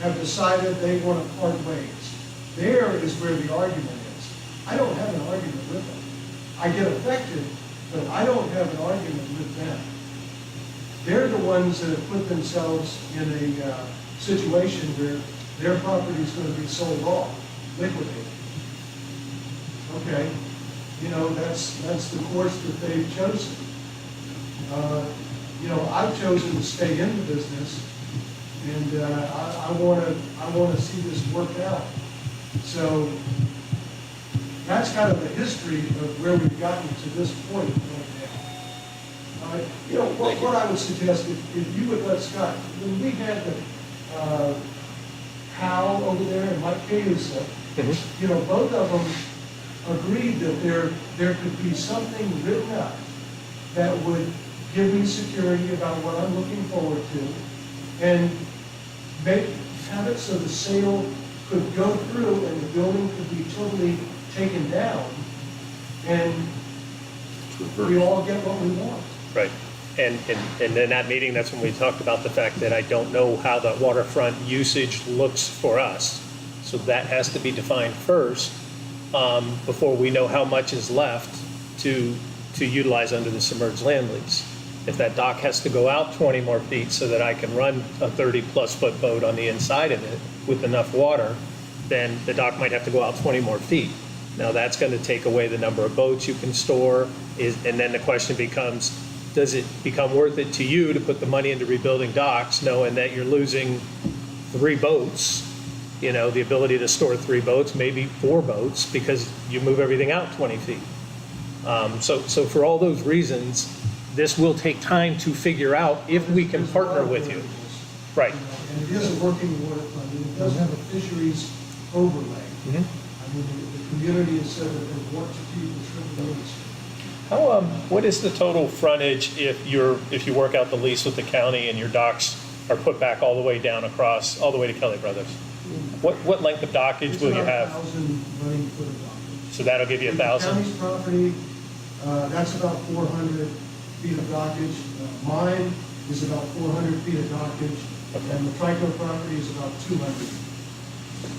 have decided they want to part ways. There is where the argument is. I don't have an argument with them. I get affected, but I don't have an argument with them. They're the ones that have put themselves in a situation where their property is going to be sold off, liquidated. Okay, you know, that's the course that they've chosen. You know, I've chosen to stay in the business, and I want to see this work out. So that's kind of the history of where we've gotten to this point right now. You know, what I would suggest, if you would let Scott, when we had the Hal over there and Mike Calusa, you know, both of them agreed that there could be something written up that would give me security about what I'm looking forward to, and have it so the sale could go through and the building could be totally taken down, and we all get what we want. Right. And in that meeting, that's when we talked about the fact that I don't know how the waterfront usage looks for us. So that has to be defined first, before we know how much is left to utilize under the submerged land lease. If that dock has to go out 20 more feet so that I can run a 30-plus foot boat on the inside of it with enough water, then the dock might have to go out 20 more feet. Now, that's going to take away the number of boats you can store, and then the question becomes, does it become worth it to you to put the money into rebuilding docks, knowing that you're losing 3 boats, you know, the ability to store 3 boats, maybe 4 boats, because you move everything out 20 feet. So for all those reasons, this will take time to figure out if we can partner with you. Right. And it is a working waterfront, and it does have a fisheries overlay. I mean, the community has said that they want to keep the shrimp industry. How, what is the total frontage if you work out the lease with the county and your docks are put back all the way down across, all the way to Kelly Brothers? What length of dockage will you have? It's about 1,000 running foot of dockage. So that'll give you 1,000? The county's property, that's about 400 feet of dockage. Mine is about 400 feet of dockage, and the Trico property is about 200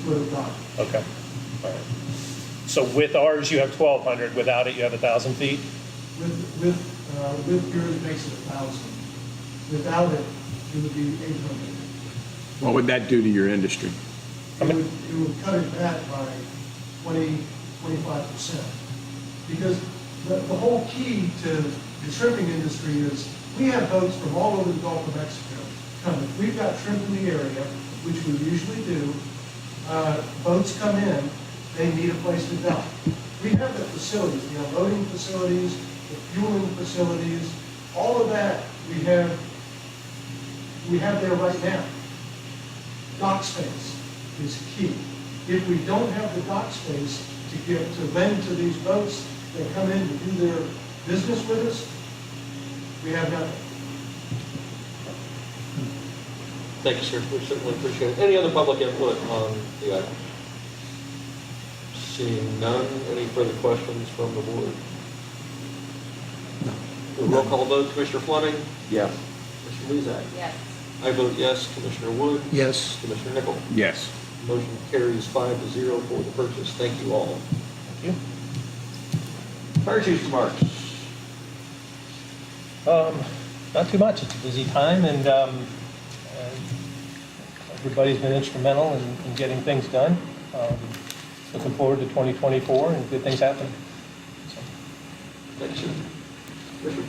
foot of dockage. Okay, all right. So with ours, you have 1,200, without it, you have 1,000 feet? With yours makes it 1,000. Without it, it would be 800. What would that do to your industry? It would cut it back by 20, 25%. Because the whole key to the shrimping industry is, we have boats from all over the Gulf of Mexico coming. We've got shrimp in the area, which we usually do. Boats come in, they need a place to dump. We have the facilities, the unloading facilities, the fueling facilities, all of that we have there right now. dock space is key. If we don't have the dock space to lend to these boats that come in to do their business with us, we have nothing. Thank you, sir. We certainly appreciate it. Any other public input on the item? Seeing none, any further questions from the board? No. Roll call vote, Commissioner Fleming? Yes. Commissioner Lezak? Yes. I vote yes. Commissioner Wood? Yes. Commissioner Nickel? Yes. Motion carries 5-0 for the purchase. Thank you all. Thank you. Fire Chief's remarks. Not too much. It's a busy time, and everybody's been instrumental in getting things done. Looking forward to 2024 and good things happening. So, Thank you, sir. Commissioner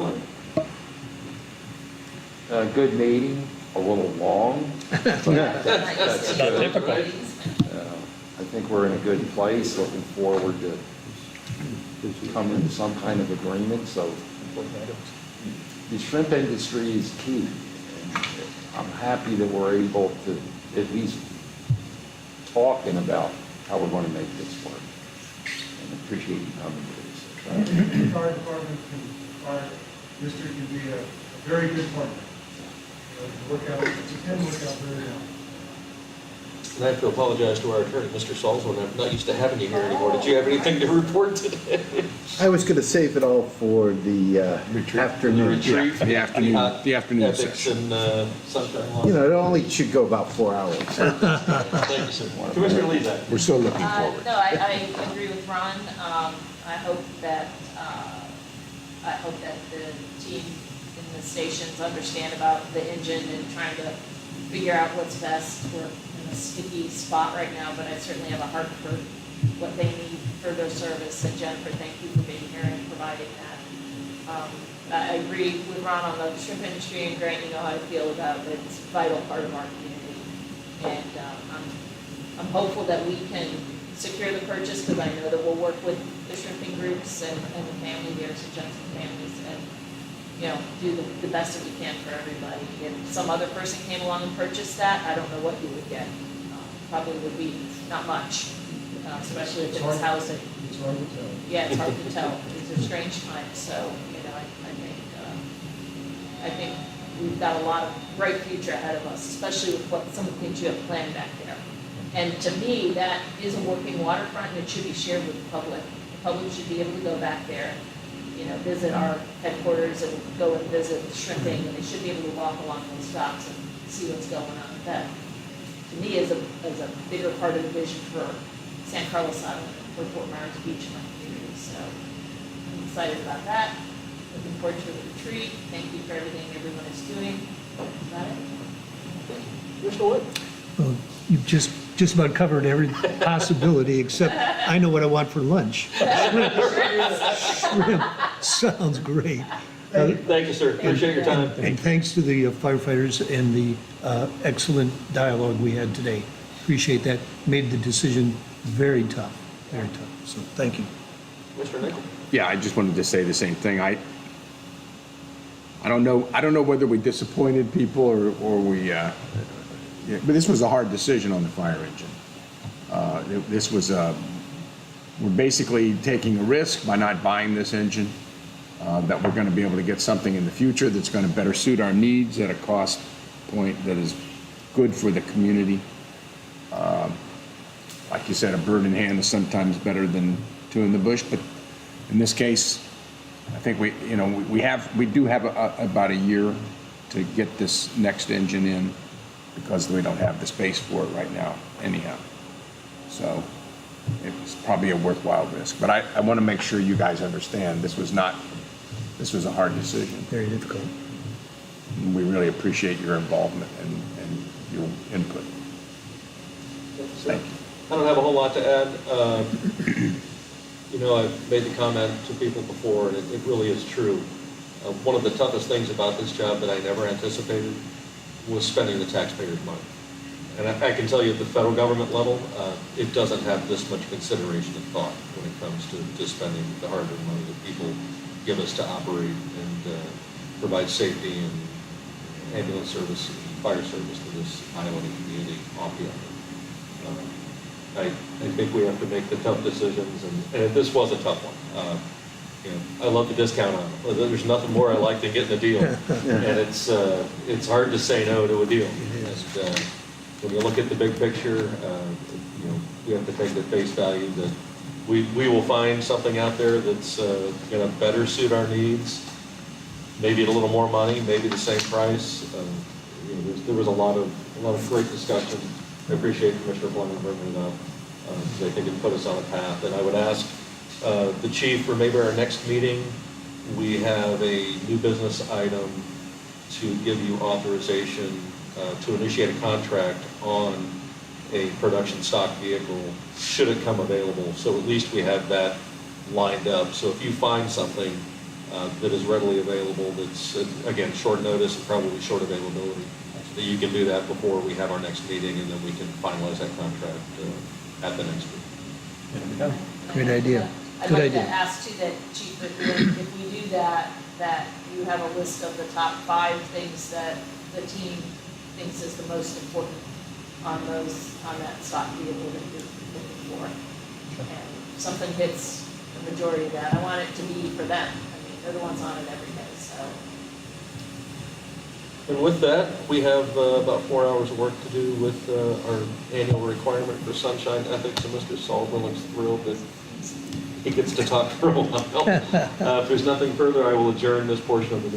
Fleming? Good meeting, a little long. It's not typical. I think we're in a good place, looking forward to coming to some kind of agreement, so the shrimp industry is key. And I'm happy that we're able to at least talking about how we're going to make this work. And appreciate you coming to this. The fire department and fire district can be a very good partner. It can work out very well. And I have to apologize to our attorney, Mr. Salzman. I'm not used to having you here anymore. Did you have anything to report today? I was going to save it all for the afternoon. Retreat? The afternoon Ethics session. and sunshine law. You know, it only should go about 4 hours. Thank you, sir. Commissioner Lezak? We're still looking forward. No, I agree with Ron. I hope that the team in the stations understand about the engine and trying to figure out what's best. We're in a sticky spot right now, but I certainly have a heart for what they need for their service. And Jennifer, thank you for being here and providing that. I agree with Ron on the shrimp industry, and Grant, you know how I feel about it. It's a vital part of our community. And I'm hopeful that we can secure the purchase, because I know that we'll work with the shrimping groups and the family here, some Johnson families, and, you know, do the best that we can for everybody. If some other person came along and purchased that, I don't know what you would get. Probably would be not much, especially if it was housing. It's hard to tell. Yeah, it's hard to tell. These are strange times, so, you know, I think we've got a lot of bright future ahead of us, especially with some of the things you have planned back there. And to me, that is a working waterfront, and it should be shared with the public. The public should be able to go back there, you know, visit our headquarters and go and visit shrimping, and they should be able to walk along those docks and see what's going on. That, to me, is a bigger part of the vision for San Carlos Island, for Fort Myers Beach and our community. So I'm excited about that. Looking forward to the retreat. Thank you for everything everyone is doing. Is that it? Commissioner Wood? Well, you've just about covered every possibility, except I know what I want for lunch. Shrimp. Sounds great. Thank you, sir. Appreciate your time. And thanks to the firefighters and the excellent dialogue we had today. Appreciate that. Made the decision very tough, very tough. So thank you. Mr. Nickel? Yeah, I just wanted to say the same thing. I don't know whether we disappointed people or we, yeah, but this was a hard decision on the fire engine. This was, we're basically taking a risk by not buying this engine, that we're going to be able to get something in the future that's going to better suit our needs at a cost point that is good for the community. Like you said, a bird in hand is sometimes better than two in the bush, but in this case, I think we do have about a year to get this next engine in, because we don't have the space for it right now anyhow. So it's probably a worthwhile risk. But I want to make sure you guys understand this was a hard decision. Very difficult. And we really appreciate your involvement and your input. Thank you. I don't have a whole lot to add. You know, I've made the comment to people before, and it really is true. One of the toughest things about this job that I never anticipated was spending the taxpayers' money. And I can tell you at the federal government level, it doesn't have this much consideration and thought when it comes to spending the hard-earned money that people give us to operate and provide safety and ambulance service fire service to this island and community off the island. I think we have to make the tough decisions, and this was a tough one. You know, I love the discount on it. There's nothing more I like than getting a deal, and it's hard to say no to a deal. And, when you look at the big picture, you know, we have to take the face value that we will find something out there that's going to better suit our needs. Maybe at a little more money, maybe the same price. You know, there was a lot of great discussion. I appreciate Commissioner Fleming bringing it up. I think it put us on a path. And I would ask the chief for maybe our next meeting, we have a new business item to give you authorization to initiate a contract on a production stock vehicle, should it come available. So at least we have that lined up. So if you find something that is readily available, that's, again, short notice and probably short availability, that you can do that before we have our next meeting, and then we can finalize that contract at the next meeting. Great idea. I'd Good like to idea. ask too that, Chief, if we do that, that you have a list of the top 5 things that the team thinks is the most important on that stock vehicle that you're looking for. And something hits the majority of that. I want it to be for them. I mean, they're the ones on it every day, so. And with that, we have about 4 hours of work to do with our annual requirement for sunshine ethics, and Mr. Saldwell's thrilled that he gets to talk for a while. If there's nothing further, I will adjourn this portion of the meeting.